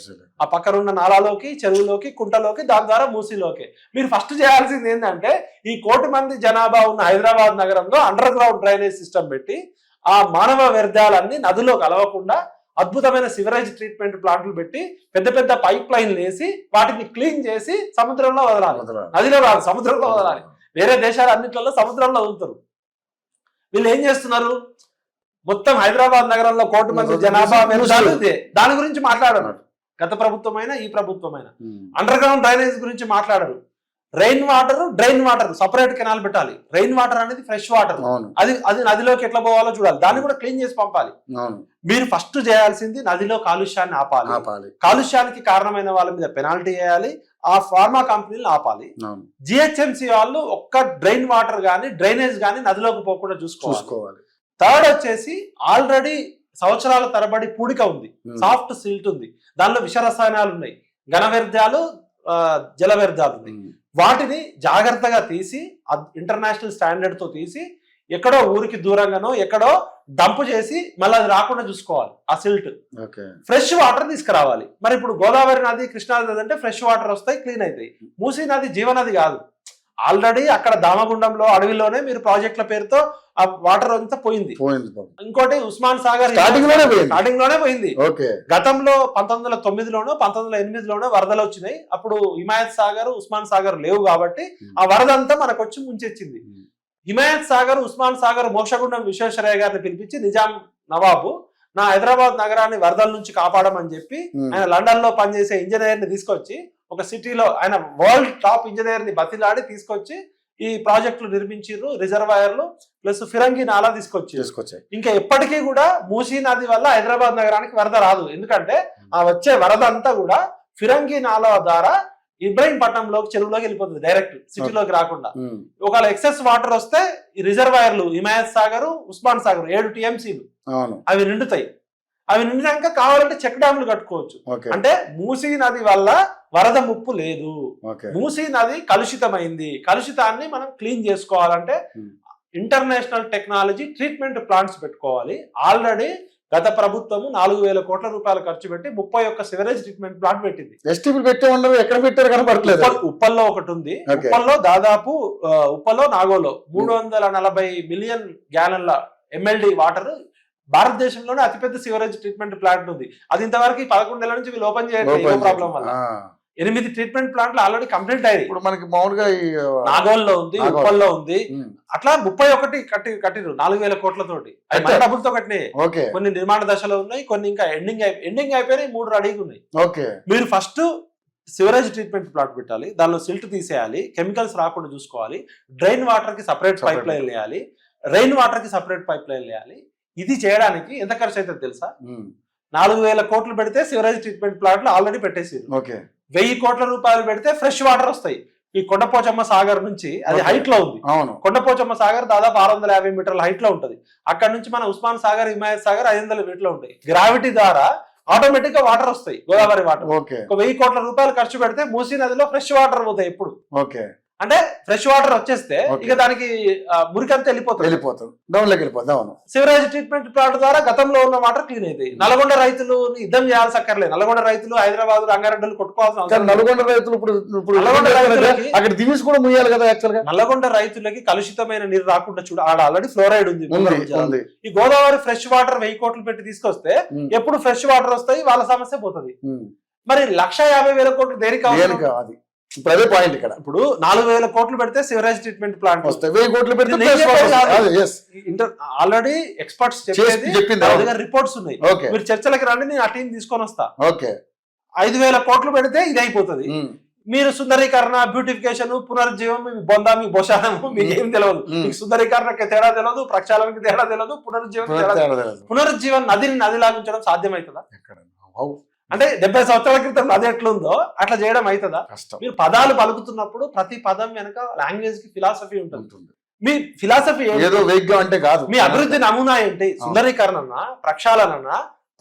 ఆ పక్కనున్న నాలాలోకి, చెరువులోకి, కుంటలోకి, దాని ద్వారా మూసీలోకే. మీరు ఫస్ట్ చేయాల్సింది ఏంటంటే ఈ 1 కోటి మంది జనాభా ఉన్న హైదరాబాద్ నగరంలో అండర్ గ్రౌండ్ డ్రైనేజ్ సిస్టమ్ పెట్టి ఆ మానవ వ్యర్థాలన్నీ నదిలో కలవకుండా అద్భుతమైన సివరేజ్ ట్రీట్మెంట్ ప్లాంట్లు పెట్టి పెద్ద పెద్ద పైప్ లైన్లు వేసి వాటిని క్లీన్ చేసి సముద్రంలో వదలాలి. నదిలో కాదు, సముద్రంలో వదలాలి. వేరే దేశాలు అన్నింటిలో సముద్రంలో వదులుతారు. వీళ్ళు ఏం చేస్తున్నారు? మొత్తం హైదరాబాద్ నగరంలో 1 కోటి మంది జనాభా దాని గురించి మాట్లాడరు. గత ప్రభుత్వమైనా ఈ ప్రభుత్వమైనా అండర్ గ్రౌండ్ డ్రైనేజ్ గురించి మాట్లాడరు. Rain water, drain water separate canal పెట్టాలి. రెయిన్ వాటర్ అనేది ఫ్రెష్ వాటర్, అది నదిలోకి ఎట్లా పోవాలో చూడాలి. దాన్ని కూడా క్లీన్ చేసి పంపాలి. మీరు ఫస్ట్ చేయాల్సింది నదిలో కాలుష్యాన్ని ఆపాలి. కాలుష్యానికి కారణమైన వాళ్ళ మీద పెనాల్టీ వేయాలి. ఆ ఫార్మా కంపెనీలు ఆపాలి. జిహెచ్ఎంసీ వాళ్ళు ఒక్క డ్రైన్ వాటర్ గానీ డ్రైనేజ్ గానీ నదిలోకి పోకుండా చూసుకోవాలి. థర్డ్ వచ్చేసి ఆల్రెడీ సంవత్సరాల తరబడి పూడిక ఉంది, సాఫ్ట్ సిల్ట్ ఉంది, దానిలో విష రసాయనాలు ఉన్నాయి, ఘన వ్యర్థాలు, జల వ్యర్థాలు ఉన్నాయి. వాటిని జాగ్రత్తగా తీసి ఇంటర్నేషనల్ స్టాండర్డ్ తో తీసి ఎక్కడో ఊరికి దూరంగానో ఎక్కడో డంప్ చేసి మళ్ళీ అది రాకుండా చూసుకోవాలి. ఆ సిల్ట్ ఫ్రెష్ వాటర్ తీసుకురావాలి. మరి ఇప్పుడు గోదావరి నది, కృష్ణా నది అంటే ఫ్రెష్ వాటర్ వస్తాయి, క్లీన్ అవుతాయి. మూసీ నది జీవనది కాదు. ఆల్రెడీ అక్కడ దామగుండంలో అడవిలోనే మీరు ప్రాజెక్టుల పేరుతో ఆ వాటర్ అంతా పోయింది. ఇంకోటి ఉస్మాన్ సాగర్ స్టార్టింగ్ లోనే పోయింది. గతంలో 1909లోనో 1908లోనో వరదలు వచ్చినాయి. అప్పుడు హిమాయత్ సాగర్, ఉస్మాన్ సాగర్ లేవు కాబట్టి ఆ వరద అంతా మనకు వచ్చి ముంచెచ్చింది. హిమాయత్ సాగర్, ఉస్మాన్ సాగర్ మోక్షగుండం విశ్వేశ్వరయ్య గారిని పిలిపించి నిజాం నవాబు నా హైదరాబాద్ నగరాన్ని వరదల నుంచి కాపాడమని చెప్పి ఆయన లండన్ లో పనిచేసే ఇంజనీర్ ని తీసుకొచ్చి ఒక సిటీలో ఆయన వరల్డ్ టాప్ ఇంజనీర్ ని బతిలాడి తీసుకొచ్చి ఈ ప్రాజెక్టులు నిర్మించారు. రిజర్వాయర్లు ప్లస్ ఫిరంగి నాలా తీసుకొచ్చాయి. ఇంకా ఎప్పటికీ కూడా మూసీ నది వల్ల హైదరాబాద్ నగరానికి వరద రాదు. ఎందుకంటే ఆ వచ్చే వరద అంతా కూడా ఫిరంగి నాలా ద్వారా ఇబ్రహీంపట్నంలోకి, చెరువులోకి వెళ్ళిపోతుంది, డైరెక్ట్ సిటీలోకి రాకుండా. ఒకవేళ ఎక్సెస్ వాటర్ వస్తే ఈ రిజర్వాయర్లు హిమాయత్ సాగర్, ఉస్మాన్ సాగర్ 7 టీఎంసీలు అవి నిండుతాయి. అవి నిండినాక కావాలంటే చెక్ డ్యాములు కట్టుకోవచ్చు. అంటే మూసీ నది వల్ల వరద ముప్పు లేదు. మూసీ నది కలుషితమైంది. కలుషితాన్ని మనం క్లీన్ చేసుకోవాలంటే ఇంటర్నేషనల్ టెక్నాలజీ ట్రీట్మెంట్ ప్లాంట్స్ పెట్టుకోవాలి. ఆల్రెడీ గత ప్రభుత్వము 4,000 కోట్ల రూపాయలు ఖర్చు పెట్టి 31 సివరేజ్ ట్రీట్మెంట్ ప్లాంట్ పెట్టింది. ఎక్కడ పెట్టారు కనపడలేదు. ఉప్పల్లో ఒకటి ఉంది. ఉప్పల్లో దాదాపు ఉప్పల్లో, నాగోలో 340 మిలియన్ గ్యాలన్ల MLD వాటర్ భారతదేశంలోనే అతిపెద్ద సివరేజ్ ట్రీట్మెంట్ ప్లాంట్ ఉంది. అది ఇంతవరకు 11 నెలల నుంచి వీళ్ళు ఓపెన్ చేయట్లేదు ప్రాబ్లం వల్ల. 8 ట్రీట్మెంట్ ప్లాంట్లు ఆల్రెడీ కంప్లీట్ అయ్యాయి. ఇప్పుడు మనకి మామూలుగా నాగోల్లో ఉంది, ఉప్పల్లో ఉంది. అట్లా 31 కట్టిరు 4,000 కోట్లతోటి. అది డబ్బులతో కట్టినాయి. కొన్ని నిర్మాణ దశలో ఉన్నాయి, కొన్ని ఇంకా ఎండింగ్ అయిపోయినాయి. 3 రెడీగా ఉన్నాయి. మీరు ఫస్ట్ సివరేజ్ ట్రీట్మెంట్ ప్లాంట్ పెట్టాలి. దానిలో సిల్ట్ తీసేయాలి, కెమికల్స్ రాకుండా చూసుకోవాలి. డ్రైన్ వాటర్ కి సపరేట్ పైప్ లైన్ వేయాలి, రెయిన్ వాటర్ కి సపరేట్ పైప్ లైన్ వేయాలి. ఇది చేయడానికి ఎంత ఖర్చు అవుతుంది తెలుసా? 4,000 కోట్లు పెడితే సివరేజ్ ట్రీట్మెంట్ ప్లాంట్లు ఆల్రెడీ పెట్టేసారు. 1,000 కోట్ల రూపాయలు పెడితే ఫ్రెష్ వాటర్ వస్తాయి. ఈ కొండపోచమ్మ సాగర్ నుంచి, అది హైట్ లో ఉంది. కొండపోచమ్మ సాగర్ దాదాపు 650 మీటర్ల హైట్ లో ఉంటది. అక్కడ నుంచి మన ఉస్మాన్ సాగర్, హిమాయత్ సాగర్ 500 మీటర్లు ఉంటాయి. గ్రావిటీ ద్వారా ఆటోమేటిక్ గా వాటర్ వస్తాయి, గోదావరి వాటర్. 1,000 కోట్ల రూపాయలు ఖర్చు పెడితే మూసీ నదిలో ఫ్రెష్ వాటర్ పోతాయి ఎప్పుడు. అంటే ఫ్రెష్ వాటర్ వచ్చేస్తే Okay. ఇక దానికి మురికంతా వెళ్ళిపోతుంది. డౌన్ లోకి వెళ్ళిపోతుంది. అవును. సివరేజ్ ట్రీట్మెంట్ ప్లాంట్ ద్వారా గతంలో ఉన్న వాటర్ క్లీన్ అవుతాయి. నల్గొండ రైతులు యుద్ధం చేయాల్సి అక్కర్లేదు. నల్గొండ రైతులు హైదరాబాద్ రంగారెడ్డిలు కొట్టుకోవాల్సిన అవసరం లేదు. నల్గొండ రైతులు ఇప్పుడు నల్గొండ రైతులకి అక్కడ దివిసి కూడా ముయ్యాలి కదా యాక్చువల్ గా. నల్లగొండ రైతులకి కలుషితమైన నీరు రాకుండా చూడ ఆడ ఆల్రెడీ ఫ్లోరైడ్ ఉంది. ఉంది. ఈ గోదావరి ఫ్రెష్ వాటర్ 1000 కోట్లు పెట్టి తీసుకొస్తే ఎప్పుడు ఫ్రెష్ వాటర్ వస్తాయి, వాళ్ళ సమస్య పోతుంది. మరి 1,50,000 కోట్లు దేనికి అవసరం? అది ఇప్పుడు అదే పాయింట్ ఇక్కడ. ఇప్పుడు 4,000 కోట్లు పెడితే సివరేజ్ ట్రీట్మెంట్ ప్లాంట్ వస్తాయి, 1000 కోట్లు పెడితే ఆల్రెడీ ఎక్స్పర్ట్స్ చెప్పింది, రిపోర్ట్స్ ఉన్నాయి. ఓకే, మీరు చర్చలకు రండి, నేను ఆ టీం తీసుకొని వస్తా. ఓకే, 5,000 కోట్లు పెడితే ఇది అయిపోతుంది. మీరు సుందరీకరణ, బ్యూటిఫికేషన్, పునరుజ్జీవం, మీ బొందా, మీ బోషానము, మీకు ఏం తెలియదు. మీకు సుందరీకరణకి తేడా తెలియదు, ప్రక్షాళనకి తేడా తెలియదు, పునరుజ్జీవం నదిని నదిలాగా ఉంచడం సాధ్యమవుతుందా? అంటే 70 సంవత్సరాల క్రితం నది ఎట్లుందో అట్లా చేయడం అవుతుందా? మీరు పదాలు పలుకుతున్నప్పుడు ప్రతి పదం వెనక లాంగ్వేజ్ కి ఫిలాసఫీ ఉంటుంది. మీ ఫిలాసఫీ ఏదో వేగ్గా అంటే కాదు. మీ అభివృద్ధి నమూనా ఏంటి? సుందరీకరణ, ప్రక్షాళన,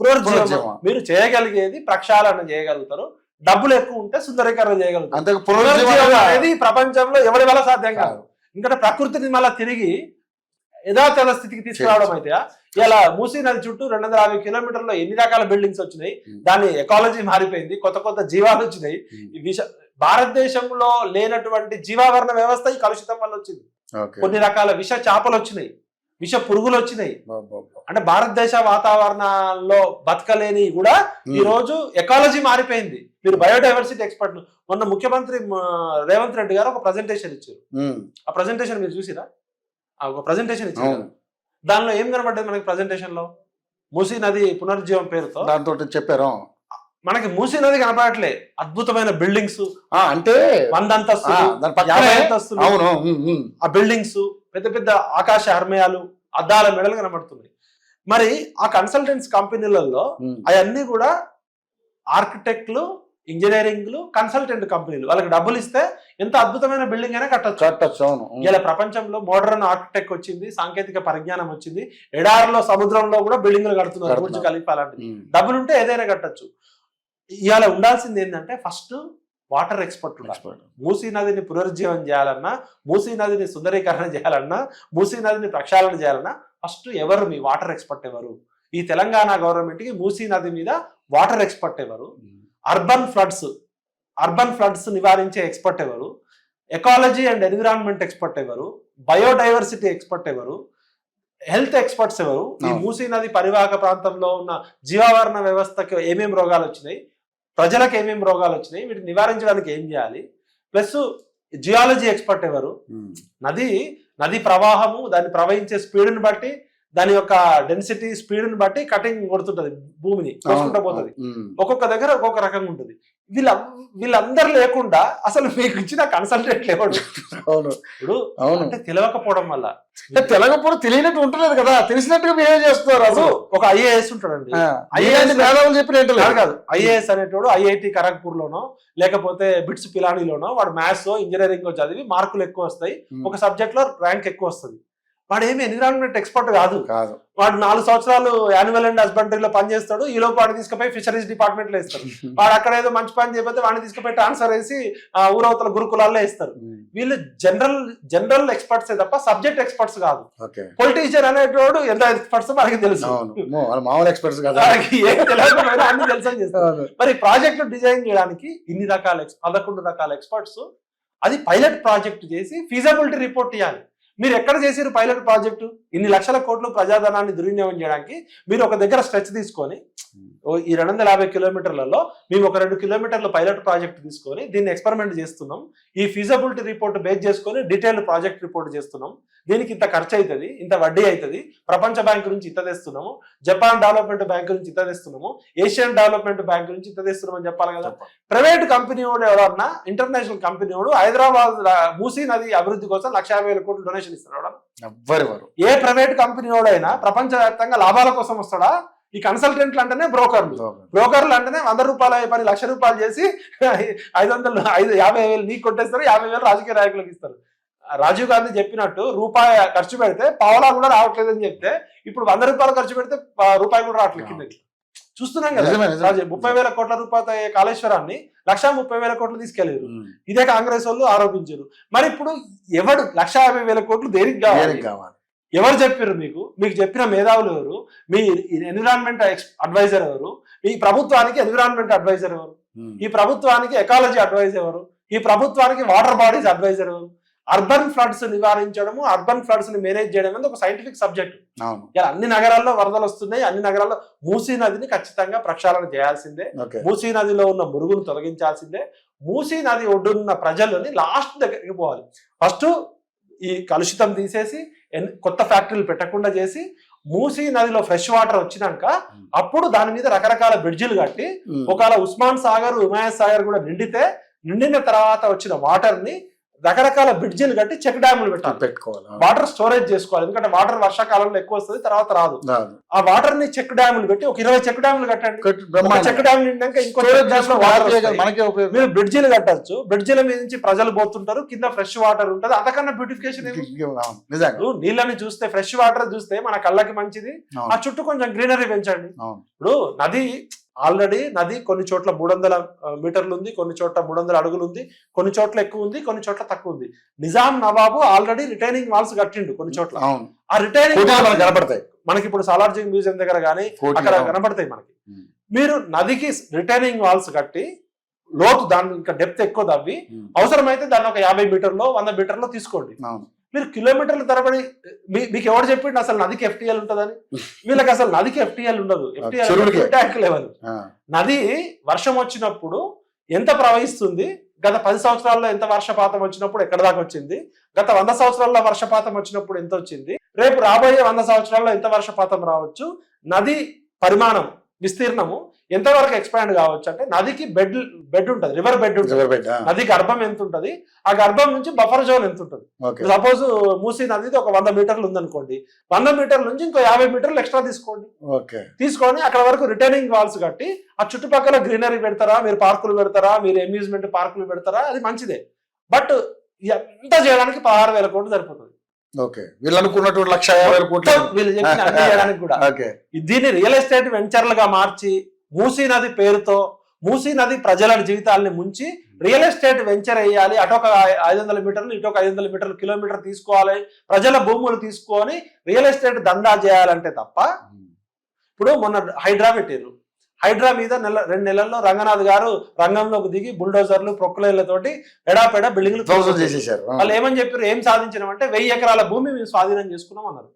పునరుజ్జీవం. మీరు చేయగలిగేది ప్రక్షాళన చేయగలుగుతారు, డబ్బులు ఎక్కువ ఉంటే సుందరీకరణ చేయగలుగుతారు. పునరుజ్జీవం అనేది ప్రపంచంలో ఎవరి వల్ల సాధ్యం కాదు. ఎందుకంటే ప్రకృతిని మళ్ళీ తిరిగి యథాతథ స్థితికి తీసుకురావడం అయితే ఇలా మూసీ నది చుట్టూ 250 కిలోమీటర్లో ఎన్ని రకాల బిల్డింగ్స్ వచ్చినాయి, దాని ఎకాలజీ మారిపోయింది, కొత్త కొత్త జీవాలు వచ్చినాయి. భారతదేశంలో లేనటువంటి జీవావరణ వ్యవస్థ ఈ కలుషితం వల్ల వచ్చింది. కొన్ని రకాల విష చేపలు వచ్చినాయి, విష పురుగులు వచ్చినాయి. అంటే భారతదేశ వాతావరణంలో బతకలేని కూడా ఈ రోజు ఎకాలజీ మారిపోయింది. మీరు బయోడైవర్సిటీ ఎక్స్పర్ట్. మొన్న ముఖ్యమంత్రి రేవంత్ రెడ్డి గారు ఒక ప్రజెంటేషన్ ఇచ్చారు. ఆ ప్రజెంటేషన్ మీరు చూసిరా? ఒక ప్రజెంటేషన్ ఇచ్చారు. దానిలో ఏం కనబడ్డది మనకి? ప్రజెంటేషన్ లో మూసీ నది పునరుజ్జీవం పేరుతో దాంతో చెప్పారు. మనకి మూసీ నది కనపడట్లే, అద్భుతమైన బిల్డింగ్స్, అంటే 100 అంతస్తులు, 50 అంతస్తులు, ఆ బిల్డింగ్స్, పెద్ద పెద్ద ఆకాశ హర్మయాలు, అద్దాల మెడలు కనబడుతున్నాయి. మరి ఆ కన్సల్టెన్సీ కంపెనీలలో అవన్నీ కూడా ఆర్కిటెక్ట్లు, ఇంజనీరింగ్లు, కన్సల్టెంట్ కంపెనీలు. వాళ్ళకి డబ్బులు ఇస్తే ఎంత అద్భుతమైన బిల్డింగ్ అయినా కట్టచ్చు. ఇలా ప్రపంచంలో మోడర్న్ ఆర్కిటెక్ట్ వచ్చింది, సాంకేతిక పరిజ్ఞానం వచ్చింది. ఎడారిలో, సముద్రంలో కూడా బిల్డింగ్లు కడుతున్నారు, బుర్జ్ ఖలీఫా లాంటివి. డబ్బులు ఉంటే ఏదైనా కట్టచ్చు. ఇవాళ ఉండాల్సింది ఏంటంటే ఫస్ట్ వాటర్ ఎక్స్పర్ట్ ఉండాలి. మూసీ నదిని పునరుజ్జీవం చేయాలన్నా, మూసీ నదిని సుందరీకరణ చేయాలన్నా, మూసీ నదిని ప్రక్షాళన చేయాలన్నా ఫస్ట్ ఎవరు? మీ వాటర్ ఎక్స్పర్ట్ ఎవరు? ఈ తెలంగాణ గవర్నమెంట్ కి మూసీ నది మీద వాటర్ ఎక్స్పర్ట్ ఎవరు? అర్బన్ ఫ్లడ్స్ నివారించే ఎక్స్పర్ట్ ఎవరు? ఎకాలజీ అండ్ ఎన్విరాన్మెంట్ ఎక్స్పర్ట్ ఎవరు? బయోడైవర్సిటీ ఎక్స్పర్ట్ ఎవరు? హెల్త్ ఎక్స్పర్ట్స్ ఎవరు? ఈ మూసీ నది పరివాహక ప్రాంతంలో ఉన్న జీవావరణ వ్యవస్థకి ఏమేమి రోగాలు వచ్చినాయి, ప్రజలకు ఏమేమి రోగాలు వచ్చినాయి, వీటిని నివారించడానికి ఏం చేయాలి? ప్లస్ జియాలజీ ఎక్స్పర్ట్ ఎవరు? నది ప్రవాహము, దాన్ని ప్రవహించే స్పీడ్ని బట్టి, దాని యొక్క డెన్సిటీ స్పీడ్ని బట్టి కటింగ్ కొడుతుంటది, భూమిని కోసుకుంటూ పోతుంది. ఒక్కొక్క దగ్గర ఒక్కొక్క రకంగా ఉంటుంది. వీళ్ళందరూ లేకుండా అసలు మీకు ఇచ్చిన కన్సల్టెంట్ లేవడు. ఇప్పుడు అంటే తెలియకపోవడం వల్ల, తెలియకపోవడం తెలియనట్టు ఉంటలేదు కదా, తెలిసినట్టుగా బిహేవ్ చేస్తున్నారు. అసలు ఒక ఐఏఎస్ ఉంటాడండి, ఐఏఎస్ అనేటోడు ఐఐటి ఖరగ్పూర్ లోనో లేకపోతే బిట్స్ పిలానీలోనో వాడు మ్యాథ్స్ ఇంజనీరింగ్ చదివి మార్కులు ఎక్కువ వస్తాయి, ఒక సబ్జెక్ట్ లో ర్యాంక్ ఎక్కువ వస్తుంది. వాడు ఏమి ఎన్విరాన్మెంట్ ఎక్స్పర్ట్ కాదు. వాడు 4 సంవత్సరాలు యాన్యువల్ అండ్ హస్బెండరీలో పనిచేస్తాడు, ఈ లోపు వాడిని తీసుకుపోయి ఫిషరీస్ డిపార్ట్మెంట్ లో ఇస్తారు. వాడు అక్కడ ఏదో మంచి పని చేయకపోతే వాడిని తీసుకుపోయి ట్రాన్స్ఫర్ వేసి ఊరవతల గురుకులాల్లో ఇస్తారు. వీళ్ళు జనరల్ ఎక్స్పర్ట్స్ తప్ప సబ్జెక్ట్ ఎక్స్పర్ట్స్ కాదు. పొలిటీషియన్ అనేటోడు ఎంత ఎక్స్పర్ట్స్ మనకి తెలుసు, మామూలు ఎక్స్పర్ట్స్ కాదు, ఏం తెలియకపోయినా అన్ని తెలుసని చేస్తారు. మరి ప్రాజెక్టు డిజైన్ చేయడానికి 11 రకాల ఎక్స్పర్ట్స్, అది పైలట్ ప్రాజెక్ట్ చేసి ఫీజబిలిటీ రిపోర్ట్ ఇవ్వాలి. మీరు ఎక్కడ చేసారు పైలట్ ప్రాజెక్టు? ఇన్ని లక్షల కోట్లు ప్రజాధనాన్ని దుర్వినియోగం చేయడానికి మీరు ఒక దగ్గర స్ట్రెచ్ తీసుకొని, ఈ 250 కిలోమీటర్లలో మేము ఒక 2 కిలోమీటర్ల పైలట్ ప్రాజెక్ట్ తీసుకొని దీన్ని ఎక్స్పెరిమెంట్ చేస్తున్నాం, ఈ ఫీజబిలిటీ రిపోర్ట్ బేస్ చేసుకొని డీటెయిల్ ప్రాజెక్ట్ రిపోర్ట్ చేస్తున్నాం, దీనికి ఇంత ఖర్చు అవుతుంది, ఇంత వడ్డీ అవుతుంది, ప్రపంచ బ్యాంకు నుంచి ఇంత తెస్తున్నాము, జపాన్ డెవలప్మెంట్ బ్యాంకు నుంచి ఇంత తెస్తున్నాము, ఏషియన్ డెవలప్మెంట్ బ్యాంకు నుంచి ఇంత తెస్తున్నాం అని చెప్పాలి కదా. ప్రైవేట్ కంపెనీ వాడు ఎవరన్నా, ఇంటర్నేషనల్ కంపెనీ వాడు హైదరాబాద్ మూసీ నది అభివృద్ధి కోసం 1,50,000 కోట్లు డొనేషన్ ఇస్తున్నాడు. ఏ ప్రైవేట్ కంపెనీ వాడైనా ప్రపంచవ్యాప్తంగా లాభాల కోసం వస్తాడా? ఈ కన్సల్టెంట్లు అంటేనే బ్రోకర్లు అంటేనే 100 రూపాయలు పని ₹1,00,000 చేసి 50,000 నీకు కొట్టేస్తారు, 50,000 రాజకీయ నాయకులకు ఇస్తారు. రాజీవ్ గాంధీ చెప్పినట్టు రూపాయి ఖర్చు పెడితే పావలా కూడా రావట్లేదని చెప్తే, ఇప్పుడు 100 రూపాయలు ఖర్చు పెడితే రూపాయి కూడా రావట్లేదు కిందకి. చూస్తున్నాం కదా. నిజమే, నిజమే. 30,000 కోట్ల రూపాయలు అయ్యే కాళేశ్వరాన్ని 1,30,000 కోట్లు తీసుకెళ్లారు. ఇదే కాంగ్రెస్ వాళ్ళు ఆరోపించారు. మరి ఇప్పుడు ఎవడు 1,50,000 కోట్లు దేనికి కావాలి? ఎవరు చెప్పారు మీకు చెప్పిన మేధావులు ఎవరు? మీ ఎన్విరాన్మెంట్ అడ్వైజర్ ఎవరు? ఈ ప్రభుత్వానికి ఎన్విరాన్మెంట్ అడ్వైజర్ ఎవరు? ఈ ప్రభుత్వానికి ఎకాలజీ అడ్వైజర్ ఎవరు? ఈ ప్రభుత్వానికి వాటర్ బాడీస్ అడ్వైజర్ ఎవరు? అర్బన్ ఫ్లడ్స్ నివారించడము, అర్బన్ ఫ్లడ్స్ ని మేనేజ్ చేయడం అనేది ఒక సైంటిఫిక్ సబ్జెక్ట్. ఇలా అన్ని నగరాల్లో వరదలు వస్తున్నాయి. అన్ని నగరాల్లో మూసీ నదిని ఖచ్చితంగా ప్రక్షాళన చేయాల్సిందే. మూసీ నదిలో ఉన్న మురుగును తొలగించాల్సిందే. మూసీ నది ఒడ్డున్న ప్రజలని లాస్ట్ దగ్గరికి పోవాలి. ఫస్ట్ ఈ కలుషితం తీసేసి కొత్త ఫ్యాక్టరీలు పెట్టకుండా చేసి మూసీ నదిలో ఫ్రెష్ వాటర్ వచ్చినాక అప్పుడు దాని మీద రకరకాల బ్రిడ్జిలు కట్టి ఒకవేళ ఉస్మాన్ సాగర్, ఉమాయత్ సాగర్ కూడా నిండిన తర్వాత వచ్చిన వాటర్ ని రకరకాల బ్రిడ్జిలు కట్టి చెక్ డ్యాములు పెట్టుకోవాలి. వాటర్ స్టోరేజ్ చేసుకోవాలి. ఎందుకంటే వాటర్ వర్షాకాలంలో ఎక్కువ వస్తుంది, తర్వాత రాదు. ఆ వాటర్ ని చెక్ డ్యాములు పెట్టి ఒక 20 చెక్ డ్యాములు కట్టండి. చెక్ డ్యామ్ నిండాక ఇంకో మీరు బ్రిడ్జిలు కట్టచ్చు. బ్రిడ్జిల మీద నుంచి ప్రజలు పోతుంటారు, కింద ఫ్రెష్ వాటర్ ఉంటుంది. అంతకన్నా బ్యూటిఫికేషన్ నీళ్ళని చూస్తే, ఫ్రెష్ వాటర్ చూస్తే మన కళ్ళకి మంచిది. ఆ చుట్టూ కొంచెం గ్రీనరీ పెంచండి. ఇప్పుడు ఆల్రెడీ నది కొన్ని చోట్ల 300 మీటర్లు ఉంది, కొన్ని చోట్ల 300 అడుగులు ఉంది, కొన్ని చోట్ల ఎక్కువ ఉంది, కొన్ని చోట్ల తక్కువ ఉంది. నిజాం నవాబు ఆల్రెడీ రిటైనింగ్ వాల్స్ కట్టిండు కొన్ని చోట్ల. ఆ రిటైనింగ్ కనపడతాయి మనకి. ఇప్పుడు సాలార్జంగ్ మ్యూజియం దగ్గర కానీ అక్కడ కనపడతాయి మనకి. మీరు నదికి రిటైనింగ్ వాల్స్ కట్టి లోతు దాన్ని ఇంకా డెప్త్ ఎక్కువ తవ్వి అవసరమైతే దాన్ని ఒక 50 మీటర్లో 100 మీటర్లో తీసుకోండి. మీరు కిలోమీటర్ల తరబడి మీకు ఎవరు చెప్పిండు అసలు నదికి FTL ఉంటుందని? వీళ్ళకి అసలు నదికి FTL ఉండదు. Tank level. నది వర్షం వచ్చినప్పుడు ఎంత ప్రవహిస్తుంది, గత 10 సంవత్సరాల్లో ఎంత వర్షపాతం వచ్చినప్పుడు ఎక్కడ దాకా వచ్చింది, గత 100 సంవత్సరాల్లో వర్షపాతం వచ్చినప్పుడు ఎంత వచ్చింది, రేపు రాబోయే 100 సంవత్సరాల్లో ఎంత వర్షపాతం రావచ్చు, నది పరిమాణం విస్తీర్ణము ఎంతవరకు ఎక్స్పాండ్ కావచ్చు అంటే నదికి బెడ్ ఉంటుంది, రివర్ బెడ్ ఉంటుంది. నది గర్భం ఎంత ఉంటుంది, ఆ గర్భం నుంచి బఫర్ జోన్ ఎంత ఉంటుంది. సపోజ్ మూసీ నది ఒక 100 మీటర్లు ఉందనుకోండి, 100 మీటర్ల నుంచి ఇంకో 50 మీటర్లు ఎక్స్ట్రా తీసుకోండి. తీసుకొని అక్కడ వరకు రిటైనింగ్ వాల్స్ కట్టి ఆ చుట్టుపక్కల గ్రీనరీ పెడతారా, మీరు పార్కులు పెడతారా, మీరు అమ్యూజ్మెంట్ పార్కులు పెడతారా, అది మంచిదే. బట్ ఎంత చేయడానికి 16,000 కోట్లు సరిపోతుంది. వీళ్ళు అనుకున్నటువంటి 1,50,000 కోట్లు వీళ్ళు చెప్పిన అన్ని చేయడానికి కూడా. దీన్ని రియల్ ఎస్టేట్ వెంచర్లుగా మార్చి మూసీ నది పేరుతో మూసీ నది ప్రజల జీవితాలని ముంచి రియల్ ఎస్టేట్ వెంచర్ వేయాలి. అటొక 500 మీటర్లు, ఇటొక 500 మీటర్లు, కిలోమీటర్ తీసుకోవాలి, ప్రజల భూములు తీసుకొని రియల్ ఎస్టేట్ దందా చేయాలంటే తప్ప. ఇప్పుడు మొన్న హైడ్రా పెట్టారు. హైడ్రా మీద 2 నెలల్లో రంగనాథ్ గారు రంగంలోకి దిగి బుల్డోజర్లు, ప్రొక్లైన్లతోటి ఎడాపెడా బిల్డింగ్లు చేసేసారు. వాళ్ళు ఏమని చెప్పారు, ఏం సాధించినామంటే 1000 ఎకరాల భూమి మేము స్వాధీనం చేసుకున్నాం అన్నారు.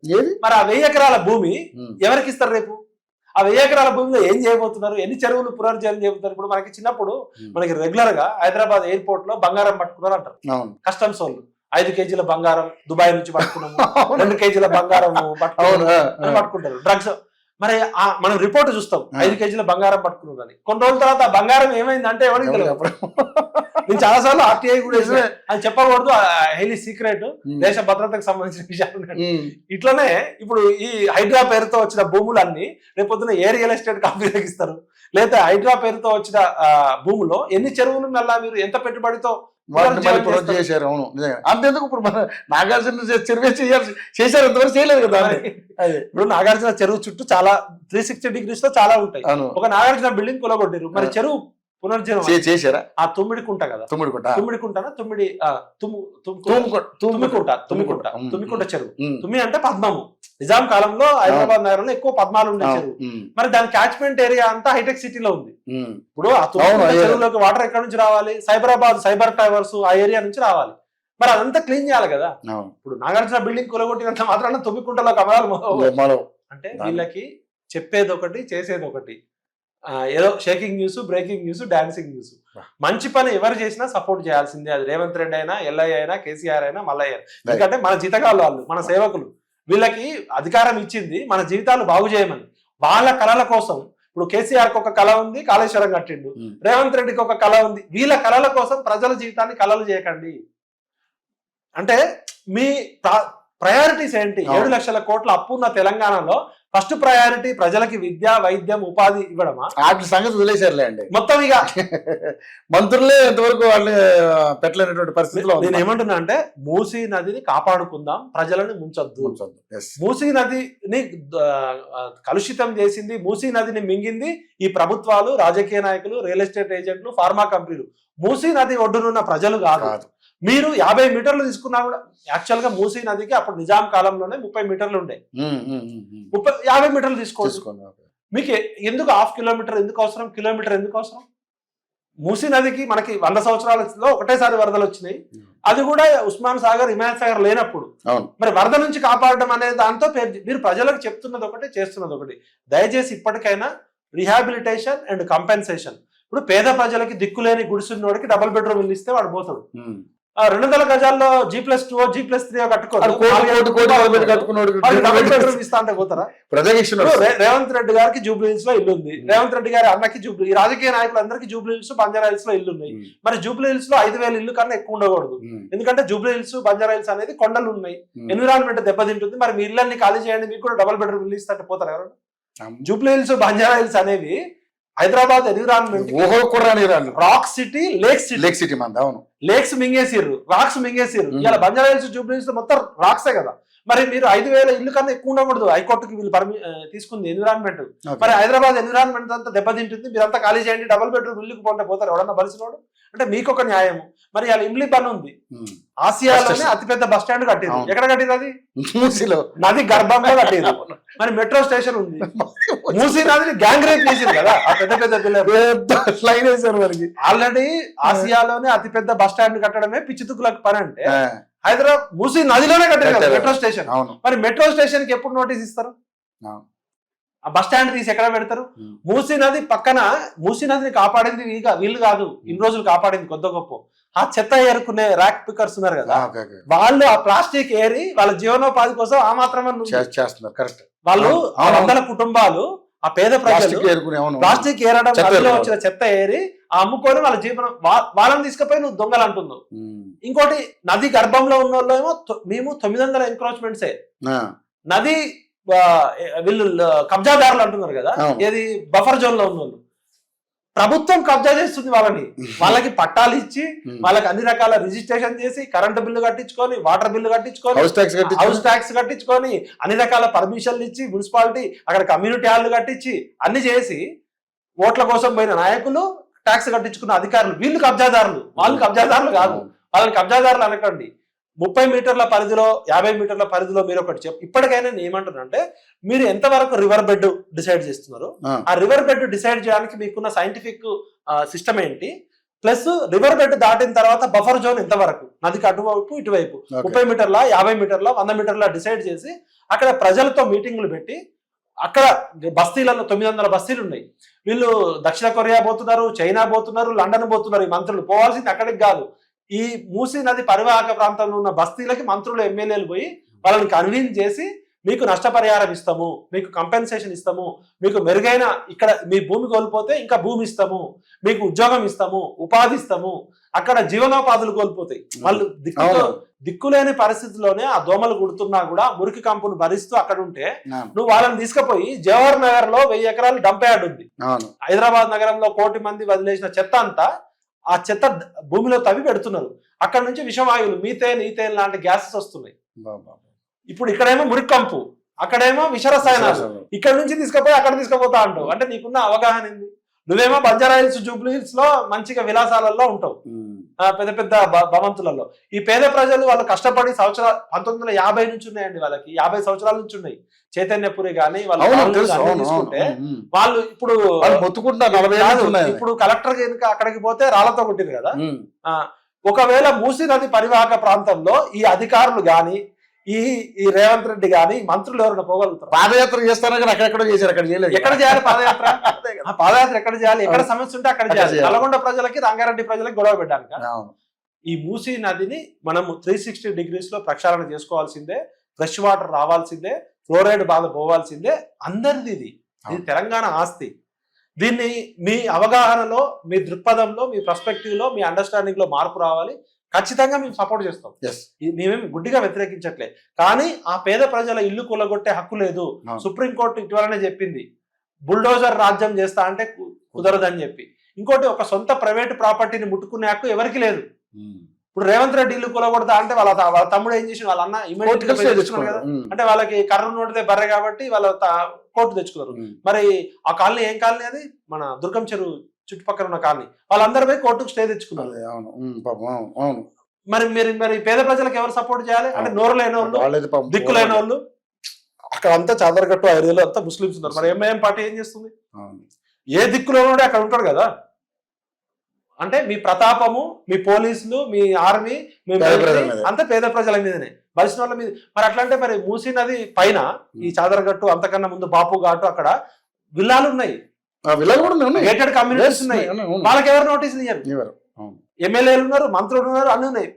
మరి ఆ 1000 ఎకరాల భూమి ఎవరికి ఇస్తారు రేపు? ఆ 1000 ఎకరాల భూమిలో ఏం చేయబోతున్నారు? ఎన్ని చెరువులు పునరుజ్జీవనం చేయబోతున్నారు? ఇప్పుడు మనకి చిన్నప్పుడు మనకి రెగ్యులర్ గా హైదరాబాద్ ఎయిర్పోర్ట్ లో బంగారం పట్టుకున్నారు అంటారు కస్టమ్స్ వాళ్ళు. 5 కేజీల బంగారం దుబాయ్ నుంచి పట్టుకున్నాము, 2 కేజీల బంగారం పట్టుకుంటారు. డ్రగ్స్ మరి మనం రిపోర్ట్ చూస్తాం 5 కేజీల బంగారం పట్టుకున్నారని. కొన్ని రోజుల తర్వాత ఆ బంగారం ఏమైందంటే ఎవరికి తెలియదు. నేను చాలాసార్లు RTI కూడా అది చెప్పకూడదు, హైలీ సీక్రెట్, దేశ భద్రతకు సంబంధించిన విషయాలు. ఇట్లనే ఇప్పుడు ఈ హైడ్రా పేరుతో వచ్చిన భూములన్నీ రేపొద్దున ఏ రియల్ ఎస్టేట్ కంపెనీకి ఇస్తారు? లేదా హైడ్రా పేరుతో వచ్చిన భూములో ఎన్ని చెరువులు మళ్ళా మీరు ఎంత పెట్టుబడితో చేశారు? అవును, అంతేందుకు ఇప్పుడు మన నాగార్జున చెరువు చేశారు, ఎంతవరకు చేయలేదు కదా. ఇప్పుడు నాగార్జున చెరువు చుట్టూ చాలా 360 degrees లో చాలా ఉంటాయి. ఒక నాగార్జున బిల్డింగ్ కొలగొట్టారు, మరి చెరువు పునర్జీవనం చేశారా? ఆ తుమ్మిడికుంట కదా, తుమ్మిడికుంట చెరువు. తుమ్మి అంటే పద్మము. నిజాం కాలంలో హైదరాబాద్ నగరంలో ఎక్కువ పద్మాలు ఉండే చెరువు. మరి దాని క్యాచ్మెంట్ ఏరియా అంతా హైటెక్ సిటీలో ఉంది. ఇప్పుడు ఆ చెరువులోకి వాటర్ ఎక్కడి నుంచి రావాలి? సైబర్ టవర్స్ ఆ ఏరియా నుంచి రావాలి. మరి అదంతా క్లీన్ చేయాలి కదా. ఇప్పుడు నాగార్జున బిల్డింగ్ కొలగొట్టినంత మాత్రాన తుమ్మికుంటలో కమలాలు అంటే వీళ్ళకి చెప్పేది ఒకటి, చేసేది ఒకటి. ఏదో shaking news, breaking news, dancing news. మంచి పని ఎవరు చేసినా సపోర్ట్ చేయాల్సిందే. అది రేవంత్ రెడ్డి అయినా, ఎల్ఐ అయినా, కేసీఆర్ అయినా, మల్లయ్య అయినా. ఎందుకంటే మన జీతగాళ్ళు వాళ్ళు, మన సేవకులు. వీళ్ళకి అధికారం ఇచ్చింది మన జీవితాలు బాగు చేయమని. వాళ్ళ కళల కోసం. ఇప్పుడు కేసీఆర్కి ఒక కళ ఉంది, కాళేశ్వరం కట్టిండు. రేవంత్ రెడ్డికి ఒక కళ ఉంది. వీళ్ళ కళల కోసం ప్రజల జీవితాన్ని కళలు చేయకండి. అంటే మీ ప్రయారిటీస్ ఏంటి? 7 లక్షల కోట్ల అప్పు ఉన్న తెలంగాణలో ఫస్ట్ ప్రయారిటీ ప్రజలకి విద్య, వైద్యం, ఉపాధి ఇవ్వడమా? వాటి సంగతి వదిలేశారులే అండి. మొత్తం ఇక మంత్రులే ఎంతవరకు వాళ్ళు పెట్టలేనటువంటి పరిస్థితిలో నేను ఏమంటున్నా అంటే మూసీ నదిని కాపాడుకుందాం, ప్రజలను ముంచొద్దు. మూసీ నదిని కలుషితం చేసింది, మూసీ నదిని మింగింది ఈ ప్రభుత్వాలు, రాజకీయ నాయకులు, రియల్ ఎస్టేట్ ఏజెంట్లు, ఫార్మా కంపెనీలు. మూసీ నది ఒడ్డునున్న ప్రజలు కాదు. మీరు 50 మీటర్లు తీసుకున్నా కూడా, యాక్చువల్ గా మూసీ నదికి అప్పుడు నిజాం కాలంలోనే 30 మీటర్లు ఉండే, 50 మీటర్లు తీసుకోండి. మీకు ఎందుకు హాఫ్ కిలోమీటర్ ఎందుకు అవసరం, కిలోమీటర్ ఎందుకు అవసరం? మూసీ నదికి మనకి 100 సంవత్సరాలలో ఒకటేసారి వరదలు వచ్చినాయి, అది కూడా ఉస్మాన్ సాగర్, హిమాయత్ సాగర్ లేనప్పుడు. మరి వరద నుంచి కాపాడడం అనే దాంతో మీరు ప్రజలకు చెప్తున్నది ఒకటి, చేస్తున్నది ఒకటి. దయచేసి ఇప్పటికైనా రిహాబిలిటేషన్ అండ్ కంపెన్సేషన్. ఇప్పుడు పేద ప్రజలకి దిక్కులేని గుడిసున్నోడికి డబుల్ బెడ్రూమ్ ఇల్లు ఇస్తే వాడు పోతాడు. 200 గజాల్లో G+2 G+3 కట్టుకోవాలి, ఇస్తా అంటే పోతారా? రేవంత్ రెడ్డి గారికి జూబ్లీ హిల్స్ లో ఇల్లు ఉంది, రేవంత్ రెడ్డి గారి అన్నకి ఈ రాజకీయ నాయకులందరికీ జూబ్లీ హిల్స్, బంజారా హిల్స్ లో ఇల్లు ఉన్నాయి. మరి జూబ్లీ హిల్స్ లో 5,000 ఇల్లు కన్నా ఎక్కువ ఉండకూడదు, ఎందుకంటే జూబ్లీ హిల్స్, బంజారా హిల్స్ అనేది కొండలు ఉన్నాయి, ఎన్విరాన్మెంట్ దెబ్బతింటుంది. మరి మీ ఇళ్ళని ఖాళీ చేయండి, మీకు కూడా డబుల్ బెడ్రూమ్ ఇల్లు ఇస్తా అంటే పోతారా ఎవరు? జూబ్లీ హిల్స్, బంజారా హిల్స్ అనేవి Hyderabad environment rock city, lake city lakes మింగేసిర్రు, రాక్స్ మింగేసిర్రు. ఇలా బంజారా హిల్స్, జూబ్లీ హిల్స్ మొత్తం రాక్సే కదా. మరి మీరు 5,000 ఇల్లు కన్నా ఎక్కువ ఉండకూడదు, హైకోర్టుకి వీళ్ళు తీసుకుంది ఎన్విరాన్మెంట్. మరి హైదరాబాద్ ఎన్విరాన్మెంట్ అంతా దెబ్బతింటుంది, మీరంతా ఖాళీ చేయండి, డబుల్ బెడ్రూమ్ ఇల్లుకి పోతే పోతారు ఎవడన్నా బలిసినోడు అంటే? మీకు ఒక న్యాయము. మరి ఇలా ఇమ్లీ పని ఉంది, ఆసియాలోనే అతిపెద్ద బస్ స్టాండ్ కట్టింది. ఎక్కడ కట్టింది? అది మూసీలో, నది గర్భంలో కట్టింది. మరి మెట్రో స్టేషన్ ఉంది, మూసీ నదిని గ్యాంగ్ రేప్ చేసింది కదా ఆ పెద్ద పెద్ద పిల్లలు. ఆల్రెడీ ఆసియాలోనే అతిపెద్ద బస్ స్టాండ్ కట్టడమే పిచ్చితుకులకు పని అంటే, హైదరాబాద్ మూసీ నదిలోనే కట్టారు మెట్రో స్టేషన్. మరి మెట్రో స్టేషన్ కి ఎప్పుడు నోటీస్ ఇస్తారు? ఆ బస్ స్టాండ్ తీసి ఎక్కడ పెడతారు? మూసీ నది పక్కన, మూసీ నదిని కాపాడింది వీళ్ళు కాదు, ఇన్ని రోజులు కాపాడింది కొద్ది గొప్ప ఆ చెత్త ఏరుకునే ర్యాక్ పికర్స్ ఉన్నారు కదా, వాళ్ళు ఆ ప్లాస్టిక్ ఏరి వాళ్ళ జీవనోపాధి కోసం ఆ మాత్రమే చేస్తున్నారు. కరెక్ట్. వాళ్ళు 100 కుటుంబాలు, ఆ పేద ప్రజలు ప్లాస్టిక్ ఏరడం, నదిలో వచ్చిన చెత్త ఏరి అమ్ముకొని వాళ్ళ జీవనం, వాళ్ళని తీసుకుపోయి నువ్వు దొంగలు అంటున్నావు. ఇంకోటి, నది గర్భంలో ఉన్న వాళ్ళు ఏమో మేము 900 ఎంక్రోచ్మెంట్సే, నది వీళ్ళు కబ్జాదారులు అంటున్నారు కదా, ఏది బఫర్ జోన్ లో ఉన్న వాళ్ళు. ప్రభుత్వం కబ్జా చేస్తుంది వాళ్ళని, వాళ్ళకి పట్టాలు ఇచ్చి, వాళ్ళకి అన్ని రకాల రిజిస్ట్రేషన్ చేసి, కరెంటు బిల్లు కట్టించుకొని, వాటర్ బిల్లు కట్టించుకొని, హౌస్ ట్యాక్స్ కట్టించుకొని, అన్ని రకాల పర్మిషన్లు ఇచ్చి, మున్సిపాలిటీ అక్కడ కమ్యూనిటీ హాల్లు కట్టించి అన్ని చేసి, ఓట్ల కోసం పోయిన నాయకులు, ట్యాక్స్ కట్టించుకున్న అధికారులు, వీళ్ళు కబ్జాదారులు. వాళ్ళు కబ్జాదారులు కాదు, వాళ్ళని కబ్జాదారులు అనకండి. 30 మీటర్ల పరిధిలో, 50 మీటర్ల పరిధిలో మీరు ఒకటి ఇప్పటికైనా నేను ఏమంటున్నానంటే, మీరు ఎంతవరకు రివర్ బెడ్ డిసైడ్ చేస్తున్నారు, ఆ రివర్ బెడ్ డిసైడ్ చేయడానికి మీకున్న సైంటిఫిక్ సిస్టమ్ ఏంటి, ప్లస్ రివర్ బెడ్ దాటిన తర్వాత బఫర్ జోన్ ఎంతవరకు, నదికి అటువైపు ఇటువైపు 30 మీటర్ల, 50 మీటర్ల, 100 మీటర్ల డిసైడ్ చేసి, అక్కడ ప్రజలతో మీటింగ్లు పెట్టి, అక్కడ బస్తీలలో 900 బస్తీలు ఉన్నాయి. వీళ్ళు దక్షిణ కొరియా పోతున్నారు, చైనా పోతున్నారు, లండన్ పోతున్నారు. ఈ మంత్రులు పోవాల్సింది అక్కడికి కాదు, ఈ మూసీ నది పరివాహక ప్రాంతంలో ఉన్న బస్తీలకి మంత్రులు, ఎమ్మెల్యేలు పోయి వాళ్ళని కన్విన్స్ చేసి, మీకు నష్టపరిహారం ఇస్తాము, మీకు కంపెన్సేషన్ ఇస్తాము, మీకు మెరుగైన, ఇక్కడ మీ భూమి కోల్పోతే ఇంకా భూమి ఇస్తాము, మీకు ఉద్యోగం ఇస్తాము, ఉపాధి ఇస్తాము, అక్కడ జీవనోపాధులు కోల్పోతాయి. వాళ్ళు దిక్కులేని పరిస్థితిలోనే ఆ దోమలు కుడుతున్నా కూడా మురికి కంపును భరిస్తూ అక్కడ ఉంటే, నువ్వు వాళ్ళని తీసుకుపోయి జవహర్ నగర్ లో 1000 ఎకరాలు డంప్ యార్డ్ ఉంది, హైదరాబాద్ నగరంలో 1 కోటి మంది వదిలేసిన చెత్త అంతా ఆ చెత్త భూమిలో తవ్వి పెడుతున్నారు. అక్కడ నుంచి విషవాయువులు, మీథేన్, ఈథేన్ లాంటి గ్యాసెస్ వస్తున్నాయి. ఇప్పుడు ఇక్కడేమో మురికంపు, అక్కడేమో విషరసాయనాలు, ఇక్కడ నుంచి తీసుకుపోయి అక్కడ తీసుకుపోతా అంటావు. అంటే నీకున్న అవగాహన ఏంది? నువ్వేమో బంజారా హిల్స్, జూబ్లీ హిల్స్ లో మంచిగా విలాసాలలో ఉంటావు, పెద్ద పెద్ద భవంతులలో. ఈ పేద ప్రజలు వాళ్ళు కష్టపడి సంవత్సరాలు 1950 నుంచి ఉన్నాయండి, వాళ్ళకి 50 సంవత్సరాల నుంచి ఉన్నాయి. చైతన్యపురి గానీ వాళ్ళు తీసుకుంటే, వాళ్ళు ఇప్పుడు ఇప్పుడు కలెక్టర్ అక్కడికి పోతే రాళ్లతో కొట్టిరు కదా. ఒకవేళ మూసీ నది పరివాహక ప్రాంతంలో ఈ అధికారులు గాని, ఈ రేవంత్ రెడ్డి గాని, మంత్రులు ఎవరైనా పోగలుగుతారు? పాదయాత్ర చేస్తారని కానీ అక్కడెక్కడో చేశారు, అక్కడ చేయలేదు. ఎక్కడ చేయాలి పాదయాత్ర? పాదయాత్ర ఎక్కడ చేయాలి? ఎక్కడ సమస్య ఉంటే అక్కడ చేయాలి. నల్గొండ ప్రజలకి, రంగారెడ్డి ప్రజలకి గొడవ పెట్టడానికి. ఈ మూసీ నదిని మనం 360 డిగ్రీస్ లో ప్రక్షాళన చేసుకోవాల్సిందే, ఫ్రెష్ వాటర్ రావాల్సిందే, ఫ్లోరైడ్ బాధ పోవాల్సిందే. అందరిది ఇది తెలంగాణ ఆస్తి. దీన్ని మీ అవగాహనలో, మీ దృక్పథంలో, మీ పర్స్పెక్టివ్ లో, మీ అండర్స్టాండింగ్ లో మార్పు రావాలి. ఖచ్చితంగా మేము సపోర్ట్ చేస్తాం. ఎస్ మేమేమి గుడ్డిగా వ్యతిరేకించట్లే. కానీ ఆ పేద ప్రజల ఇల్లు కూలగొట్టే హక్కు లేదు. సుప్రీంకోర్టు ఇటీవలనే చెప్పింది, బుల్డోజర్ రాజ్యం చేస్తా అంటే కుదరదని చెప్పి. ఇంకోటి, ఒక సొంత ప్రైవేట్ ప్రాపర్టీని ముట్టుకునే హక్కు ఎవరికి లేదు. ఇప్పుడు రేవంత్ రెడ్డి ఇల్లు కూలగొడతా అంటే వాళ్ళ తమ్ముడు ఏం చేసి వాళ్ళ అన్న ఇమీడియట్ గా తెచ్చుకున్నారు కదా. అంటే వాళ్ళకి కర్ర నోటితే బర్రె కాబట్టి వాళ్ళ కోర్టు తెచ్చుకున్నారు. మరి ఆ కాలనీ ఏం కాలనీ అది? మన దుర్గం చెరువు చుట్టుపక్కల ఉన్న కాలనీ. వాళ్ళందరూ పోయి కోర్టుకు స్టే తెచ్చుకున్నారు. మరి పేద ప్రజలకు ఎవరు సపోర్ట్ చేయాలి? అంటే నోరు లేని వాళ్ళు, దిక్కు లేని వాళ్ళు. అక్కడ అంతా చాదరగట్టు ఐదేళ్ళు అంతా ముస్లిమ్స్ ఉన్నారు. మరి ఎంఐఎం పార్టీ ఏం చేస్తుంది? ఏ దిక్కులో అక్కడ ఉంటాడు కదా. అంటే మీ ప్రతాపము, మీ పోలీసులు, మీ ఆర్మీ, మీ అంతా పేద ప్రజల మీదనే, బలిసిన వాళ్ళ మీద. మరి అట్లా అంటే మరి మూసీ నది పైన ఈ చాదరగట్టు, అంతకన్నా ముందు బాపు ఘాటు, అక్కడ విల్లాలు ఉన్నాయి, గేటెడ్ కమ్యూనిటీస్ ఉన్నాయి. వాళ్ళకి ఎవరు నోటీసులు ఇయ్యారు? ఎమ్మెల్యేలు ఉన్నారు, మంత్రులు ఉన్నారు, అన్ని ఉన్నాయి.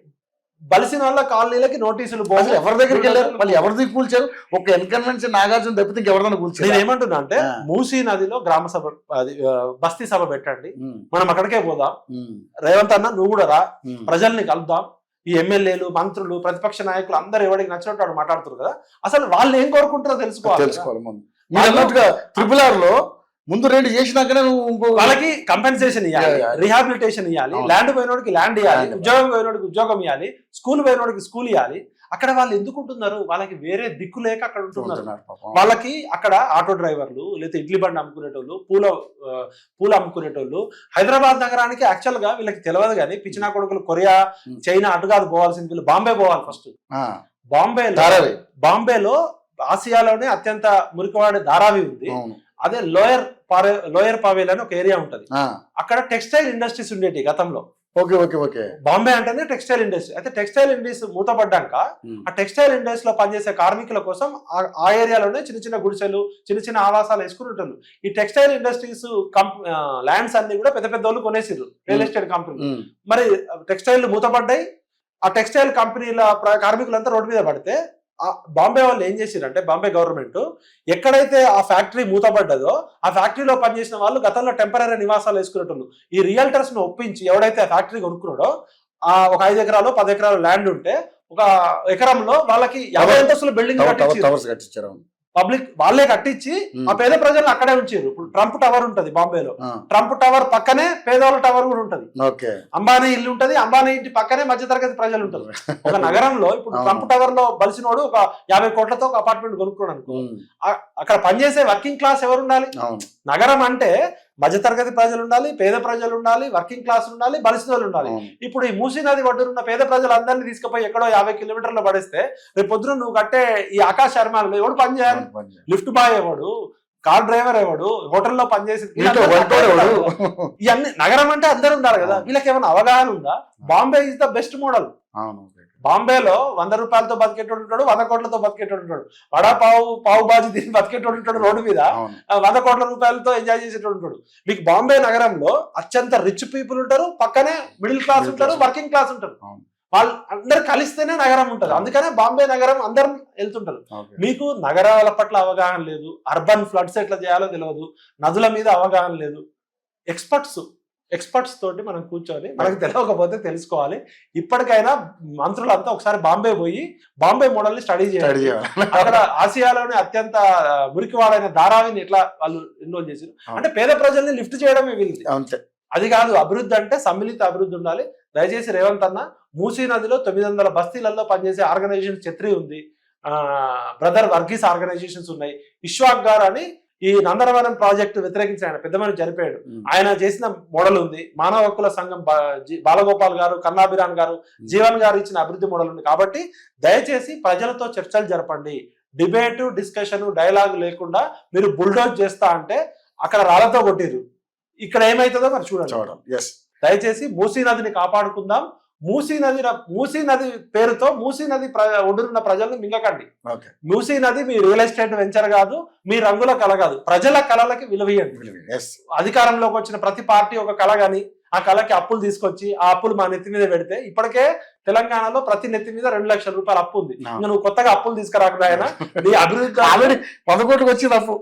బలిసిన వాళ్ళ కాలనీలకి నోటీసులు ఎవరి దగ్గరికి వెళ్ళారు? వాళ్ళు ఎవరిది కూల్చారు? ఒక ఎన్కన్వెన్షన్ నాగార్జున తప్పితే ఎవరిదైనా కూల్చారు? నేను ఏమంటున్నా అంటే, మూసీ నదిలో గ్రామ సభ, బస్తీ సభ పెట్టండి, మనం అక్కడికే పోదాం. రేవంత్ అన్న నువ్వు కూడా రా, ప్రజల్ని కలుద్దాం. ఈ ఎమ్మెల్యేలు, మంత్రులు, ప్రతిపక్ష నాయకులు అందరూ ఎవరికి నచ్చినట్టు వాడు మాట్లాడుతారు కదా. అసలు వాళ్ళు ఏం కోరుకుంటారో తెలుసుకోవాలి. ముందు ట్రిపుల్ లో ముందు 2 చేసినాకనే నువ్వు వాళ్ళకి కంపెన్సేషన్ ఇవ్వాలి, రిహాబిలిటేషన్ ఇవ్వాలి, ల్యాండ్ పోయినోడికి ల్యాండ్ ఇవ్వాలి, ఉద్యోగం పోయినోడికి ఉద్యోగం ఇవ్వాలి, స్కూల్ పోయినోడికి స్కూల్ ఇవ్వాలి. అక్కడ వాళ్ళు ఎందుకు ఉంటున్నారు? వాళ్ళకి వేరే దిక్కు లేక అక్కడ ఉంటున్నారు. వాళ్ళకి అక్కడ ఆటో డ్రైవర్లు, లేదా ఇడ్లీ బండి అమ్ముకునేటోళ్ళు, పూలు అమ్ముకునేటోళ్ళు. హైదరాబాద్ నగరానికి యాక్చువల్ గా వీళ్ళకి తెలియదు కానీ, పిచ్చినా కొడుకులు కొరియా, చైనా అటు కాదు పోవాల్సింది, వీళ్ళు బాంబే పోవాలి ఫస్ట్. బాంబేలో ఆసియాలోనే అత్యంత మురికివాడే ధారావి ఉంది. అదే లోయర్ పావేల్ అని ఒక ఏరియా ఉంటది. అక్కడ టెక్స్టైల్ ఇండస్ట్రీస్ ఉండేటి గతంలో. బాంబే అంటేనే టెక్స్టైల్ ఇండస్ట్రీ. అయితే టెక్స్టైల్ ఇండస్ట్రీ మూతపడ్డాక ఆ టెక్స్టైల్ ఇండస్ట్రీలో పనిచేసే కార్మికుల కోసం ఆ ఏరియాలోనే చిన్న చిన్న గుడిసెలు, చిన్న చిన్న ఆవాసాలు వేసుకుని ఉంటారు. ఈ టెక్స్టైల్ ఇండస్ట్రీస్ ల్యాండ్స్ అన్ని కూడా పెద్ద పెద్ద వాళ్ళు కొనేసారు, రియల్ ఎస్టేట్ కంపెనీలు. మరి టెక్స్టైల్ మూతపడ్డాయి. ఆ టెక్స్టైల్ కంపెనీల కార్మికులంతా రోడ్డు మీద పడితే బాంబే వాళ్ళు ఏం చేశారంటే, బాంబే గవర్నమెంట్ ఎక్కడైతే ఆ ఫ్యాక్టరీ మూతపడ్డదో ఆ ఫ్యాక్టరీలో పనిచేసిన వాళ్ళు గతంలో టెంపరీ నివాసాలు వేసుకునేటోళ్ళు. ఈ రియల్టర్స్ ను ఒప్పించి ఎవడైతే ఆ ఫ్యాక్టరీ కొనుక్కున్నాడో, ఒక 5 ఎకరాలు 10 ఎకరాలు ల్యాండ్ ఉంటే ఒక ఎకరంలో వాళ్ళకి 50 అంతస్తుల బిల్డింగ్ కట్టించారు. పబ్లిక్ వాళ్ళే కట్టించి ఆ పేద ప్రజలను అక్కడే ఉంచారు. ఇప్పుడు ట్రంప్ టవర్ ఉంటది బాంబేలో, ట్రంప్ టవర్ పక్కనే పేదవాళ్ళ టవర్ కూడా ఉంటది. అంబానీ ఇల్లు ఉంటది, అంబానీ ఇంటి పక్కనే మధ్యతరగతి ప్రజలు ఉంటారు. ఒక నగరంలో ఇప్పుడు ట్రంప్ టవర్ లో బలిసినోడు ఒక 50 కోట్లతో ఒక అపార్ట్మెంట్ కొనుక్కున్నాడు అనుకో, అక్కడ పనిచేసే వర్కింగ్ క్లాస్ ఎవరు ఉండాలి? నగరం అంటే మధ్యతరగతి ప్రజలు ఉండాలి, పేద ప్రజలు ఉండాలి, వర్కింగ్ క్లాస్ ఉండాలి, బలిసిన వాళ్ళు ఉండాలి. ఇప్పుడు ఈ మూసీ నది ఒడ్డునున్న పేద ప్రజలందరినీ తీసుకుపోయి ఎక్కడో 50 కిలోమీటర్లు పడేస్తే రేపు పొద్దున నువ్వు కట్టే ఈ ఆకాశ శర్మలు ఎవడు పని చేయాలి? లిఫ్ట్ బాయ్ ఎవడు, కార్ డ్రైవర్ ఎవడు, హోటల్లో పనిచేసి, ఇవన్నీ నగరం అంటే అందరూ ఉండాలి కదా. వీళ్ళకి ఏమైనా అవగాహన ఉందా? Bombay is the best model. బాంబేలో 100 రూపాయలతో బతికేటోడు ఉంటాడు, 100 కోట్లతో బతికేటోడు ఉంటాడు. వడా పావు బాజీ తిని బతికేటోడు ఉంటాడు రోడ్డు మీద, 100 కోట్ల రూపాయలతో ఎంజాయ్ చేసేటోడు ఉంటాడు. మీకు బాంబే నగరంలో అత్యంత రిచ్ పీపుల్ ఉంటారు, పక్కనే మిడిల్ క్లాస్ ఉంటారు, వర్కింగ్ క్లాస్ ఉంటారు. వాళ్ళు అందరు కలిస్తేనే నగరం ఉంటారు. అందుకనే బాంబే నగరం అందరం వెళ్తుంటారు. మీకు నగరాల పట్ల అవగాహన లేదు, అర్బన్ ఫ్లడ్స్ ఎట్లా చేయాలో తెలియదు, నదుల మీద అవగాహన లేదు. ఎక్స్పర్ట్స్ తోటి మనం కూర్చొని, మనకు తెలియకపోతే తెలుసుకోవాలి. ఇప్పటికైనా మంత్రులంతా ఒకసారి బాంబే పోయి బాంబే మోడల్ ని స్టడీ చేయాలి. అక్కడ ఆసియాలోనే అత్యంత మురికివాడైన ధారావిని ఎట్లా వాళ్ళు ఇన్వాల్వ్ చేశారు. అంటే పేద ప్రజల్ని లిఫ్ట్ చేయడమే వీళ్ళది. అది కాదు అభివృద్ధి అంటే, సమ్మిళిత అభివృద్ధి ఉండాలి. దయచేసి రేవంత్ అన్న, మూసీ నదిలో 900 బస్తీలలో పనిచేసే ఆర్గనైజేషన్ ఛత్రి ఉంది, బ్రదర్ వర్గీస్ ఆర్గనైజేషన్స్ ఉన్నాయి. ఇష్వాక్ గారు అని ఈ నందనవనం ప్రాజెక్టు వ్యతిరేకించి ఆయన పెద్ద మనిషి చనిపోయాడు, ఆయన చేసిన మోడల్ ఉంది. మానవ హక్కుల సంఘం బాలగోపాల్ గారు, కన్నాభిరాన్ గారు, జీవన్ గారు ఇచ్చిన అభివృద్ధి మోడల్ ఉంది. కాబట్టి దయచేసి ప్రజలతో చర్చలు జరపండి. డిబేటు, డిస్కషన్, డైలాగ్ లేకుండా మీరు బుల్డోజ్ చేస్తా అంటే అక్కడ రాళ్లతో కొట్టిరు, ఇక్కడ ఏమైతుందో మరి చూడండి. దయచేసి మూసీ నదిని కాపాడుకుందాం. మూసీ నది పేరుతో మూసీ నది ఒడ్డునున్న ప్రజలను మింగకండి. మూసీ నది మీ రియల్ ఎస్టేట్ వెంచర్ కాదు, మీ రంగుల కళ కాదు. ప్రజల కళలకి విలువయండి. అధికారంలోకి వచ్చిన ప్రతి పార్టీ ఒక కళ గాని ఆ కళకి అప్పులు తీసుకొచ్చి ఆ అప్పులు మా నెత్తి మీద పెడితే, ఇప్పటికే తెలంగాణలో ప్రతి నెత్తి మీద 2 లక్షల రూపాయలు అప్పు ఉంది. నువ్వు కొత్తగా అప్పులు తీసుకురాకుండా ఆయన నీ అభివృద్ధి 100 కోట్లకు వచ్చింది అప్పు.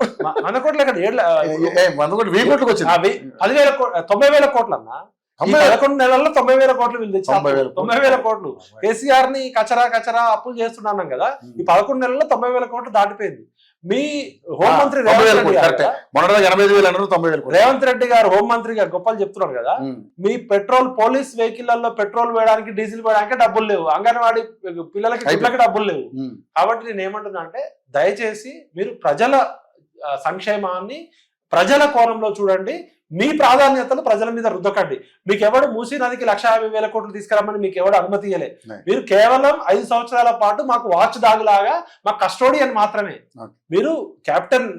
100 కోట్లు 100 కోట్లు 1000 కోట్లకు వచ్చింది. 90,000 కోట్లు అన్నా. ఈ 11 నెలల్లో 90,000 కోట్లు వీళ్ళు తెచ్చారు. 90,000 90,000 కోట్లు కేసీఆర్ ని కచరా అప్పులు చేస్తున్నాం కదా, ఈ 11 నెలల్లో 90,000 కోట్లు దాటిపోయింది. మీ హోంమంత్రి మొన్నటిదాకా 85,000 అన్నారు, 90,000 రేవంత్ రెడ్డి గారు హోంమంత్రిగా గొప్పలు చెప్తున్నారు కదా, మీ పెట్రోల్ పోలీస్ వెహికల్లో పెట్రోల్ వేయడానికి డీజిల్ వేయడానికి డబ్బులు లేవు, అంగన్వాడీ పిల్లలకి డబ్బులు లేవు. కాబట్టి నేను ఏమంటున్నా అంటే దయచేసి మీరు ప్రజల సంక్షేమాన్ని ప్రజల కోణంలో చూడండి, మీ ప్రాధాన్యతలు ప్రజల మీద రుద్దకండి. మీకు ఎవడు మూసీ నదికి 150,000 కోట్లు తీసుకురమ్మని మీకు ఎవడు అనుమతి ఇయ్యలే. మీరు కేవలం 5 సంవత్సరాల పాటు మాకు వాచ్ డాగ్ లాగా మా కస్టోడియన్ మాత్రమే. మీరు క్యాప్టెన్,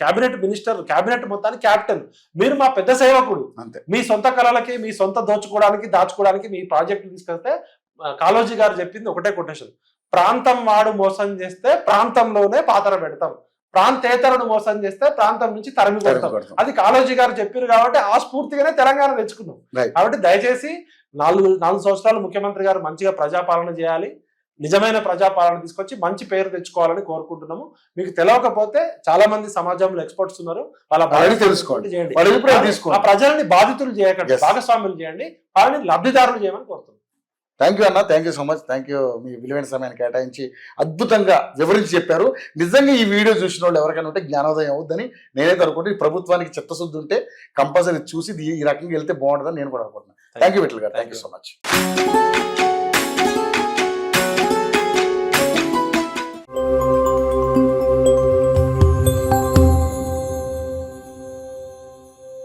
క్యాబినెట్ మినిస్టర్, క్యాబినెట్ మొత్తానికి క్యాప్టెన్. మీరు మా పెద్ద సేవకుడు. మీ సొంత కళలకి, మీ సొంత దాచుకోవడానికి మీ ప్రాజెక్టులు తీసుకొస్తే కాళోజీ గారు చెప్పింది ఒకటే కొటేషన్: ప్రాంతం వాడు మోసం చేస్తే ప్రాంతంలోనే పాతర పెడతాం, ప్రాంతేతరుడు మోసం చేస్తే ప్రాంతం నుంచి తరిమి కొడతాం. అది కాళోజీ గారు చెప్పారు కాబట్టి ఆ స్ఫూర్తిగానే తెలంగాణ తెచ్చుకున్నాం. కాబట్టి దయచేసి 4 సంవత్సరాలు ముఖ్యమంత్రి గారు మంచిగా ప్రజాపాలన చేయాలి, నిజమైన ప్రజాపాలన తీసుకొచ్చి మంచి పేరు తెచ్చుకోవాలని కోరుకుంటున్నాము. మీకు తెలియకపోతే చాలా మంది సమాజంలో ఎక్స్పర్ట్స్ ఉన్నారు, వాళ్ళ తెలుసుకోండి, చేయండి. ఆ ప్రజల్ని బాధితులు చేయకండి, భాగస్వాములు చేయండి, వాళ్ళని లబ్ధిదారులు చేయమని కోరుతున్నాం. థ్యాంక్ యూ అన్న, thank you so much. Thank you, మీ విలువైన సమయాన్ని కేటాయించి అద్భుతంగా వివరించి చెప్పారు. నిజంగా ఈ వీడియో చూసిన వాళ్ళు ఎవరికైనా ఉంటే జ్ఞానోదయం అవుద్దని నేనైతే అనుకుంటే, ఈ ప్రభుత్వానికి చిత్తశుద్ధి ఉంటే కంపల్సరీ చూసి ఈ రకంగా వెళ్తే బాగుంటుందని నేను కూడా అనుకుంటున్నాను. థ్యాంక్ యూ విఠల్ గారు, థ్యాంక్ యూ సో మచ్.